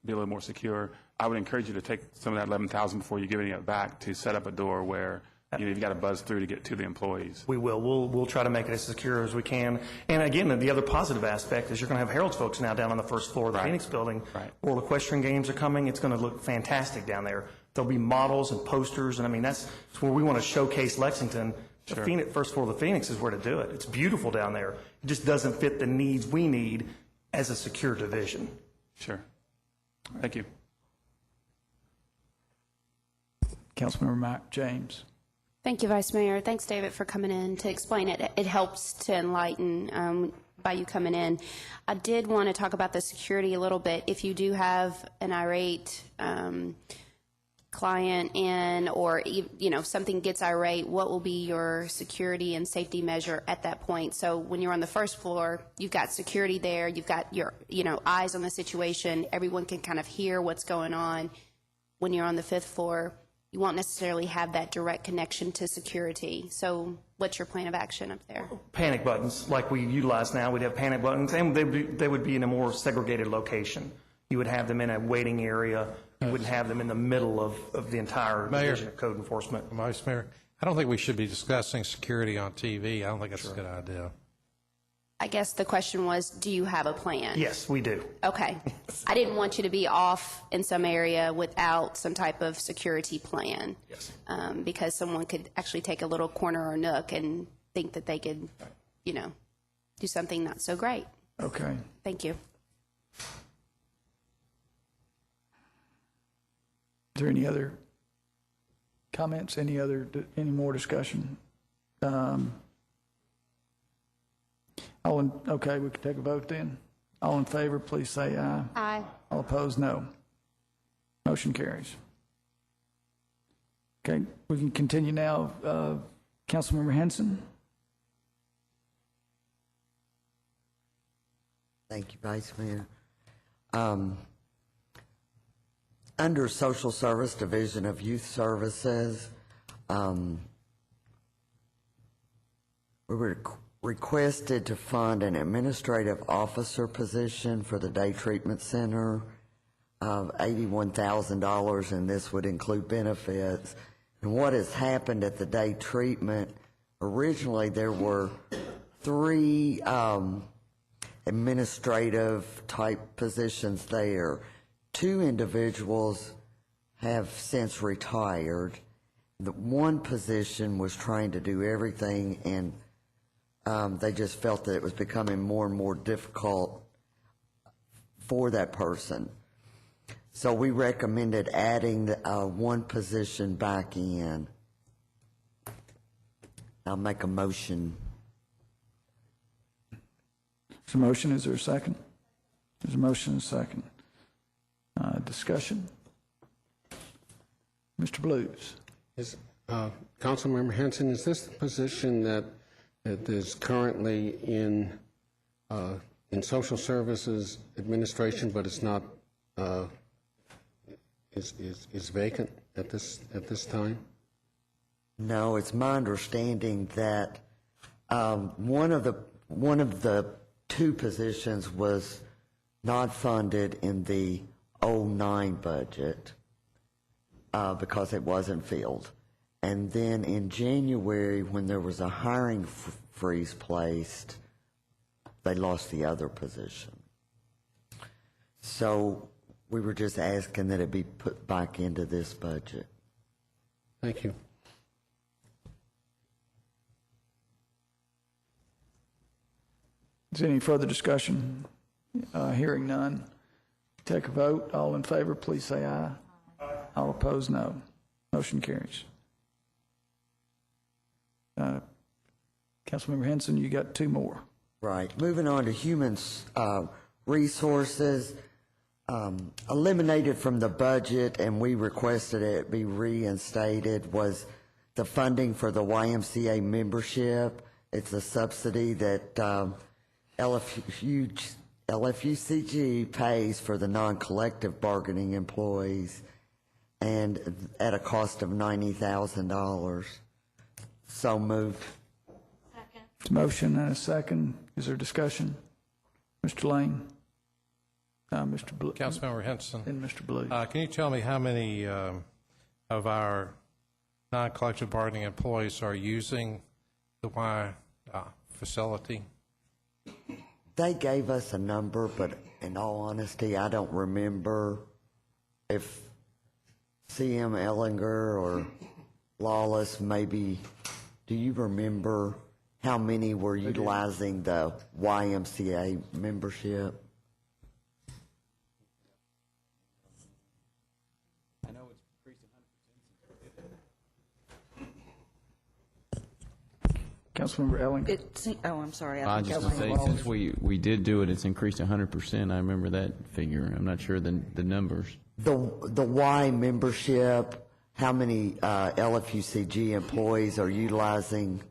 be a little more secure. I would encourage you to take some of that $11,000 before you give any of it back to set up a door where you've got to buzz through to get to the employees. We will. We'll try to make it as secure as we can. And again, the other positive aspect is you're going to have Harold's folks now down on the first floor of the Phoenix building. Right. World Equestrian Games are coming. It's going to look fantastic down there. There'll be models and posters, and I mean, that's where we want to showcase Lexington. The Phoenix, first floor of the Phoenix is where to do it. It's beautiful down there. It just doesn't fit the needs we need as a secure division. Sure. Thank you. Councilmember James. Thank you, Vice Mayor. Thanks, David, for coming in to explain it. It helps to enlighten by you coming in. I did want to talk about the security a little bit. If you do have an irate client in, or something gets irate, what will be your security and safety measure at that point? So when you're on the first floor, you've got security there, you've got your eyes on the situation, everyone can kind of hear what's going on. When you're on the fifth floor, you won't necessarily have that direct connection to security. So what's your plan of action up there? Panic buttons, like we utilize now, we'd have panic buttons, and they would be in a more segregated location. You would have them in a waiting area. You wouldn't have them in the middle of the entire Division of Code Enforcement. Vice Mayor, I don't think we should be discussing security on TV. I don't think that's a good idea. I guess the question was, do you have a plan? Yes, we do. Okay. I didn't want you to be off in some area without some type of security plan. Yes. Because someone could actually take a little corner or nook and think that they could, do something not so great. Okay. Thank you. Is there any other comments, any more discussion? Okay, we can take a vote then. All in favor, please say aye. Aye. All opposed, no. Motion carries. Okay, we can continue now. Councilmember Henson? Thank you, Vice Mayor. Under Social Service Division of Youth Services, we were requested to fund an administrative officer position for the day treatment center of $81,000, and this would include benefits. And what has happened at the day treatment, originally there were 3 administrative type positions there. 2 individuals have since retired. The one position was trying to do everything, and they just felt that it was becoming more and more difficult for that person. So we recommended adding one position back in. I'll make a motion. There's a motion. Is there a second? There's a motion and a second. Discussion? Mr. Blues. Councilmember Henson, is this the position that is currently in Social Services Administration, but it's not is vacant at this time? No, it's my understanding that one of the 2 positions was not funded in the 09 budget because it wasn't filled. And then in January, when there was a hiring freeze placed, they lost the other position. So we were just asking that it be put back into this budget. Thank you. Is there any further discussion? Hearing none. Take a vote. All in favor, please say aye. Aye. All opposed, no. Motion carries. Councilmember Henson, you got 2 more. Right. Moving on to human resources. Eliminated from the budget, and we requested it be reinstated, was the funding for the YMCA membership. It's a subsidy that LFUCG pays for the non-collective bargaining employees, and at a cost of $90,000. So moved. Second. Motion and a second. Is there discussion? Mr. Lane? Mr. Blue? Councilmember Henson. And Mr. Blue. Can you tell me how many of our non-collective bargaining employees are using the Y facility? They gave us a number, but in all honesty, I don't remember if CM Ellinger or Lawless maybe. Do you remember how many were utilizing the YMCA membership? I know it's increased 100%. Councilmember Ellinger. I'm sorry. I just want to say, since we did do it, it's increased 100%. I remember that figure. I'm not sure the numbers. The Y membership, how many LFUCG employees are utilizing?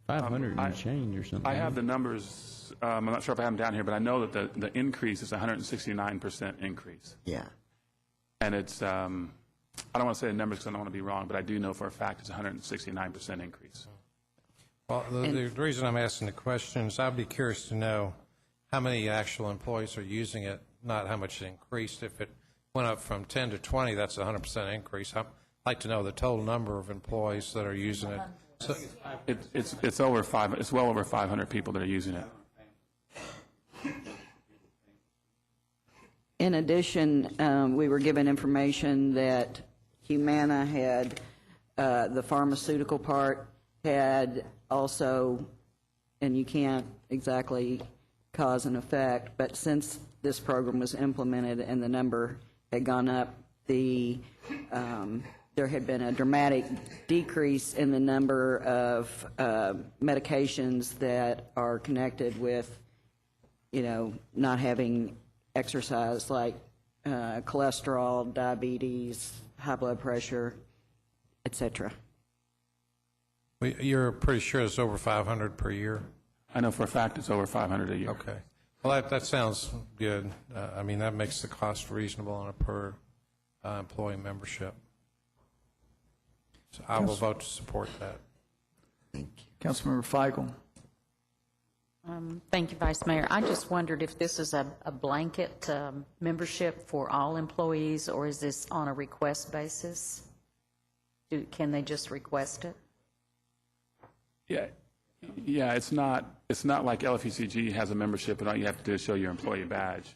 500 and change or something. I have the numbers. I'm not sure if I have them down here, but I know that the increase is 169% increase. Yeah. And it's, I don't want to say the numbers because I don't want to be wrong, but I do know for a fact it's 169% increase. Well, the reason I'm asking the question is I'd be curious to know how many actual employees are using it, not how much it increased. If it went up from 10 to 20, that's a 100% increase. I'd like to know the total number of employees that are using it. So, it's over 5. It's well over 500 people that are using it. In addition, we were given information that Humana had, the pharmaceutical part, had also and you can't exactly cause and effect, but since this program was implemented and the number had gone up, there had been a dramatic decrease in the number of medications that are connected with, not having exercise, like cholesterol, diabetes, high blood pressure, etc. You're pretty sure it's over 500 per year? I know for a fact it's over 500 a year. Okay. Well, that sounds good. I mean, that makes the cost reasonable on a per employee membership. So I will vote to support that. Councilmember Feigl. Thank you, Vice Mayor. I just wondered if this is a blanket membership for all employees, or is this on a request basis? Can they just request it? Yeah, it's not like LFUCG has a membership and all you have to do is show your employee badge.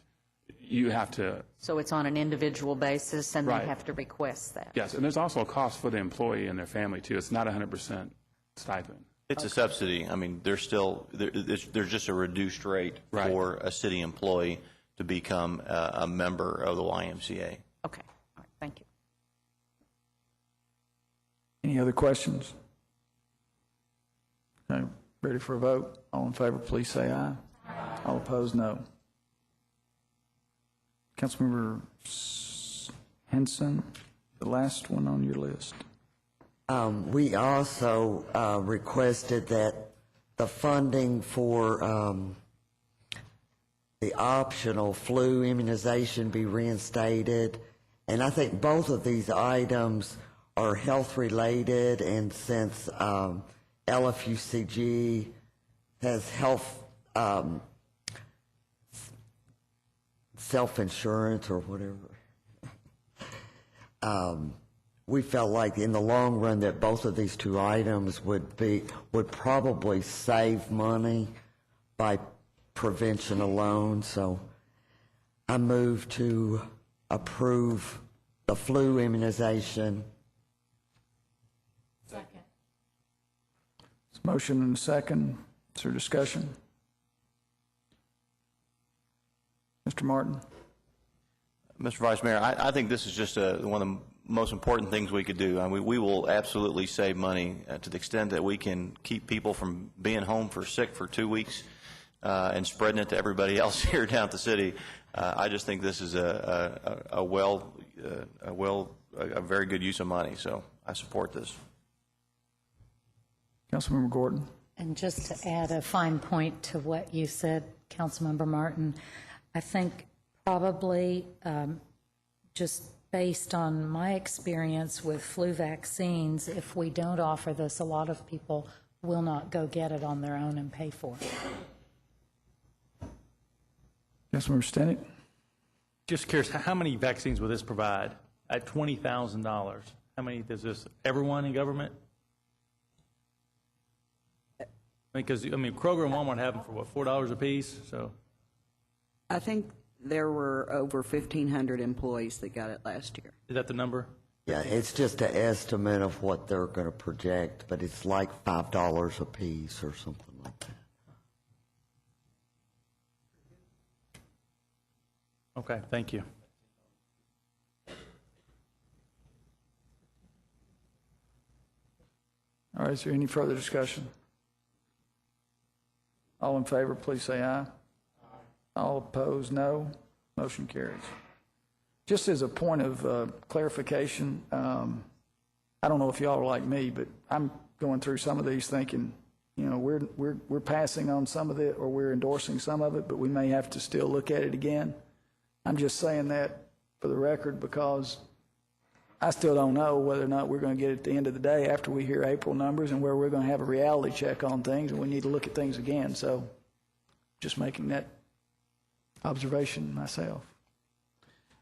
You have to. So it's on an individual basis, and Right. they have to request that. Yes, and there's also a cost for the employee and their family too. It's not 100% stipend. It's a subsidy. I mean, there's just a reduced rate for a city employee to become a member of the YMCA. Okay, all right, thank you. Any other questions? Okay, ready for a vote? All in favor, please say aye. All opposed, no. Councilmember Henson, the last one on your list. We also requested that the funding for the optional flu immunization be reinstated. And I think both of these items are health-related, and since LFUCG has health self-insurance or whatever, we felt like in the long run that both of these two items would probably save money by prevention alone. So I move to approve the flu immunization. There's a motion and a second. Is there discussion? Mr. Martin. Mr. Vice Mayor, I think this is just one of the most important things we could do. I mean, we will absolutely save money to the extent that we can keep people from being home for sick for 2 weeks and spreading it to everybody else here down at the city. I just think this is a very good use of money. So I support this. Councilmember Gordon. And just to add a fine point to what you said, Councilmember Martin, I think probably just based on my experience with flu vaccines, if we don't offer this, a lot of people will not go get it on their own and pay for it. Councilmember Stinnett. Just curious, how many vaccines will this provide at $20,000? How many does this, everyone in government? Because, Kroger and Walmart have them for, what, $4 a piece? So I think there were over 1,500 employees that got it last year. is that the number? Yeah, it's just an estimate of what they're going to project, but it's like $5 a piece or something like that. Okay, thank you. All right, is there any further discussion? All in favor, please say aye. All opposed, no. Motion carries. Just as a point of clarification, I don't know if y'all are like me, but I'm going through some of these thinking, we're passing on some of it or we're endorsing some of it, but we may have to still look at it again. I'm just saying that for the record because I still don't know whether or not we're going to get at the end of the day after we hear April numbers and where we're going to have a reality check on things and we need to look at things again. So just making that observation myself.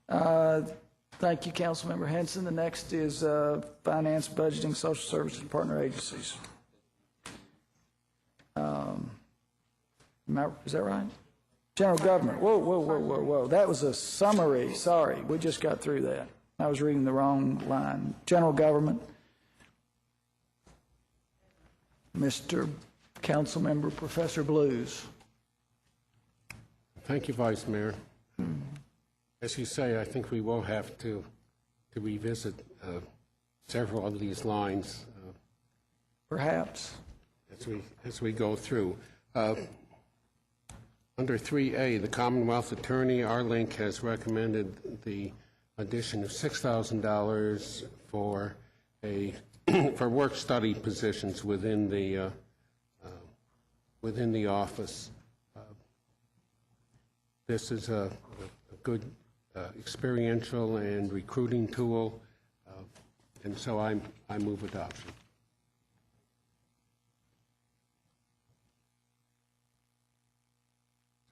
Thank you, Councilmember Henson. The next is Finance, Budgeting, Social Services, and Partner Agencies. Is that right? General Government. Whoa. That was a summary. Sorry, we just got through that. I was reading the wrong line. General Government. Mr. Councilmember Professor Blues. Thank you, Vice Mayor. As you say, I think we will have to revisit several of these lines. Perhaps. As we go through. Under 3A, the Commonwealth Attorney, our link has recommended the addition of $6,000 for for work-study positions within the office. This is a good experiential and recruiting tool, and so I move adoption.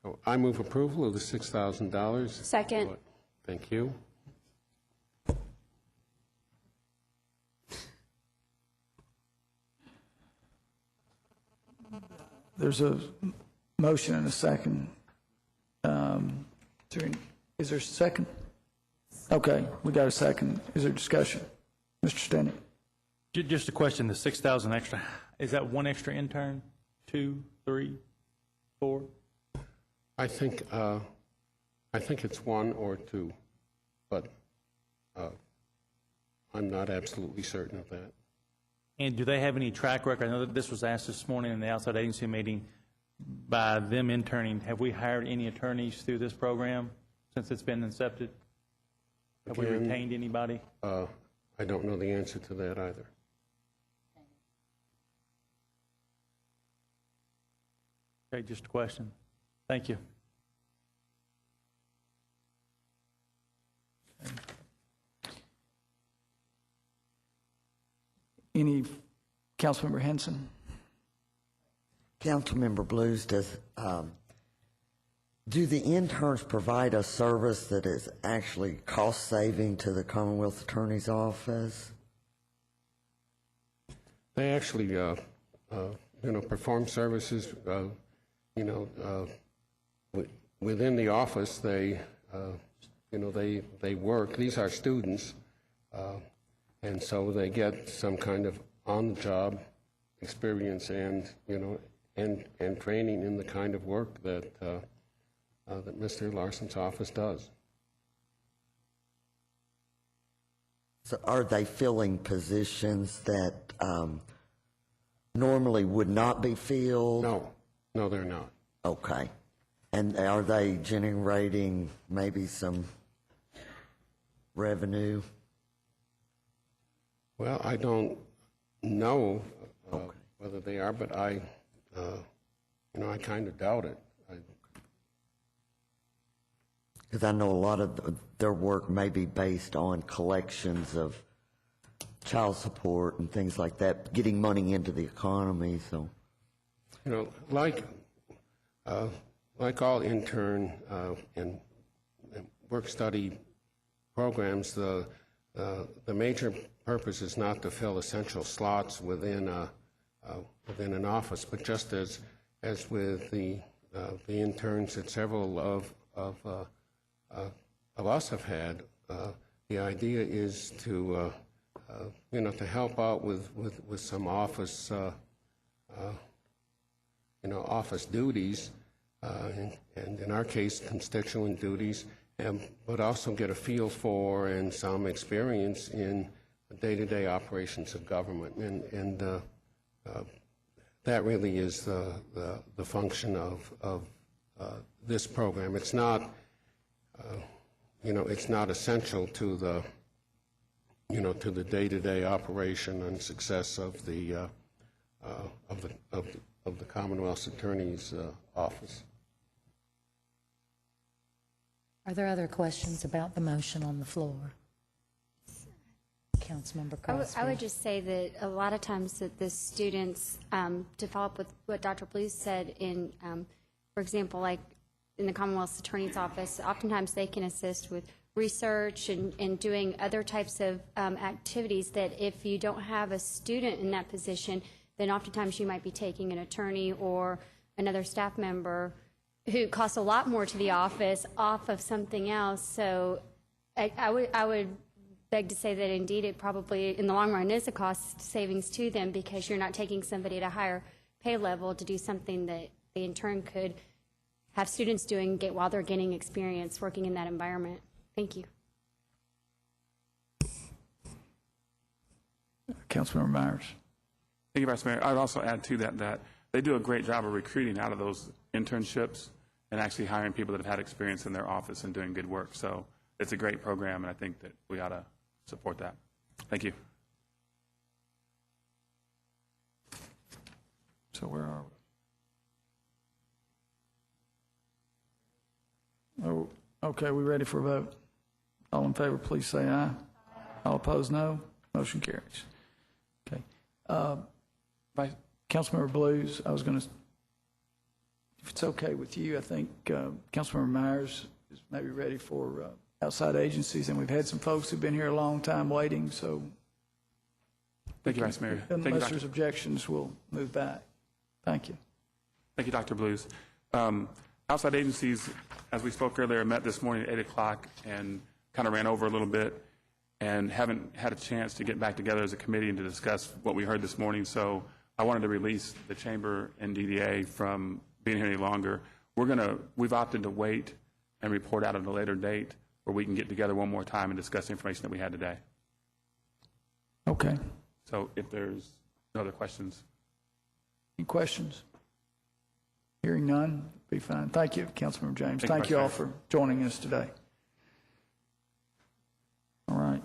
So I move approval of the $6,000. Second. Thank you. There's a motion and a second. Is there a second? Okay, we got a second. Is there discussion? Mr. Stenney? Just a question, the 6,000 extra, is that one extra intern? 2, 3, 4? I think it's 1 or 2, but I'm not absolutely certain of that. And do they have any track record? I know that this was asked this morning in the outside agency meeting by them interning. Have we hired any attorneys through this program since it's been incepted? Have we retained anybody? I don't know the answer to that either. Okay, just a question. Thank you. Any, Councilmember Henson? Councilmember Blues, do the interns provide a service that is actually cost-saving to the Commonwealth Attorney's Office? They actually, perform services, within the office. They work. These are students, and so they get some kind of on-the-job experience and training in the kind of work that Mr. Larson's office does. So are they filling positions that normally would not be filled? No, they're not. Okay. And are they generating maybe some revenue? Well, I don't know whether they are, but I kind of doubt it. Because I know a lot of their work may be based on collections of child support and things like that, getting money into the economy. So, like all intern and work-study programs, the major purpose is not to fill essential slots within an office, but just as with the interns that several of us have had, the idea is to help out with some office office duties, and in our case, constituent duties, but also get a feel for and some experience in day-to-day operations of government, and that really is the function of this program. It's not, it's not essential to the, to the day-to-day operation and success of the Commonwealth's Attorney's Office. Are there other questions about the motion on the floor? Councilmember Crosby. I would just say that a lot of times that the students, to follow up with what Dr. Blues said, for example, like in the Commonwealth's Attorney's Office, oftentimes they can assist with research and doing other types of activities that if you don't have a student in that position, then oftentimes you might be taking an attorney or another staff member who costs a lot more to the office off of something else. So I would beg to say that indeed it probably in the long run is a cost savings to them, because you're not taking somebody at a higher pay level to do something that they in turn could have students doing while they're gaining experience working in that environment. Thank you. Councilmember Myers. Thank you, Vice Mayor. I'd also add to that they do a great job of recruiting out of those internships and actually hiring people that have had experience in their office and doing good work. So it's a great program, and I think that we ought to support that. Thank you. So where are we? Oh, okay, we ready for a vote? All in favor, please say aye. All opposed, no. Motion carries. Okay. Councilmember Blues, I was going to, if it's okay with you, I think Councilmember Myers is maybe ready for outside agencies, and we've had some folks who've been here a long time waiting, so. Thank you, Vice Mayor. Unless there's objections, we'll move back. Thank you. Thank you, Dr. Blues. Outside agencies, as we spoke earlier, met this morning at 8 o'clock and kind of ran over a little bit and haven't had a chance to get back together as a committee and to discuss what we heard this morning. So I wanted to release the Chamber and DDA from being here any longer. We've opted to wait and report out at a later date where we can get together one more time and discuss the information that we had today. Okay. So if there's no other questions. Any questions? Hearing none, be fine. Thank you, Councilmember James. Thank you all for joining us today. All right.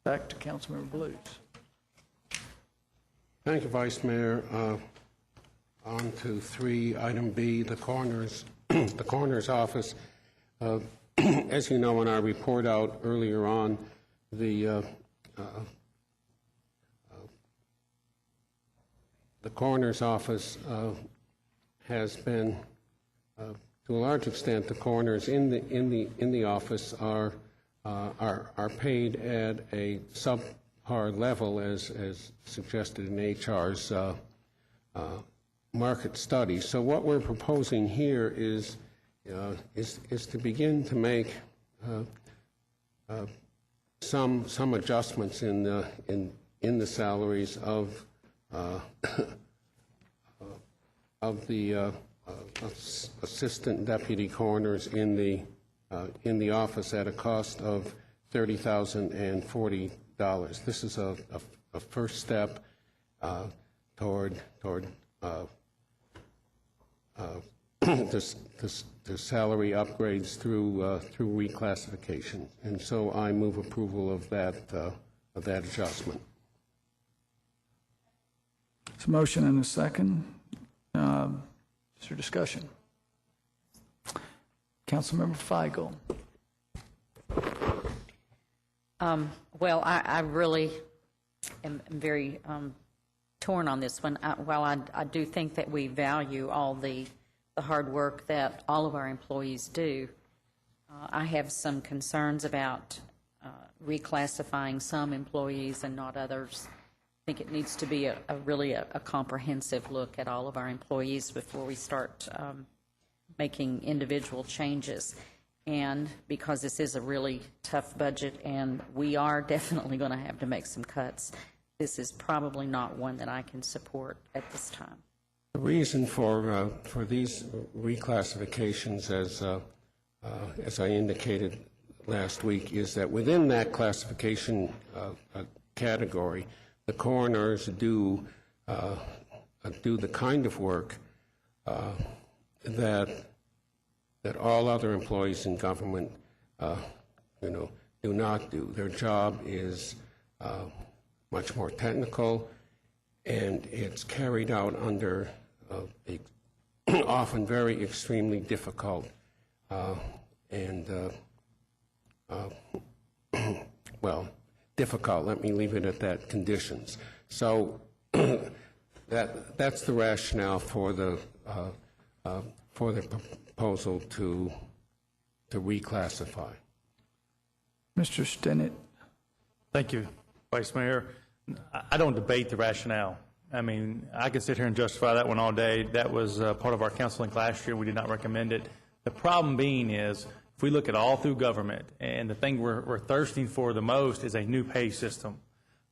Back to Councilmember Blues. Thank you, Vice Mayor. On to 3, item B, the coroner's, the coroner's office. As you know, in our report out earlier on, the coroner's office has been, to a large extent, the coroners in the office are paid at a subpar level, as suggested in HR's market study. So what we're proposing here is to begin to make some adjustments in the salaries of the assistant deputy coroners in the office at a cost of $30,040. This is a first step toward the salary upgrades through reclassification, and so I move approval of that adjustment. It's a motion and a second. Is there discussion? Councilmember Feigl. Well, I really am very torn on this one. While I do think that we value all the hard work that all of our employees do, I have some concerns about reclassifying some employees and not others. I think it needs to be really a comprehensive look at all of our employees before we start making individual changes. And because this is a really tough budget and we are definitely going to have to make some cuts, this is probably not one that I can support at this time. The reason for these reclassifications, as I indicated last week, is that within that classification category, the coroners do the kind of work that all other employees in government, do not do. Their job is much more technical, and it's carried out under often very extremely difficult difficult, let me leave it at that, conditions. So that's the rationale for the proposal to reclassify. Mr. Stinnett. Thank you, Vice Mayor. I don't debate the rationale. I mean, I could sit here and justify that one all day. That was part of our counseling last year. We did not recommend it. The problem being is, if we look at all through government, and the thing we're thirsting for the most is a new pay system,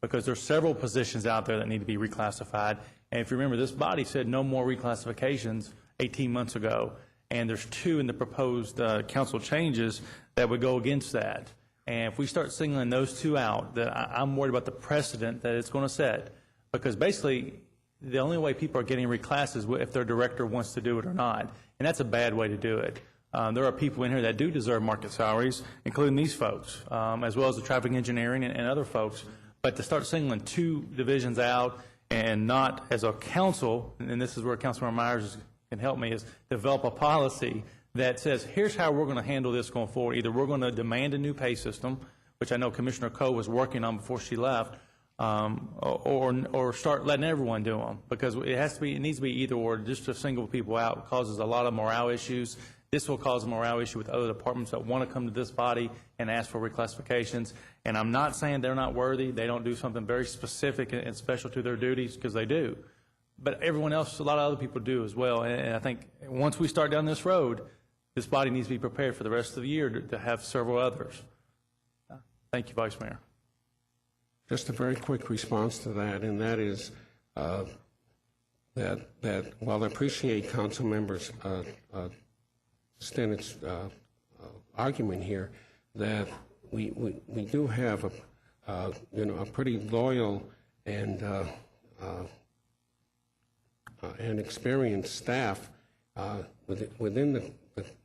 because there's several positions out there that need to be reclassified, And if you remember, this body said no more reclassifications 18 months ago, and there's 2 in the proposed council changes that would go against that. And if we start singling those 2 out, I'm worried about the precedent that it's going to set, because basically the only way people are getting reclassed is if their director wants to do it or not, and that's a bad way to do it. There are people in here that do deserve market salaries, including these folks, as well as the traffic engineering and other folks. But to start singling 2 divisions out and not as a council, and this is where Councilmember Myers can help me, is develop a policy that says, here's how we're going to handle this going forward. Either we're going to demand a new pay system, which I know Commissioner Coe was working on before she left, or start letting everyone do them, because it needs to be either or. Just to single people out causes a lot of morale issues. This will cause a morale issue with other departments that want to come to this body and ask for reclassifications. And I'm not saying they're not worthy. They don't do something very specific and special to their duties, because they do. But everyone else, a lot of other people do as well. And I think once we start down this road, this body needs to be prepared for the rest of the year to have several others. Thank you, Vice Mayor. Just a very quick response to that, and that is that while I appreciate Council Members Stennett's argument here, that we do have a pretty loyal and experienced staff within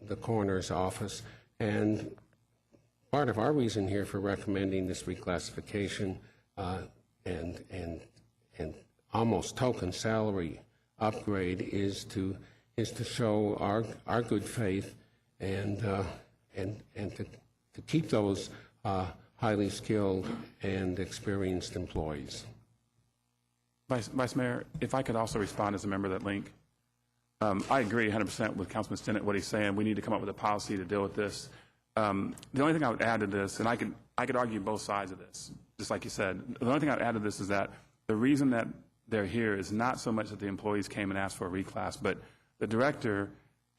the coroner's office, and part of our reason here for recommending this reclassification and almost token salary upgrade is to show our good faith and to keep those highly skilled and experienced employees. Vice Mayor, if I could also respond as a member of that link. I agree 100% with Councilman Stennett, what he's saying. We need to come up with a policy to deal with this. The only thing I would add to this, and I could argue both sides of this, just like you said. The only thing I would add to this is that the reason that they're here is not so much that the employees came and asked for a reclass, but the director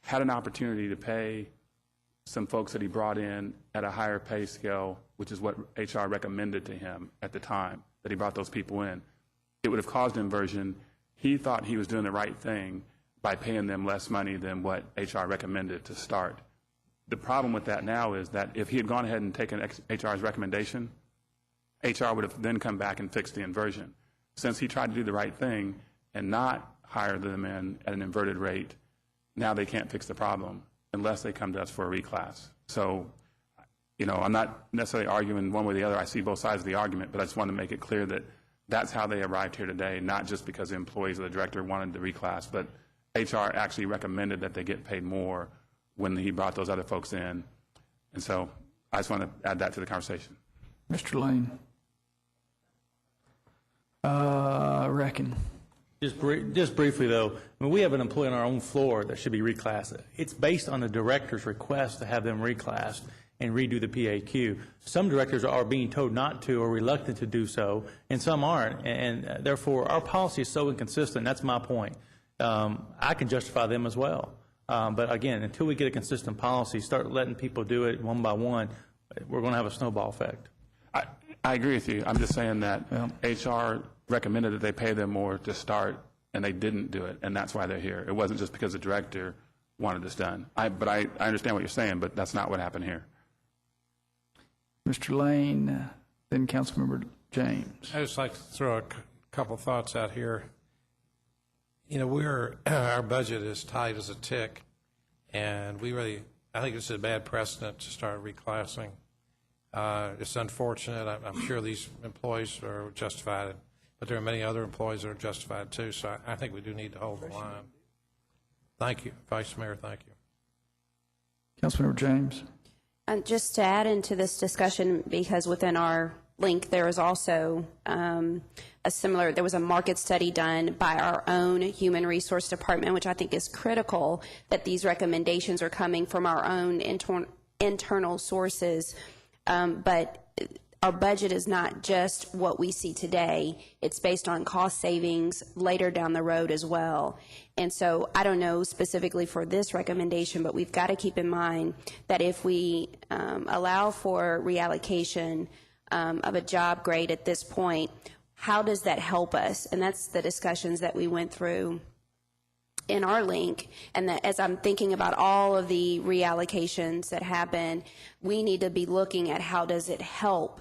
had an opportunity to pay some folks that he brought in at a higher pay scale, which is what HR recommended to him at the time that he brought those people in. It would have caused inversion. He thought he was doing the right thing by paying them less money than what HR recommended to start. The problem with that now is that if he had gone ahead and taken HR's recommendation, HR would have then come back and fixed the inversion. Since he tried to do the right thing and not hire them in at an inverted rate, now they can't fix the problem unless they come to us for a reclass. So, I'm not necessarily arguing one way or the other. I see both sides of the argument, but I just want to make it clear that that's how they arrived here today, not just because the employees or the director wanted the reclass, but HR actually recommended that they get paid more when he brought those other folks in. And so I just want to add that to the conversation. Mr. Lane. Reckon. Just briefly, though, we have an employee on our own floor that should be reclassed. It's based on the director's request to have them reclassed and redo the PAQ. Some directors are being told not to or reluctant to do so, and some aren't. And therefore, our policy is so inconsistent. That's my point. I can justify them as well. But again, until we get a consistent policy, start letting people do it one by one, we're going to have a snowball effect. I agree with you. I'm just saying that HR recommended that they pay them more to start, and they didn't do it, and that's why they're here. It wasn't just because the director wanted this done. But I understand what you're saying, but that's not what happened here. Mr. Lane, then Councilmember James. I'd just like to throw a couple thoughts out here. Our budget is tight as a tick, and I think it's a bad precedent to start reclassing. It's unfortunate. I'm sure these employees are justified, but there are many other employees that are justified too, so I think we do need to hold the line. Thank you, Vice Mayor, thank you. Councilmember James. Just to add into this discussion, because within our link there is also there was a market study done by our own Human Resource Department, which I think is critical that these recommendations are coming from our own internal sources. But our budget is not just what we see today. It's based on cost savings later down the road as well. And so I don't know specifically for this recommendation, but we've got to keep in mind that if we allow for reallocation of a job grade at this point, how does that help us? And that's the discussions that we went through in our link. And that as I'm thinking about all of the reallocations that happen, we need to be looking at how does it help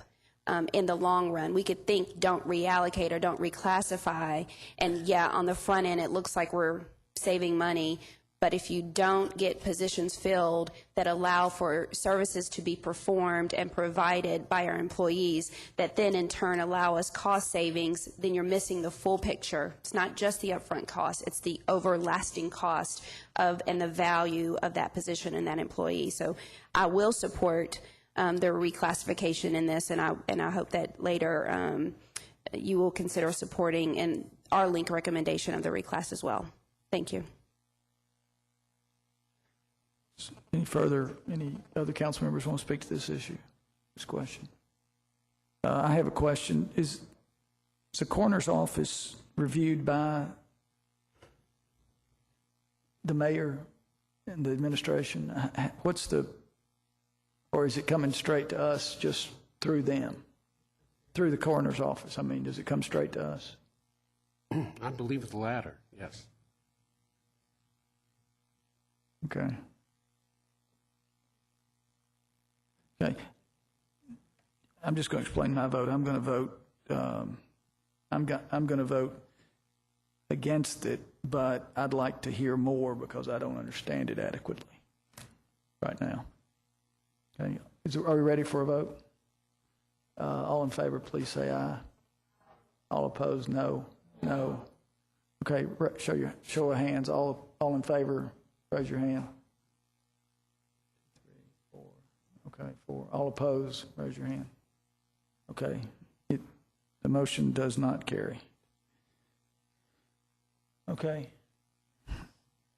in the long run. We could think don't reallocate or don't reclassify, and yeah, on the front end it looks like we're saving money, but if you don't get positions filled that allow for services to be performed and provided by our employees that then in turn allow us cost savings, then you're missing the full picture. It's not just the upfront cost, it's the overlasting cost of and the value of that position and that employee. So I will support the reclassification in this, and I hope that later you will consider supporting and our link recommendation of the reclass as well. Thank you. Any other council members want to speak to this issue, this question? I have a question. Is the coroner's office reviewed by the mayor and the administration? Or is it coming straight to us just through them, through the coroner's office? I mean, does it come straight to us? I believe it's the latter, yes. Okay. Okay. I'm just going to explain my vote. I'm going to vote. I'm going to vote against it, but I'd like to hear more because I don't understand it adequately right now. Okay. Are we ready for a vote? All in favor, please say aye. All opposed, no. No. Okay. Show of hands. All in favor, raise your hand. 3, 4. Okay, 4. All opposed, raise your hand. Okay. The motion does not carry. Okay.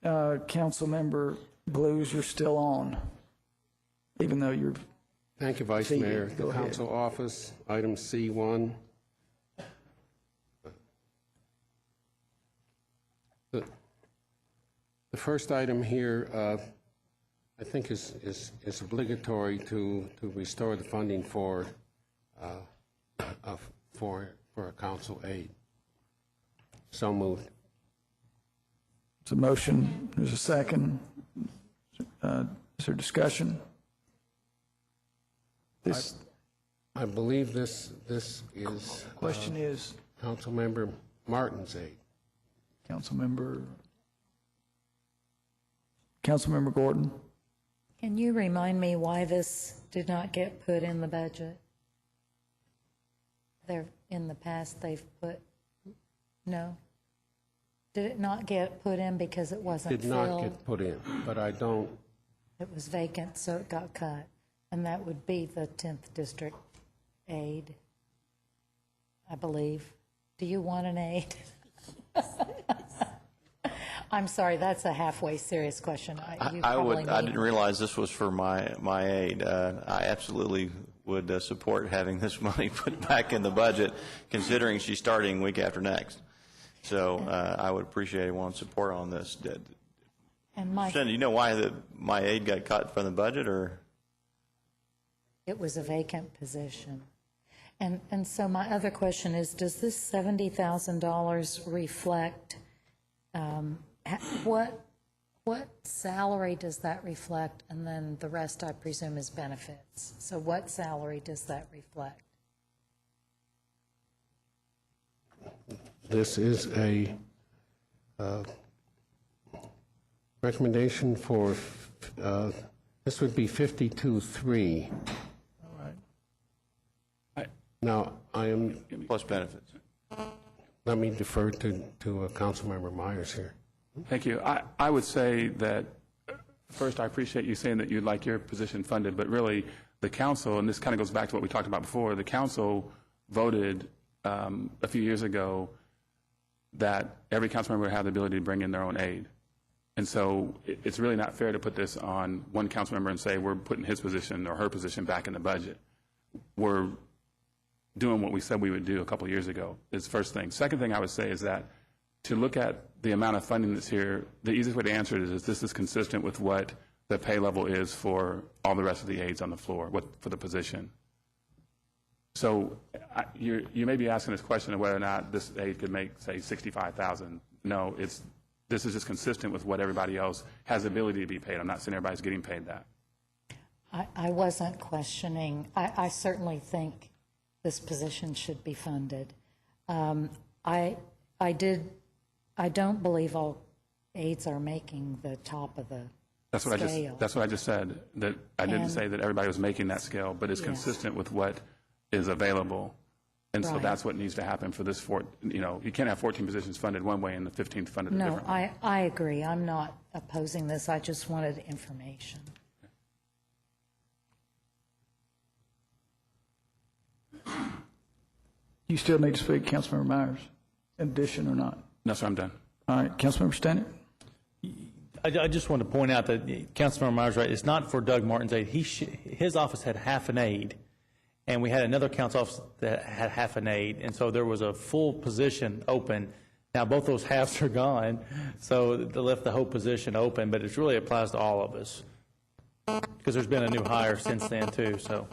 Councilmember Blues, you're still on, even though you're... Thank you, Vice Mayor. The council office, item C1. The first item here, I think is obligatory to restore the funding for a council aid. So moved. It's a motion. There's a second. Is there discussion? I believe this is. Question is. Councilmember Martin's aid. Councilmember Gordon. Can you remind me why this did not get put in the budget? In the past, they've put, no? Did it not get put in because it wasn't filled? Did not get put in, but I don't. It was vacant, so it got cut. And that would be the 10th District aid, I believe. Do you want an aid? I'm sorry, that's a halfway serious question. I didn't realize this was for my aid. I absolutely would support having this money put back in the budget, considering she's starting week after next. So I would appreciate one support on this. And do you know why my aid got cut from the budget, or? It was a vacant position. And so my other question is, does this $70,000 reflect, what salary does that reflect? And then the rest, I presume, is benefits. So what salary does that reflect? This is a recommendation for, this would be 52.3. All right. Now, I am... Plus benefits. Let me defer to Councilmember Myers here. Thank you. I would say that, first, I appreciate you saying that you'd like your position funded, but really, the council, and this kind of goes back to what we talked about before, the council voted a few years ago that every council member would have the ability to bring in their own aid. And so it's really not fair to put this on one council member and say we're putting his position or her position back in the budget. We're doing what we said we would do a couple of years ago, is the first thing. Second thing I would say is that to look at the amount of funding that's here, the easiest way to answer it is this is consistent with what the pay level is for all the rest of the aides on the floor for the position. So you may be asking this question of whether or not this aid could make, say, $65,000. No, this is just consistent with what everybody else has the ability to be paid. I'm not saying everybody's getting paid that. I wasn't questioning. I certainly think this position should be funded. I don't believe all aides are making the top of the scale. That's what I just said. That I didn't say that everybody was making that scale, but it's consistent with what is available. And so that's what needs to happen for this. You can't have 14 positions funded one way and the 15th funded a different way. No, I agree. I'm not opposing this. I just wanted information. You still need to speak, Councilmember Myers, in addition or not? No, sir, I'm done. All right, Councilmember Stannard? I just want to point out that Councilmember Myers is right. It's not for Doug Martin's aide. His office had half an aide, and we had another council office that had half an aide, and so there was a full position open. Now, both those halves are gone, so they left the whole position open, but it really applies to all of us because there's been a new hire since then, too. So.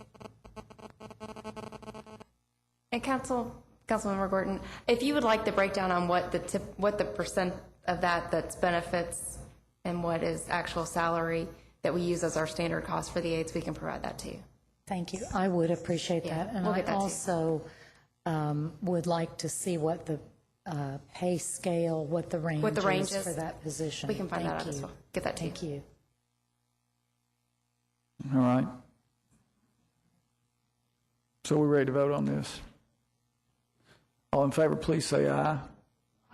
And Councilmember Gordon, if you would like the breakdown on what the percent of that's benefits and what is actual salary that we use as our standard cost for the aides, we can provide that to you. Thank you. I would appreciate that. And we'll I get that to you. also would like to see what the pay scale, what the range is for that position. We can find that out as well. Get that to you. Thank you. All right. So we're ready to vote on this? All in favor, please say aye.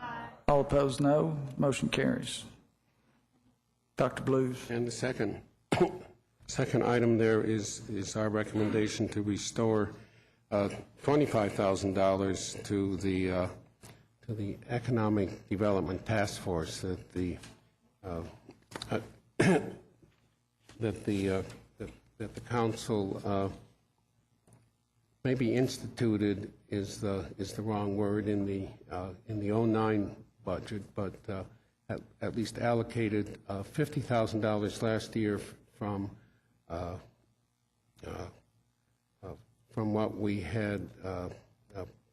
Aye. All opposed, no. Motion carries. Dr. Blues. And the second item there is our recommendation to restore $25,000 to the Economic Development Task Force that the council maybe instituted is the wrong word in the 09 budget, but at least allocated $50,000 last year from what we had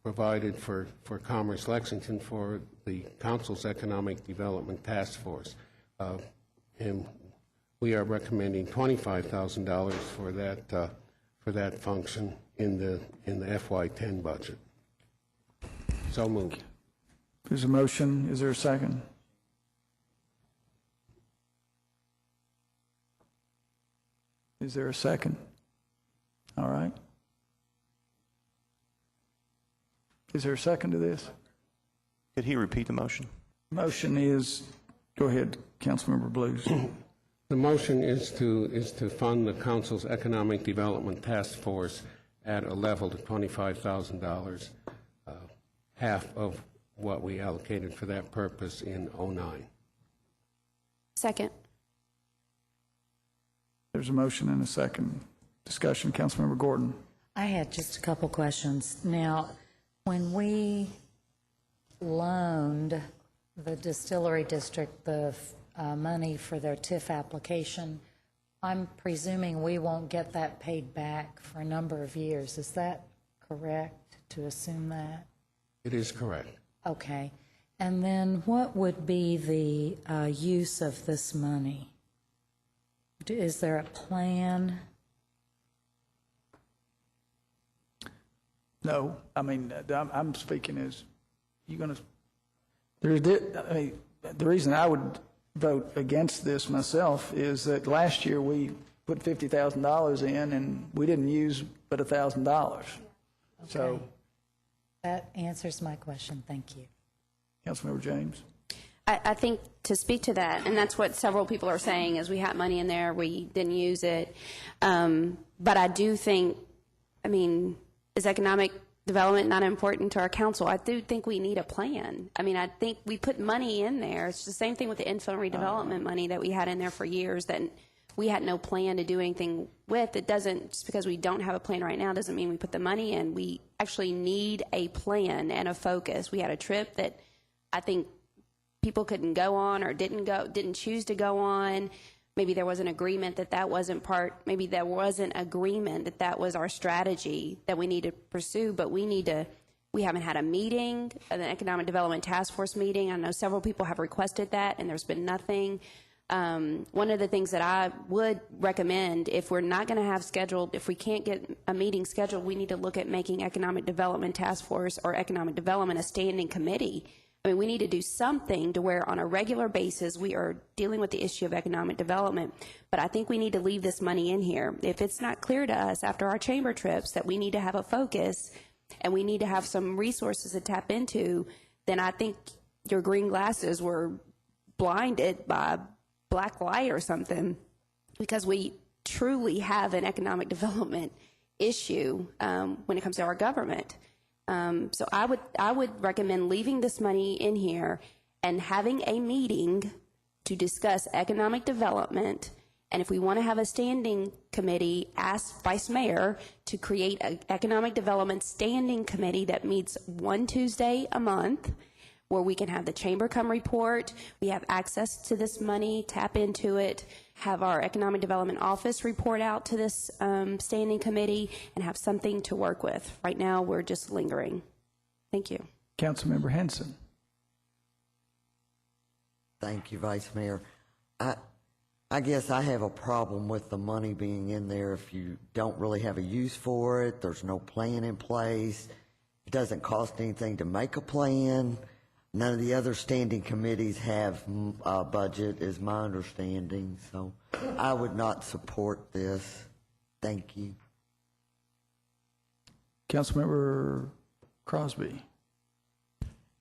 provided for Commerce Lexington for the council's Economic Development Task Force, and we are recommending $25,000 for that function in the FY10 budget. So moved. There's a motion. Is there a second? Is there a second? All right. Is there a second to this? Could he repeat the motion? Motion is, go ahead, Councilmember Blues. The motion is to fund the council's Economic Development Task Force at a level of $25,000, half of what we allocated for that purpose in 09. Second. There's a motion and a second. Discussion, Councilmember Gordon. I had just a couple questions. Now, when we loaned the distillery district the money for their TIF application, I'm presuming we won't get that paid back for a number of years. Is that correct to assume that? It is correct. Okay. And then what would be the use of this money? Is there a plan? No, I mean, I'm speaking as, you're going to, the reason I would vote against this myself is that last year we put $50,000 in and we didn't use but $1,000. Okay. So That answers my question. Thank you. Councilmember James. I think to speak to that, and that's what several people are saying, is we had money in there, we didn't use it. But I do think, is economic development not important to our council? I do think we need a plan. I think we put money in there. It's the same thing with the infill redevelopment money that we had in there for years that we had no plan to do anything with. It doesn't, just because we don't have a plan right now doesn't mean we put the money in. We actually need a plan and a focus. We had a trip that I think people couldn't go on or didn't choose to go on. maybe there was an agreement that that wasn't part, maybe there wasn't agreement that that was our strategy that we need to pursue, but we haven't had a meeting, an economic development task force meeting. I know several people have requested that, and there's been nothing. One of the things that I would recommend, if we're not going to have scheduled, if we can't get a meeting scheduled, we need to look at making economic development task force or economic development a standing committee. I mean, we need to do something to where on a regular basis we are dealing with the issue of economic development. But I think we need to leave this money in here. If it's not clear to us after our chamber trips that we need to have a focus and we need to have some resources to tap into, then I think your green glasses were blinded by black light or something, because we truly have an economic development issue when it comes to our government. So I would recommend leaving this money in here and having a meeting to discuss economic development. And if we want to have a standing committee, ask Vice Mayor to create an economic development standing committee that meets one Tuesday a month, where we can have the chamber come report, we have access to this money, tap into it, have our economic development office report out to this standing committee, and have something to work with. Right now, we're just lingering. Thank you. Councilmember Henson. Thank you, Vice Mayor. I guess I have a problem with the money being in there if you don't really have a use for it, there's no plan in place, it doesn't cost anything to make a plan. None of the other standing committees have a budget, is my understanding, so I would not support this. Thank you. Councilmember Crosby.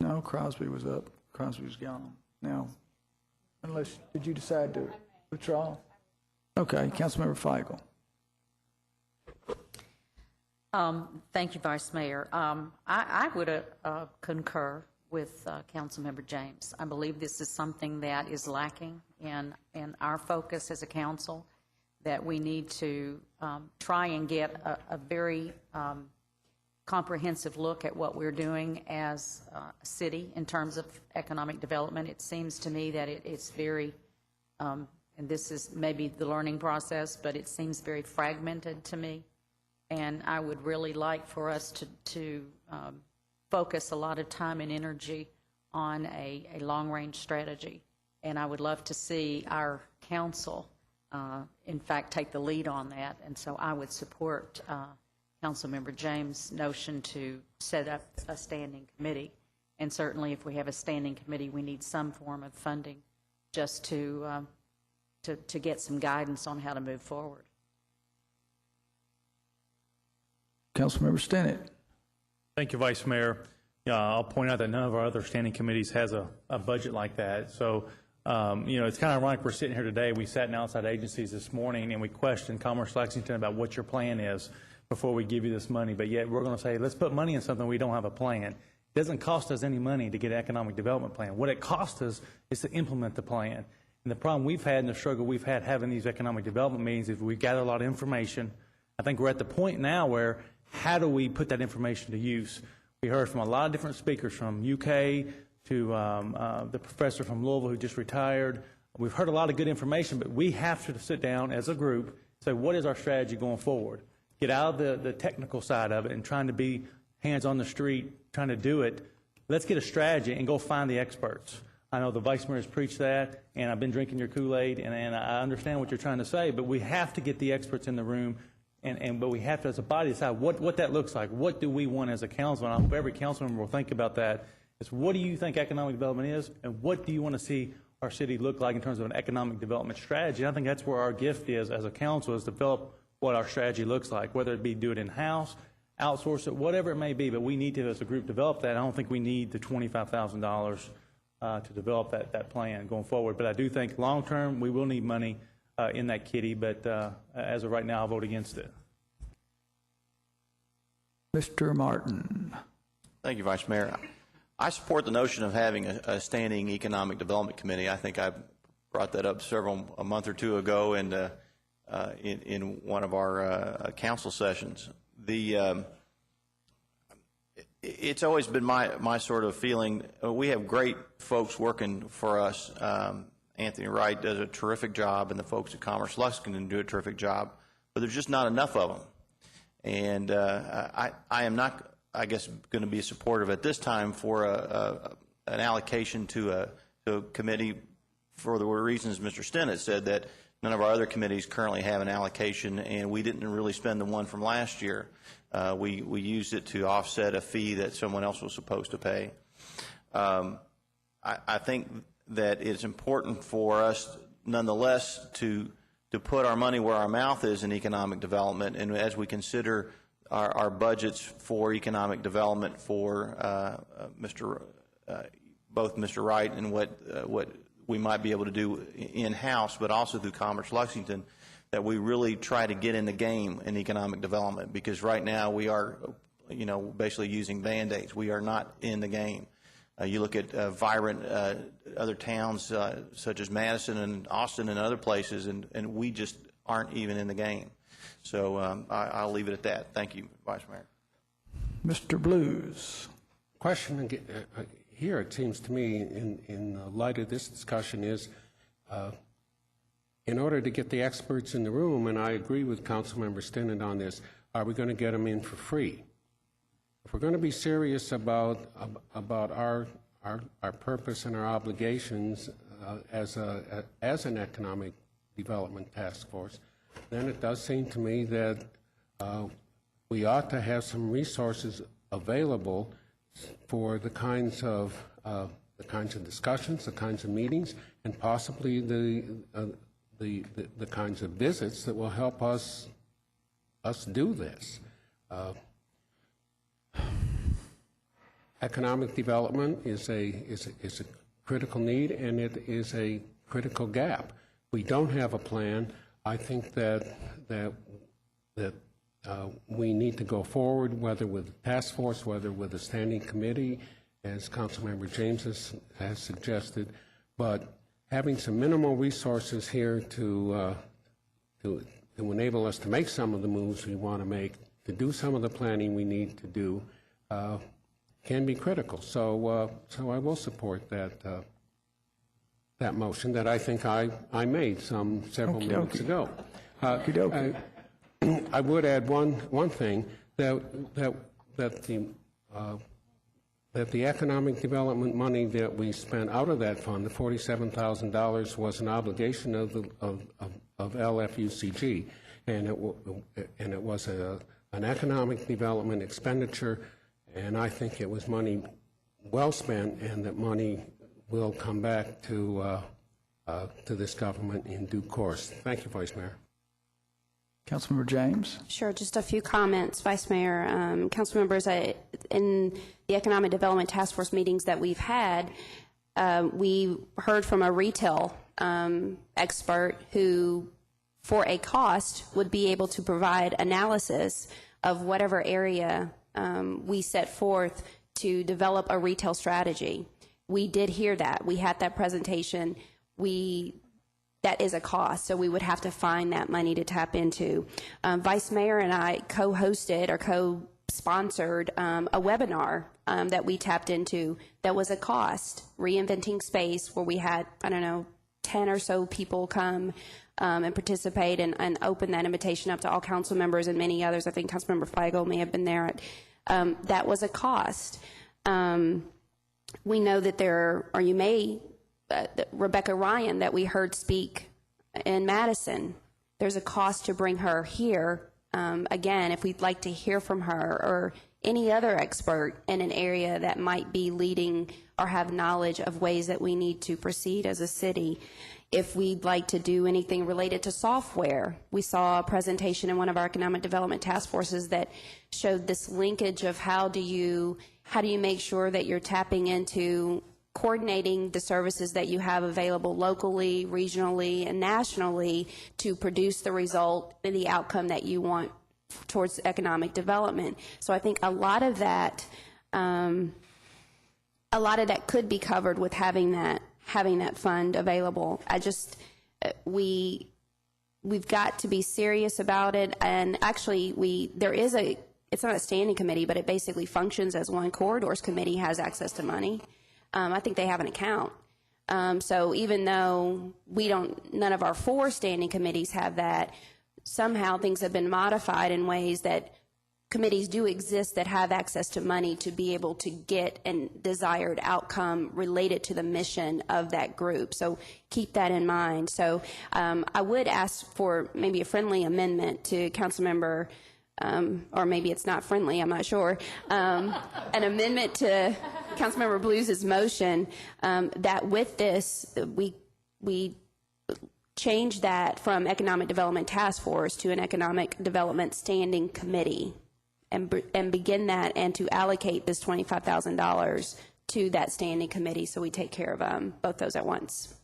No, Crosby was up. Crosby was gone. Now, unless, did you decide to withdraw? Okay, Councilmember Feigl. Thank you, Vice Mayor. I would concur with Councilmember James. I believe this is something that is lacking in our focus as a council, that we need to try and get a very comprehensive look at what we're doing as a city in terms of economic development. It seems to me that it's very, and this is maybe the learning process, but it seems very fragmented to me. And I would really like for us to focus a lot of time and energy on a long-range strategy. And I would love to see our council, in fact, take the lead on that. And so I would support Councilmember James' notion to set up a standing committee. And certainly if we have a standing committee, we need some form of funding just to get some guidance on how to move forward. Councilmember Stinnett. Thank you, Vice Mayor. I'll point out that none of our other standing committees has a budget like that. So, it's kind of ironic we're sitting here today. We sat in outside agencies this morning and we questioned Commerce Lexington about what your plan is before we give you this money. But yet we're going to say, let's put money in something we don't have a plan. It doesn't cost us any money to get an economic development plan. What it costs us is to implement the plan. And the problem we've had and the struggle we've had having these economic development meetings is we gather a lot of information. I think we're at the point now where how do we put that information to use? We heard from a lot of different speakers, from UK to the professor from Louisville who just retired. We've heard a lot of good information, but we have to sit down as a group, say, what is our strategy going forward? Get out of the technical side of it and trying to be hands on the street, trying to do it. Let's get a strategy and go find the experts. I know the Vice Mayor has preached that, and I've been drinking your Kool-Aid, and I understand what you're trying to say, but we have to get the experts in the room. But we have to, as a body, decide what that looks like. What do we want as a council? And I hope every council member will think about that. Is what do you think economic development is, and what do you want to see our city look like in terms of an economic development strategy? I think that's where our gift is as a council, is develop what our strategy looks like, whether it be do it in-house, outsource it, whatever it may be. But we need to, as a group, develop that. I don't think we need the $25,000 to develop that plan going forward. But I do think long-term we will need money in that kitty, but as of right now, I'll vote against it. Mr. Martin. Thank you, Vice Mayor. I support the notion of having a standing economic development committee. I think I brought that up a month or two ago in one of our council sessions. It's always been my sort of feeling. We have great folks working for us, Anthony Wright does a terrific job, and the folks at Commerce Lexington do a terrific job, but there's just not enough of them. And I am not, I guess, going to be supportive at this time for an allocation to a committee for the reasons Mr. Stinnett said, that none of our other committees currently have an allocation, and we didn't really spend the one from last year. We used it to offset a fee that someone else was supposed to pay. I think that it's important for us, nonetheless, to put our money where our mouth is in economic development, and as we consider our budgets for economic development for both Mr. Wright and what we might be able to do in-house, but also through Commerce Lexington, that we really try to get in the game in economic development, because right now we are, basically using Band-Aids. We are not in the game. You look at vibrant other towns such as Madison and Austin and other places, and we just aren't even in the game. So I'll leave it at that. Thank you, Vice Mayor. Mr. Blues. Question again, here, it seems to me, in light of this discussion, is in order to get the experts in the room, and I agree with Councilmember Stinnett on this, are we going to get them in for free? If we're going to be serious about our purpose and our obligations as an economic development task force, then it does seem to me that we ought to have some resources available for the kinds of discussions, the kinds of meetings, and possibly the kinds of visits that will help us do this. Economic development is a critical need, and it is a critical gap. We don't have a plan. I think that we need to go forward, whether with a task force, whether with a standing committee, as Councilmember James has suggested, but having some minimal resources here to enable us to make some of the moves we want to make, to do some of the planning we need to do, can be critical. So I will support that motion that I think I made several minutes ago. I would add one thing, that the economic development money that we spent out of that fund, the $47,000, was an obligation of LFUCG, and it was an economic development expenditure, and I think it was money well spent, and that money will come back to this government in due course. Thank you, Vice Mayor. Councilmember James? Sure, just a few comments, Vice Mayor. Council members, in the Economic Development Task Force meetings that we've had, we heard from a retail expert who, for a cost, would be able to provide analysis of whatever area we set forth to develop a retail strategy. We did hear that. We had that presentation. That is a cost, so we would have to find that money to tap into. Vice Mayor and I co-hosted or co-sponsored a webinar that we tapped into that was a cost, Reinventing Space, where we had, 10 or so people come and participate and open that invitation up to all council members and many others. I think Councilmember Feigl may have been there. That was a cost. We know that Rebecca Ryan that we heard speak in Madison, there's a cost to bring her here. Again, if we'd like to hear from her or any other expert in an area that might be leading or have knowledge of ways that we need to proceed as a city. If we'd like to do anything related to software, we saw a presentation in one of our economic development task forces that showed this linkage of how do you make sure that you're tapping into coordinating the services that you have available locally, regionally, and nationally to produce the result and the outcome that you want towards economic development. So I think a lot of that could be covered with having that fund available. We've got to be serious about it, and actually it's not a standing committee, but it basically functions as one. Corridors Committee has access to money. I think they have an account. So even though none of our 4 standing committees have that, somehow things have been modified in ways that committees do exist that have access to money to be able to get a desired outcome related to the mission of that group. So keep that in mind. So I would ask for maybe a friendly amendment to Councilmember, or maybe it's not friendly, I'm not sure, an amendment to Councilmember Blues' motion that with this, we change that from Economic Development Task Force to an Economic Development Standing Committee, and begin that, and to allocate this $25,000 to that standing committee, so we take care of both those at once.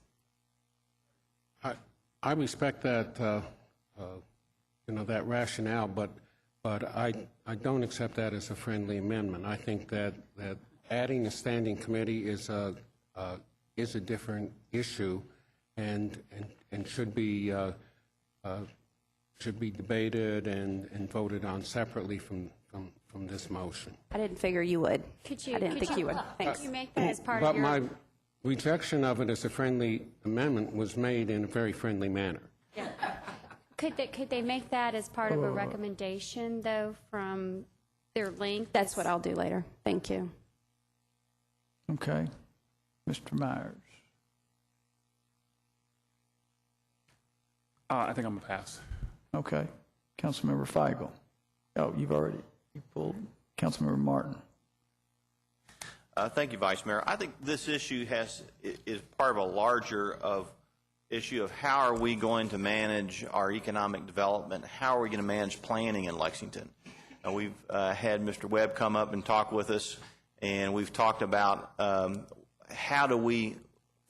I respect that, that rationale, but I don't accept that as a friendly amendment. I think that adding a standing committee is a different issue, and should be debated and voted on separately from this motion. I didn't figure you would. I didn't think you would. Thanks. Could you make that as part But of your... my rejection of it as a friendly amendment was made in a very friendly manner. Yeah. Could they make that as part of a recommendation, though, from their link? That's what I'll do later. Thank you. Okay. Mr. Myers. I think I'm going to pass. Okay. Councilmember Feigl. Oh, you pulled Councilmember Martin. Thank you, Vice Mayor. I think this issue is part of a larger issue of how are we going to manage our economic development, how are we going to manage planning in Lexington. We've had Mr. Webb come up and talk with us, and we've talked about how do we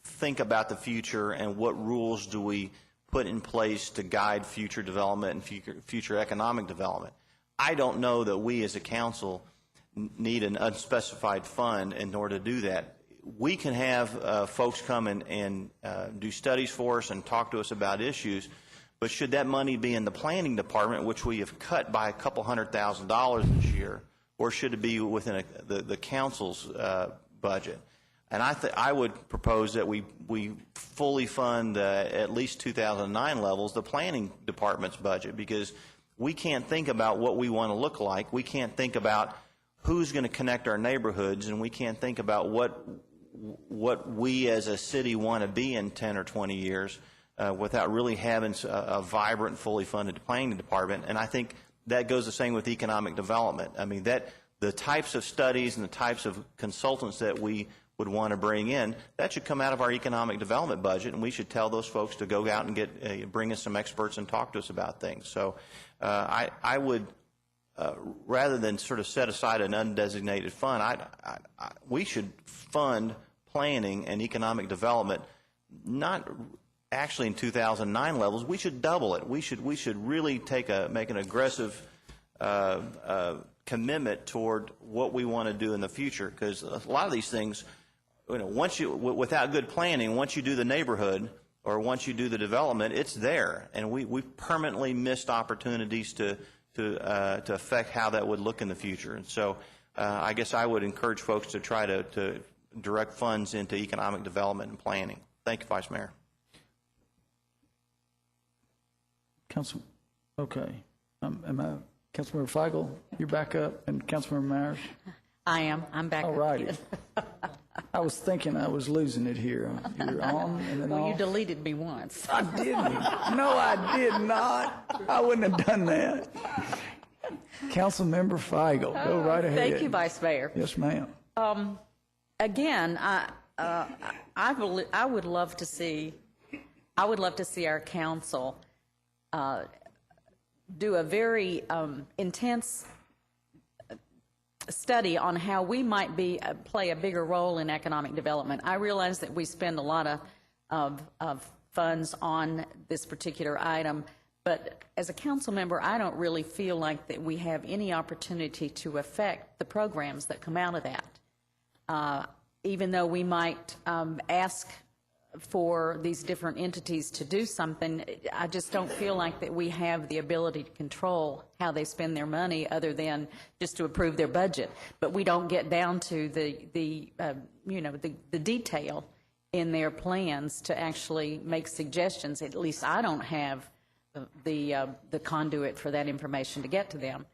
think about the future and what rules do we put in place to guide future development and future economic development. I don't know that we as a council need an unspecified fund in order to do that. We can have folks come and do studies for us and talk to us about issues, but should that money be in the planning department, which we have cut by a couple $100,000 this year, or should it be within the council's budget? And I would propose that we fully fund at least 2009 levels the planning department's budget, because we can't think about what we want to look like. We can't think about who's going to connect our neighborhoods, and we can't think about what we as a city want to be in 10 or 20 years without really having a vibrant, fully funded planning department. And I think that goes the same with economic development. I mean, the types of studies and the types of consultants that we would want to bring in, that should come out of our economic development budget, and we should tell those folks to go out and bring us some experts and talk to us about things. So I would, rather than sort of set aside an undesignated fund, we should fund planning and economic development, not actually in 2009 levels. We should double it. We should really make an aggressive commitment toward what we want to do in the future, because a lot of these things, without good planning, once you do the neighborhood or once you do the development, it's there, and we've permanently missed opportunities to affect how that would look in the future. And so I guess I would encourage folks to try to direct funds into economic development and planning. Thank you, Vice Mayor. Okay. Councilmember Feigl, you're back up, and Councilmember Myers? I am. I'm back. All righty. I was thinking I was losing it here. You're on and then Well, off. you deleted me once. I didn't. No, I did not. I wouldn't have done that. Councilmember Feigl, go right ahead. Thank you, Vice Mayor. Yes, ma'am. Again, I would love to see our council do a very intense study on how we might play a bigger role in economic development. I realize that we spend a lot of funds on this particular item, but as a council member, I don't really feel like that we have any opportunity to affect the programs that come out of that. Even though we might ask for these different entities to do something, I just don't feel like that we have the ability to control how they spend their money other than just to approve their budget. But we don't get down to the detail in their plans to actually make suggestions. At least I don't have the conduit for that information to get to them.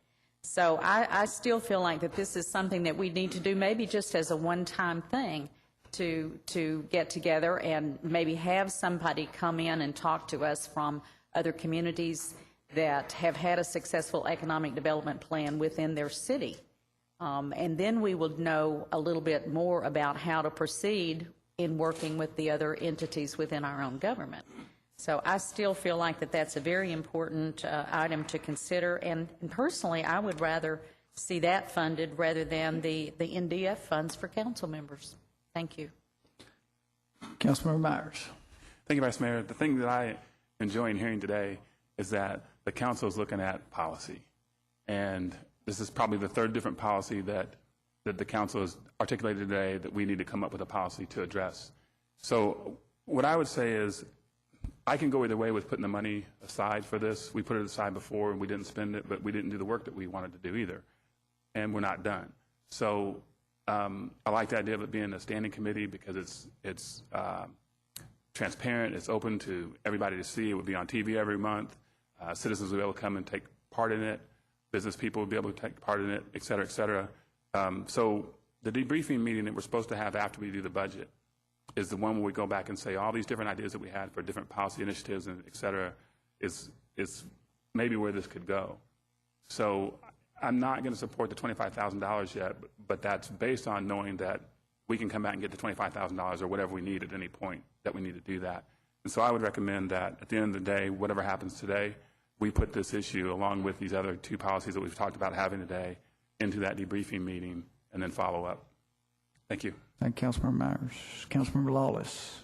So I still feel like that this is something that we need to do, maybe just as a one-time thing, to get together and maybe have somebody come in and talk to us from other communities that have had a successful economic development plan within their city. And then we will know a little bit more about how to proceed in working with the other entities within our own government. So I still feel like that that's a very important item to consider. And personally, I would rather see that funded rather than the NDF funds for council members. Thank you. Councilmember Myers. Thank you, Vice Mayor. The thing that I enjoy in hearing today is that the council is looking at policy. And this is probably the third different policy that the council has articulated today that we need to come up with a policy to address. So what I would say is I can go either way with putting the money aside for this. We put it aside before and we didn't spend it, but we didn't do the work that we wanted to do either. And we're not done. So I like the idea of it being a standing committee because it's transparent, it's open to everybody to see. It would be on TV every month. Citizens will be able to come and take part in it. Business people will be able to take part in it, et cetera, et cetera. So the debriefing meeting that we're supposed to have after we do the budget is the one where we go back and say all these different ideas that we had for different policy initiatives and et cetera is maybe where this could go. So I'm not going to support the $25,000 yet, but that's based on knowing that we can come back and get the $25,000 or whatever we need at any point that we need to do that. And so I would recommend that at the end of the day, whatever happens today, we put this issue along with these other two policies that we've talked about having today into that debriefing meeting and then follow up. Thank you. Thank you, Councilmember Myers. Councilmember Lawless.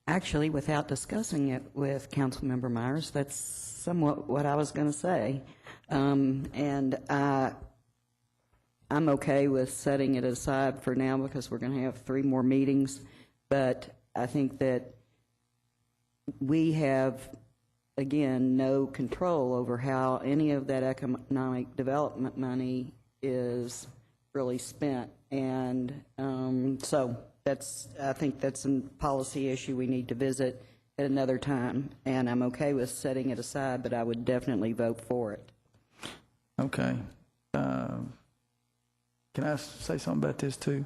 Actually, without discussing it with Councilmember Myers, that's somewhat what I was going to say. And I'm okay with setting it aside for now because we're going to have 3 more meetings. But I think that we have, again, no control over how any of that economic development money is really spent. And so I think that's a policy issue we need to visit at another time. And I'm okay with setting it aside, but I would definitely vote for it. Okay. Can I say something about this too?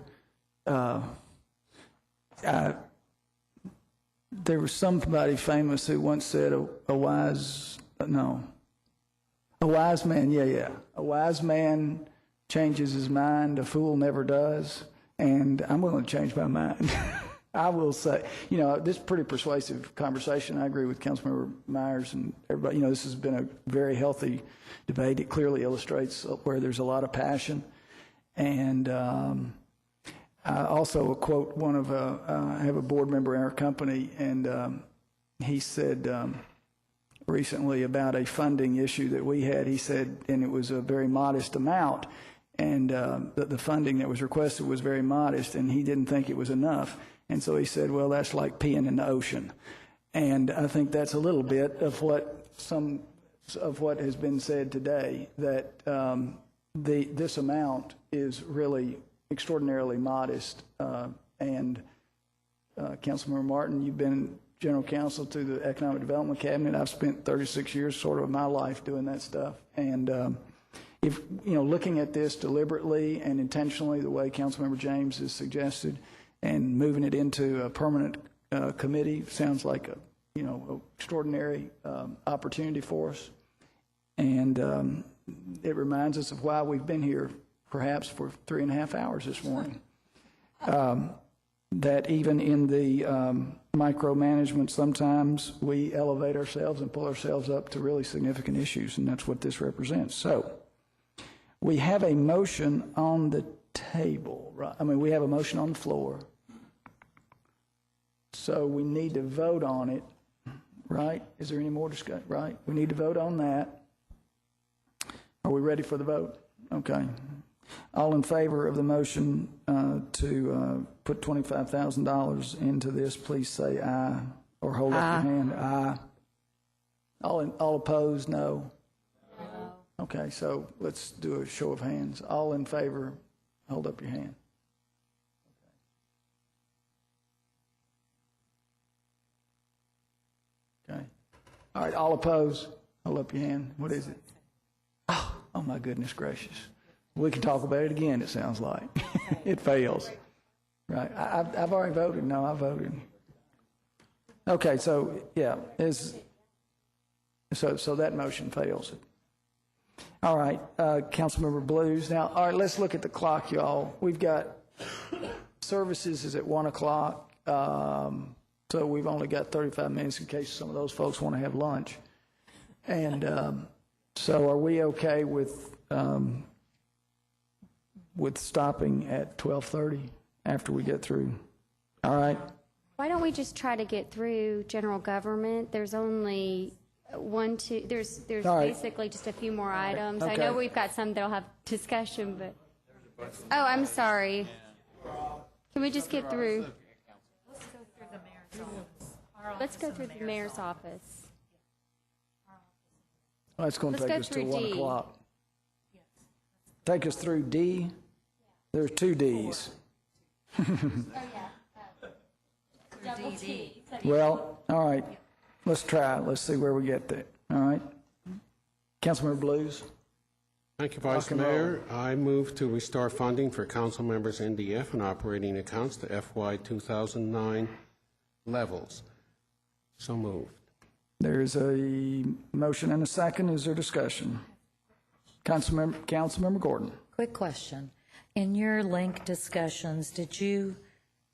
There was somebody famous who once said a wise man, a wise man changes his mind, a fool never does, and I'm willing to change my mind. I will say, this is a pretty persuasive conversation. I agree with Councilmember Myers and everybody. This has been a very healthy debate. It clearly illustrates where there's a lot of passion. And I also quote one of I have a board member in our company, and he said recently about a funding issue that we had. He said, and it was a very modest amount, and the funding that was requested was very modest, and he didn't think it was enough. And so he said, well, that's like peeing in the ocean. And I think that's a little bit of what has been said today, that this amount is really extraordinarily modest. And Councilmember Martin, you've been general counsel to the Economic Development Cabinet. I've spent 36 years sort of my life doing that stuff. And if, looking at this deliberately and intentionally, the way Councilmember James has suggested, and moving it into a permanent committee sounds like a extraordinary opportunity for us. And it reminds us of why we've been here perhaps for 3.5 hours this morning. That even in the micromanagement, sometimes we elevate ourselves and pull ourselves up to really significant issues, and that's what this represents. So we have a motion on the table, right? I mean, we have a motion on the floor. So we need to vote on it, right? Is there any more discussion? Right? We need to vote on that. Are we ready for the vote? Okay. All in favor of the motion to put $25,000 into this, please say aye or hold up your hand. Aye. All opposed, no? No. Okay, so let's do a show of hands. All in favor, hold up your hand. All right, all opposed? Hold up your hand. What is it? Oh, my goodness gracious. We can talk about it again, it sounds like. It fails. Right, I've already voted. No, I voted. Okay, so, yeah, so that motion fails. All right, Councilmember Blues. Now, all right, let's look at the clock, y'all. We've got services is at 1 o'clock, so we've only got 35 minutes in case some of those folks want to have lunch. And so are we okay with stopping at 12:30 after we get through? All right. Why don't we just try to get through general government? There's only there's All right. basically just a few more items. Okay. I know we've got some that'll have discussion, but, oh, I'm sorry. Can we just get through? Let's go through the mayor's office. Well, that's going to take us to 1 o'clock. Take us through D. There's 2 Ds. Well, all right. Let's try it. Let's see where we get there. All right. Councilmember Blues. Thank you, Vice Mayor. I move to restore funding for council members' NDF and operating accounts to FY 2009 levels. So moved. There's a motion and a second. Is there discussion? Councilmember Gordon. Quick question. In your link discussions, did you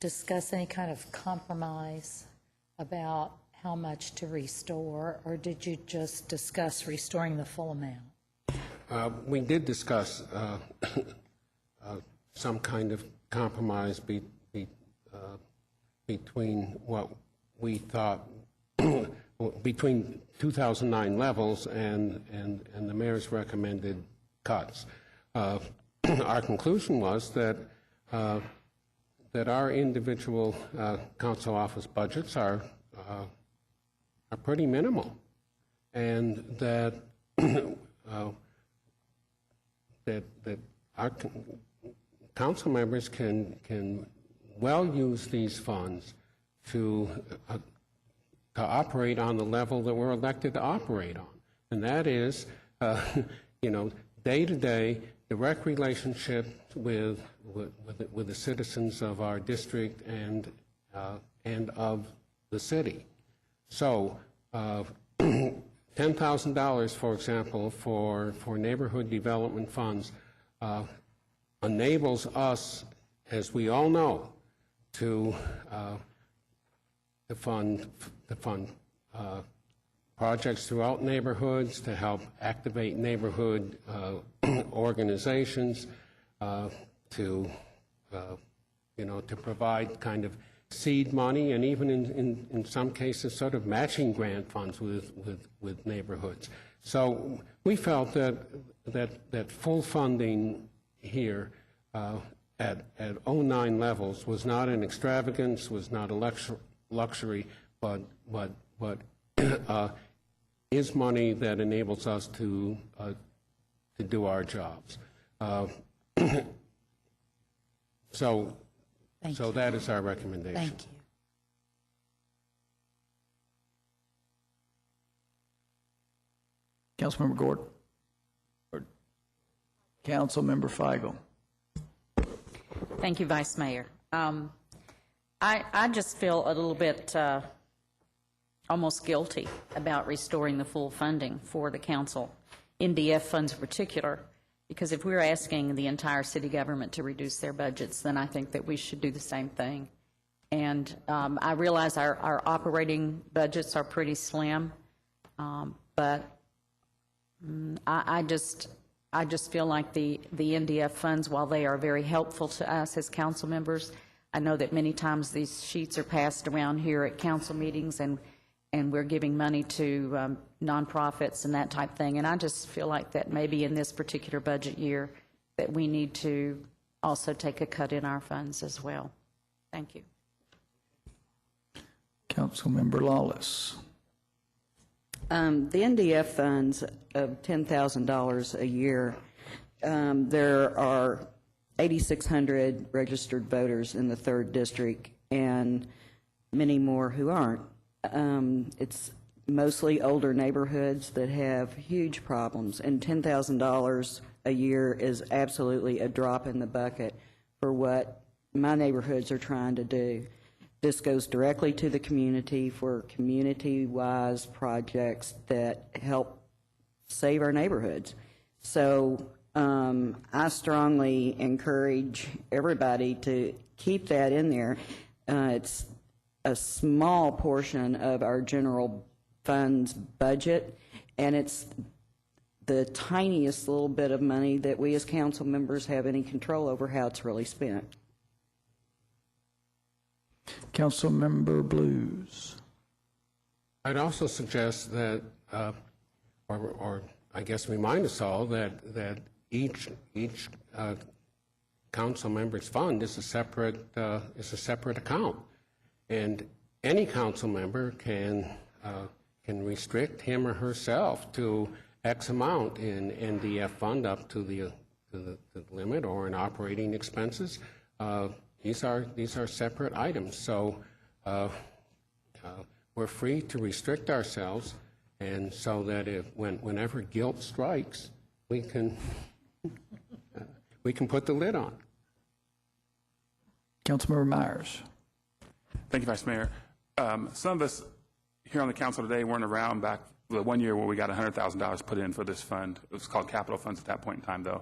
discuss any kind of compromise about how much to restore, or did you just discuss restoring the full amount? We did discuss some kind of compromise between what we thought between 2009 levels and the mayor's recommended cuts. Our conclusion was that our individual council office budgets are pretty minimal, and that that our council members can well use these funds to operate on the level that we're elected to operate on, and that is, day to day, direct relationship with the citizens of our district and of the city. So, $10,000, for example, for neighborhood development funds enables us, as we all know, to fund projects throughout neighborhoods, to help activate neighborhood organizations, to provide kind of seed money, and even in some cases sort of matching grant funds with neighborhoods. So we felt that full funding here at 09 levels was not an extravagance, was not a luxury, but is money that enables us to do our jobs. So that is our recommendation. Thank you. Councilmember Gordon. Councilmember Feigl. Thank you, Vice Mayor. I just feel a little bit almost guilty about restoring the full funding for the council, NDF funds in particular, because if we're asking the entire city government to reduce their budgets, then I think that we should do the same thing. And I realize our operating budgets are pretty slim, but I just feel like the NDF funds, while they are very helpful to us as council members, I know that many times these sheets are passed around here at council meetings, and we're giving money to nonprofits and that type thing. And I just feel like that maybe in this particular budget year that we need to also take a cut in our funds as well. Thank you. Councilmember Lawless. The NDF funds of $10,000 a year, there are 8,600 registered voters in the 3rd District and many more who aren't. It's mostly older neighborhoods that have huge problems, and $10,000 a year is absolutely a drop in the bucket for what my neighborhoods are trying to do. This goes directly to the community for community-wise projects that help save our neighborhoods. So I strongly encourage everybody to keep that in there. It's a small portion of our general funds budget, and it's the tiniest little bit of money that we as council members have any control over how it's really spent. Councilmember Blues. I'd also suggest that, or I guess remind us all that each council member's fund is a separate account, and any council member can restrict him or herself to X amount in NDF fund up to the limit, or in operating expenses. These are separate items, so we're free to restrict ourselves, and so that whenever guilt strikes, we can put the lid on. Councilmember Myers. Thank you, Vice Mayor. Some of us here on the council today weren't around back the 1 year where we got $100,000 put in for this fund. It was called capital funds at that point in time, though.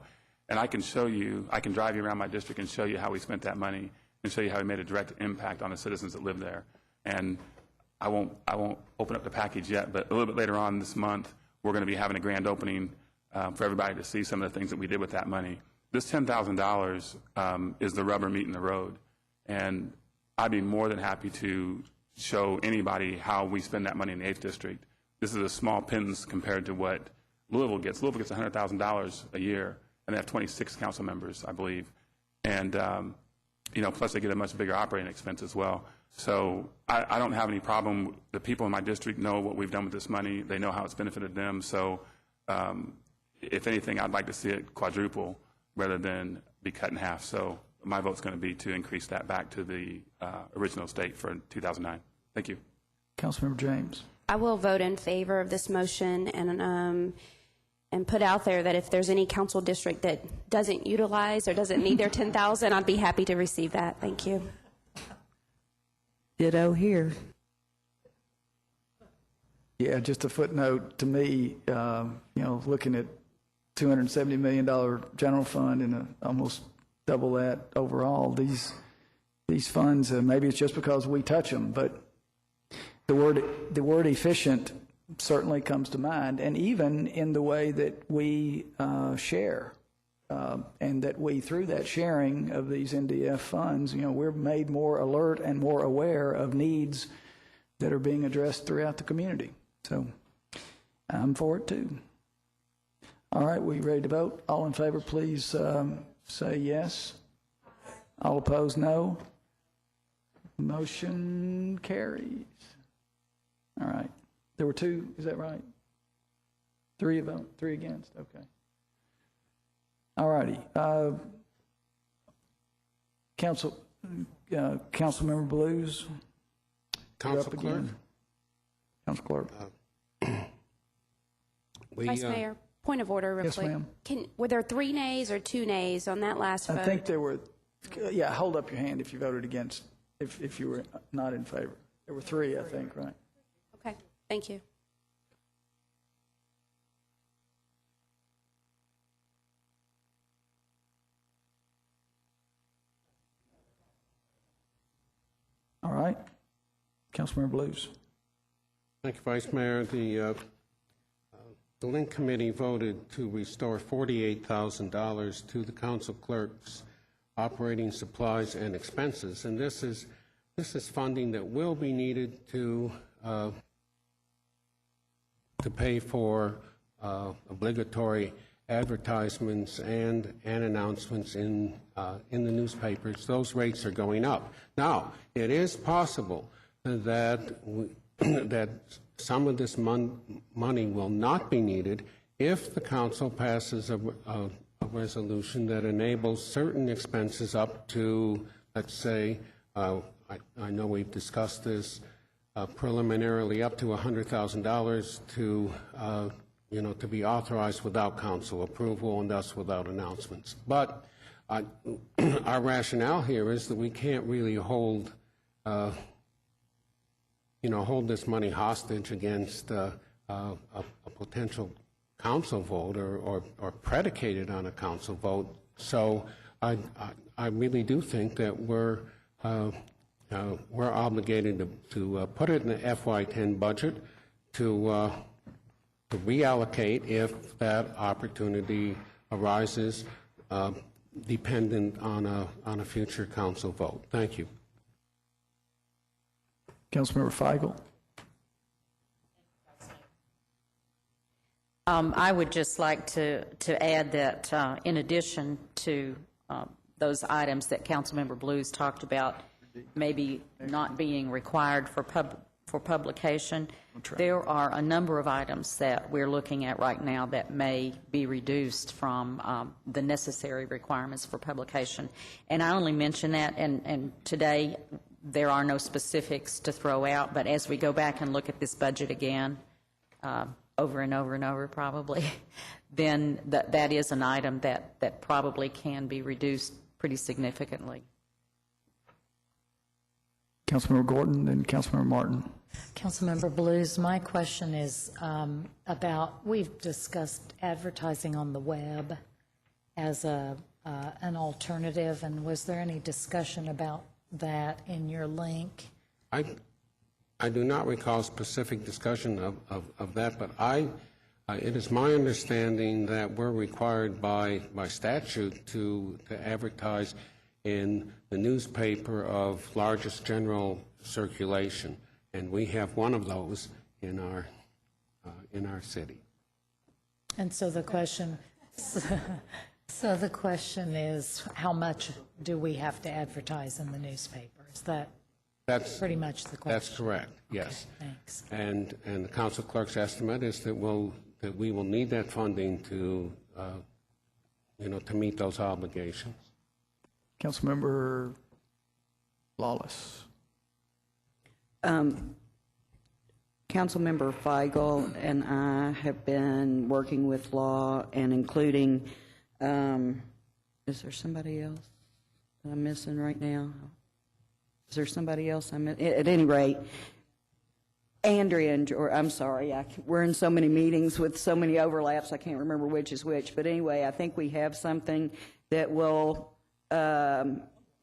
And I can show you, I can drive you around my district and show you how we spent that money and show you how we made a direct impact on the citizens that live there. And I won't open up the package yet, but a little bit later on this month, we're going to be having a grand opening for everybody to see some of the things that we did with that money. This $10,000 is the rubber meeting the road. And I'd be more than happy to show anybody how we spend that money in the 8th District. This is a small pittance compared to what Louisville gets. Louisville gets $100,000 a year, and they have 26 council members, I believe. And, plus they get a much bigger operating expense as well. So I don't have any problem. The people in my district know what we've done with this money. They know how it's benefited them. So if anything, I'd like to see it quadruple rather than be cut in half. So my vote's going to be to increase that back to the original state for 2009. Thank you. Councilmember James. I will vote in favor of this motion and put out there that if there's any council district that doesn't utilize or doesn't need their $10,000, I'd be happy to receive that. Thank you. Ditto here. Yeah, just a footnote to me, looking at $270 million general fund and almost double that overall, these funds, maybe it's just because we touch them, but the word efficient certainly comes to mind, and even in the way that we share, and that we, through that sharing of these NDF funds, we're made more alert and more aware of needs that are being addressed throughout the community. So I'm for it too. All right, we ready to vote? All in favor, please say yes. All opposed, no. Motion carries. All right. There were two, is that right? Three against, okay. All righty. Councilmember Blues. Council Clerk. Council Clerk. Vice Mayor, point of order real quick. Yes, ma'am. Were there 3 nays or 2 nays on that last vote? I think there were, hold up your hand if you voted against, if you were not in favor. There were 3, I think, right? Okay, thank you. All right. Councilmember Blues. Thank you, Vice Mayor. The Link Committee voted to restore $48,000 to the council clerk's operating supplies and expenses, and this is funding that will be needed to pay for obligatory advertisements and announcements in the newspapers. Those rates are going up. Now, it is possible that that some of this money will not be needed if the council passes a resolution that enables certain expenses up to, let's say, I know we've discussed this, preliminarily up to $100,000 to, to be authorized without council approval and thus without announcements. But our rationale here is that we can't really hold this money hostage against a potential council vote or predicated on a council vote. So I really do think that we're obligated to put it in the FY10 budget to reallocate if that opportunity arises, dependent on a future council vote. Thank you. Councilmember Feigl. I would just like to add that in addition to those items that Councilmember Blues talked about, maybe not being required for publication, there are a number of items that we're looking at right now that may be reduced from the necessary requirements for publication. And I only mention that, and today there are no specifics to throw out, but as we go back and look at this budget again, over and over and over probably, then that is an item that probably can be reduced pretty significantly. Councilmember Gordon and Councilmember Martin. Councilmember Blues, my question is about, we've discussed advertising on the web as an alternative, and was there any discussion about that in your link? I do not recall specific discussion of that, but it is my understanding that we're required by statute to advertise in the newspaper of largest general circulation, and we have one of those in our city. And so the question, is, how much do we have to advertise in the newspaper? Is that's pretty much the question? That's correct. Yes. Okay, thanks. And the council clerk's estimate is that we will need that funding to meet those obligations. Councilmember Lawless. Councilmember Feigl and I have been working with law and including, is there somebody else that I'm missing right now? Is there somebody else I'm missing? At any rate, Andrea and, or I'm sorry, we're in so many meetings with so many overlaps, I can't remember which is which. But anyway, I think we have something that will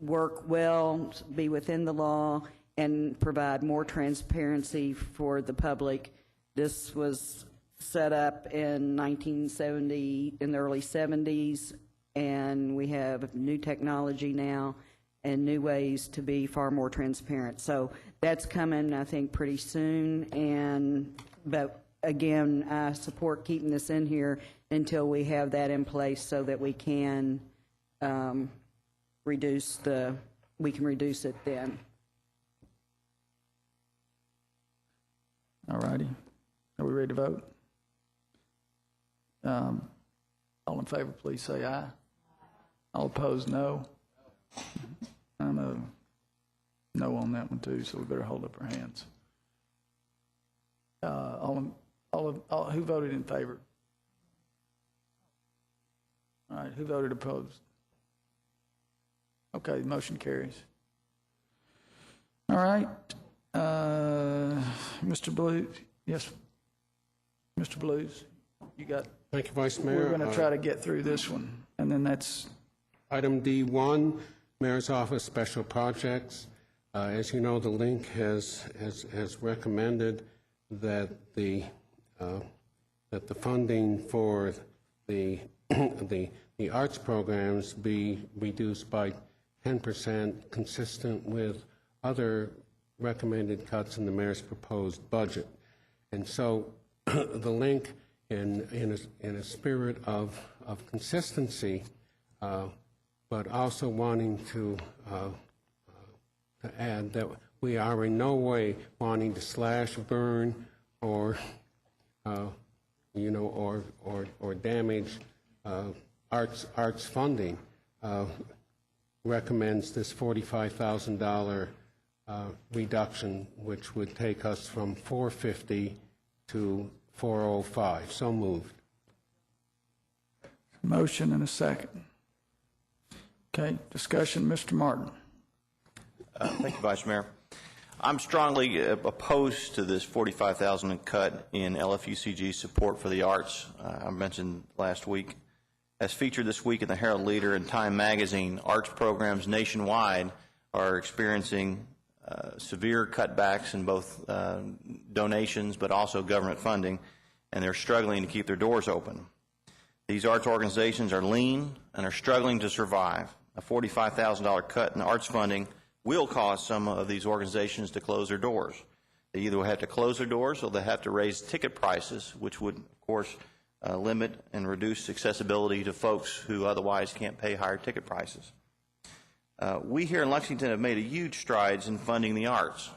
work well, be within the law, and provide more transparency for the public. This was set up in 1970, in the early 70s, and we have new technology now and new ways to be far more transparent. So that's coming, I think, pretty soon. But again, I support keeping this in here until we have that in place so that we can reduce it then. All righty. Are we ready to vote? All in favor, please say aye. All opposed, no. I'm a no on that one too, so we better hold up our hands. Who voted in favor? All right, who voted opposed? Okay, the motion carries. All right. Mr. Blues, yes. Mr. Blues, you got. Thank you, Vice Mayor. We're going to try to get through this one, and then that's. Item D1, Mayor's Office Special Projects. As you know, the link has recommended that the funding for the arts programs be reduced by 10%, consistent with other recommended cuts in the mayor's proposed budget. And so the link, in a spirit of consistency, but also wanting to add that we are in no way wanting to slash, burn, or damage arts funding, recommends this $45,000 reduction, which would take us from 450 to 405. So moved. Motion and a second. Okay, discussion, Mr. Martin. Thank you, Vice Mayor. I'm strongly opposed to this $45,000 cut in LFUCG support for the arts. I mentioned last week. As featured this week in the Herald Leader and Time Magazine, arts programs nationwide are experiencing severe cutbacks in both donations but also government funding, and they're struggling to keep their doors open. These arts organizations are lean and are struggling to survive. A $45,000 cut in arts funding will cause some of these organizations to close their doors. They either will have to close their doors or they have to raise ticket prices, which would, of course, limit and reduce accessibility to folks who otherwise can't pay higher ticket prices. We here in Lexington have made a huge strides in funding the arts.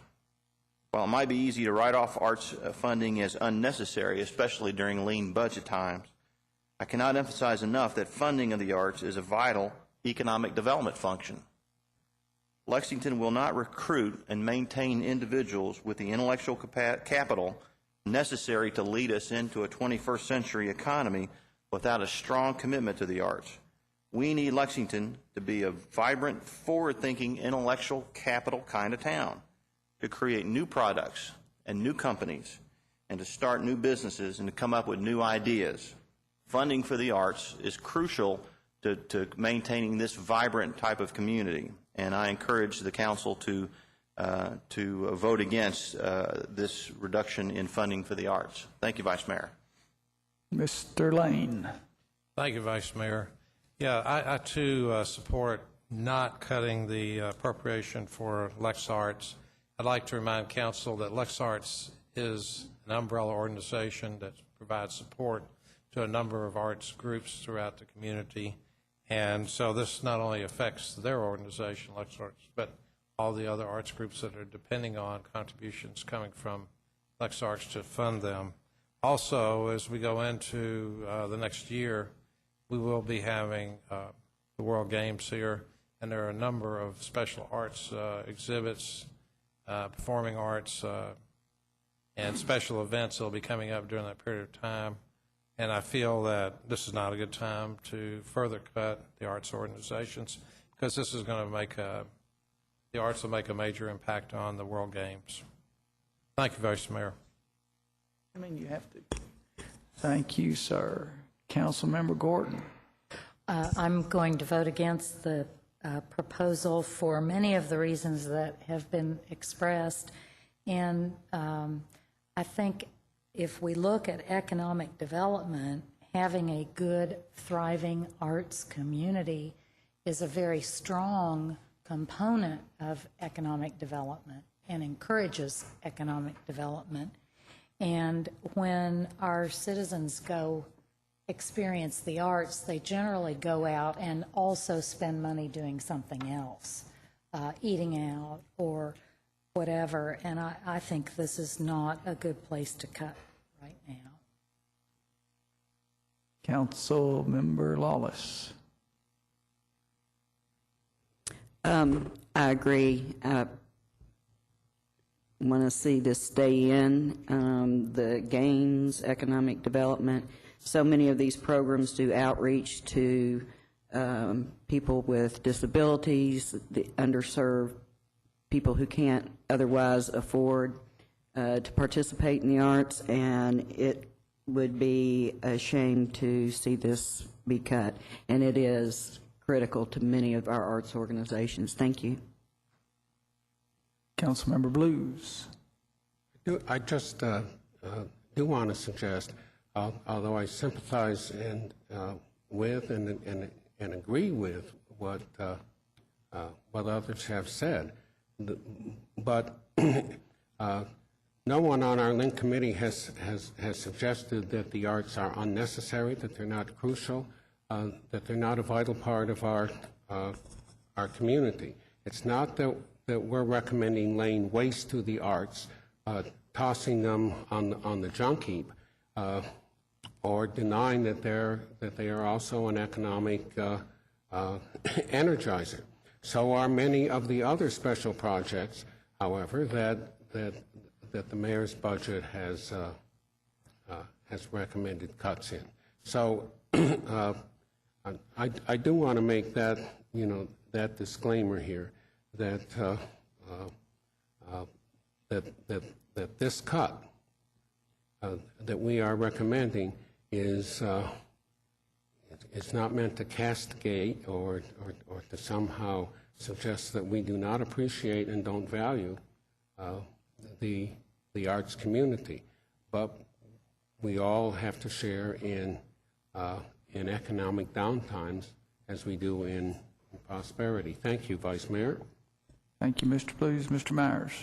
While it might be easy to write off arts funding as unnecessary, especially during lean budget times, I cannot emphasize enough that funding of the arts is a vital economic development function. Lexington will not recruit and maintain individuals with the intellectual capital necessary to lead us into a 21st century economy without a strong commitment to the arts. We need Lexington to be a vibrant, forward-thinking, intellectual capital kind of town, to create new products and new companies, and to start new businesses and to come up with new ideas. Funding for the arts is crucial to maintaining this vibrant type of community, and I encourage the council to vote against this reduction in funding for the arts. Thank you, Vice Mayor. Mr. Lane. Thank you, Vice Mayor. Yeah, I too support not cutting the appropriation for LexArts. I'd like to remind council that LexArts is an umbrella organization that provides support to a number of arts groups throughout the community. And so this not only affects their organization, LexArts, but all the other arts groups that are depending on contributions coming from LexArts to fund them. Also, as we go into the next year, we will be having the World Games here, and there are a number of special arts exhibits, performing arts, and special events that will be coming up during that period of time. And I feel that this is not a good time to further cut the arts organizations, because this is going to make the arts will make a major impact on the World Games. Thank you, Vice Mayor. I mean, you have to. Thank you, sir. Councilmember Gordon. I'm going to vote against the proposal for many of the reasons that have been expressed. And I think if we look at economic development, having a good, thriving arts community is a very strong component of economic development and encourages economic development. And when our citizens go experience the arts, they generally go out and also spend money doing something else, eating out or whatever. And I think this is not a good place to cut right now. Councilmember Lawless. I agree. I want to see this stay in, the gains, economic development. So many of these programs do outreach to people with disabilities, the underserved, people who can't otherwise afford to participate in the arts, and it would be a shame to see this be cut. And it is critical to many of our arts organizations. Thank you. Councilmember Blues. I just do want to suggest, although I sympathize with and agree with what others have said, but no one on our link committee has suggested that the arts are unnecessary, that they're not crucial, that they're not a vital part of our community. It's not that we're recommending laying waste to the arts, tossing them on the junk heap, or denying that they are also an economic energizer. So are many of the other special projects however, that the mayor's budget has recommended cuts in. So I do want to make that, that disclaimer here, that that this cut that we are recommending is it's not meant to castigate or to somehow suggest that we do not appreciate and don't value the arts community, but we all have to share in economic downtimes as we do in prosperity. Thank you, Vice Mayor. Thank you, Mr. Blues. Mr. Myers.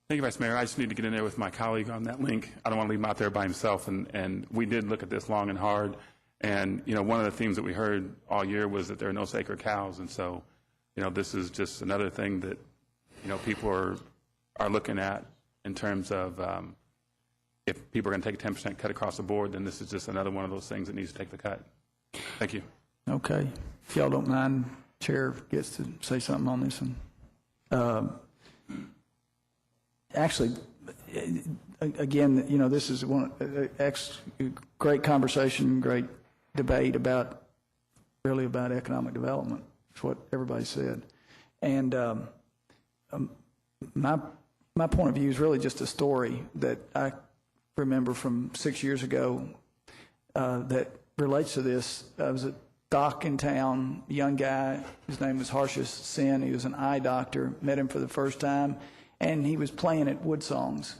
Thank you, Vice Mayor. I just need to get in there with my colleague on that link. I don't want to leave him out there by himself. And we did look at this long and hard. And, one of the themes that we heard all year was that there are no sacred cows. And so, this is just another thing that, people are looking at in terms of if people are going to take a 10% cut across the board, then this is just another one of those things that needs to take the cut. Thank you. Okay. If y'all don't mind, Chair gets to say something on this one. Actually, again, this is great conversation, great debate about economic development. It's what everybody said. And my point of view is really just a story that I remember from 6 years ago that relates to this. I was at doc in town, a young guy. His name was Harshish Sen. He was an eye doctor. Met him for the first time, and he was playing at Wood Songs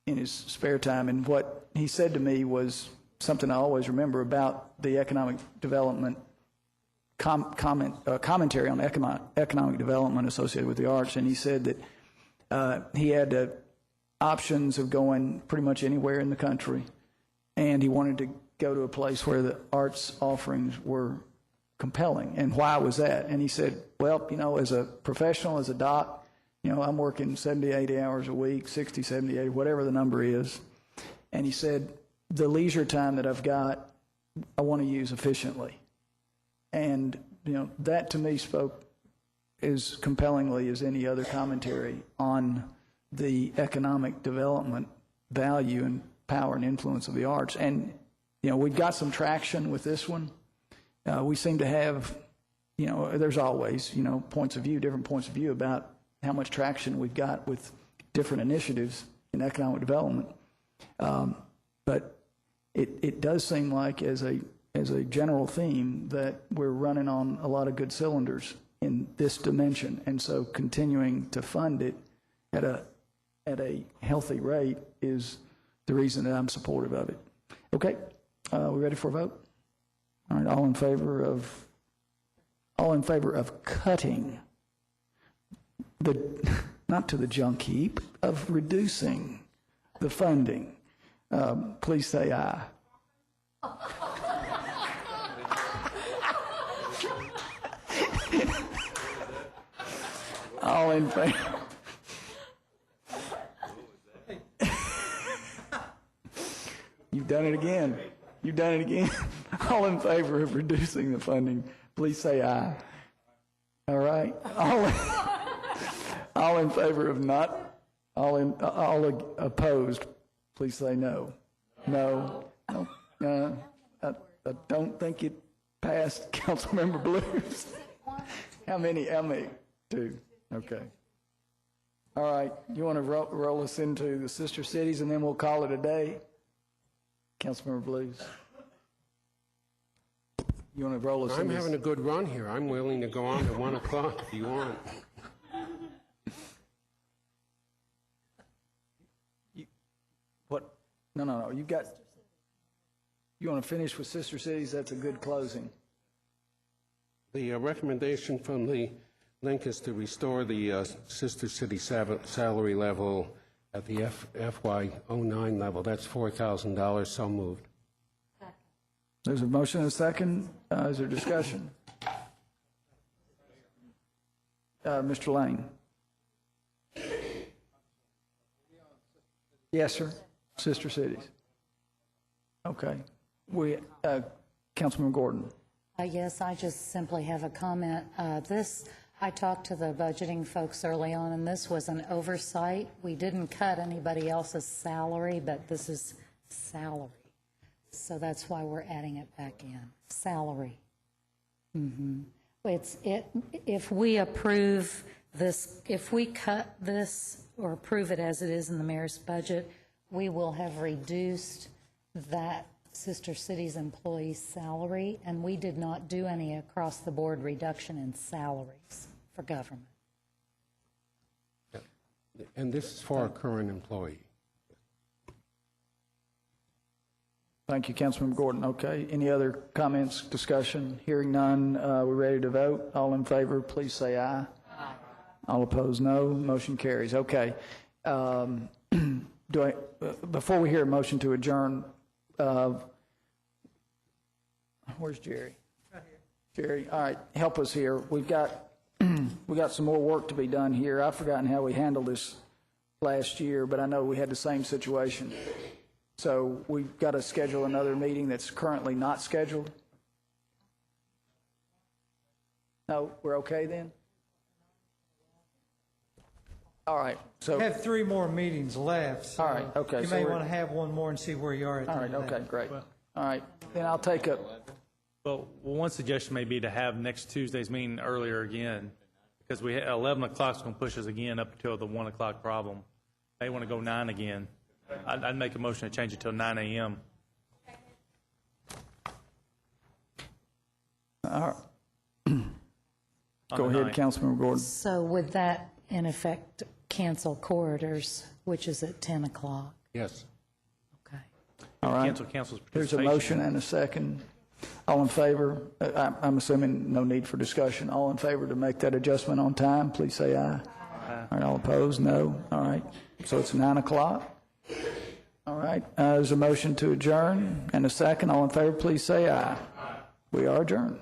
in his spare time. And what he said to me was something I always remember about the economic development commentary on economic development associated with the arts. And he said that he had options of going pretty much anywhere in the country, and he wanted to go to a place where the arts offerings were compelling. And why was that? And he said, well, as a professional, as a doc, I'm working 70, 80 hours a week, 60, 70, 80, whatever the number is. And he said, the leisure time that I've got, I want to use efficiently. And, that to me spoke as compellingly as any other commentary on the economic development value and power and influence of the arts. And, we've got some traction with this one. We seem to have, there's always, different points of view about how much traction we've got with different initiatives in economic development. But it does seem like as a general theme that we're running on a lot of good cylinders in this dimension. And so continuing to fund it at a healthy rate is the reason that I'm supportive of it. Okay, we ready for a vote? All right, all in favor of cutting not to the junk heap, of reducing the funding, please say aye. All in favor. You've done it again. You've done it again. All in favor of reducing the funding, please say aye. All right. All in favor of not. All opposed, please say no. No. I don't think it passed. Councilmember Blues. How many? Two. Okay. All right. You want to roll us into the sister cities, and then we'll call it a day? Councilmember Blues. You want to roll us in? I'm having a good run here. I'm willing to go on to 1 o'clock if you want. What? No. You want to finish with sister cities? That's a good closing. The recommendation from the link is to restore the sister city salary level at the FY09 level. That's $4,000. So moved. There's a motion and a second. Is there discussion? Mr. Lane. Yes, sir. Sister cities. Okay. Councilman Gordon. Yes, I just simply have a comment. I talked to the budgeting folks early on, and this was an oversight. We didn't cut anybody else's salary, but this is salary. So that's why we're adding it back in, salary. If we approve this, if we cut this or approve it as it is in the mayor's budget, we will have reduced that sister city's employee's salary, and we did not do any across-the-board reduction in salaries for government. And this is for a current employee. Thank you, Councilmember Gordon. Okay, any other comments, discussion? Hearing none, we're ready to vote. All in favor, please say aye. Aye. All opposed, no. Motion carries. Okay. Before we hear a motion to adjourn, where's Jerry? Right here. Jerry, all right, help us here. We've got some more work to be done here. I've forgotten how we handled this last year, but I know we had the same situation. So we've got to schedule another meeting that's currently not scheduled. No, we're okay then? All right. So We have 3 more meetings left. So all right. Okay. You so may we're- want to have one more and see where you are at the All end right. of that. Okay. Great. All right. Then I'll take up. Well, one suggestion may be to have next Tuesday's meeting earlier again, because 11 o'clock is going to push us again up until the 1 o'clock problem. They want to go 9 again. I'd make a motion to change it till 9 a.m. All right. Go ahead, Councilmember Gordon. So would that, in effect, cancel corridors, which is at 10 o'clock? Yes. Okay. All right. Cancel council's There's a participation. motion and a second. All in favor? I'm assuming no need for discussion. All in favor to make that adjustment on time, please say aye. All right. All opposed? No. All right. So it's 9 o'clock. All right. There's a motion to adjourn and a second. All in favor, please say aye. We are adjourned.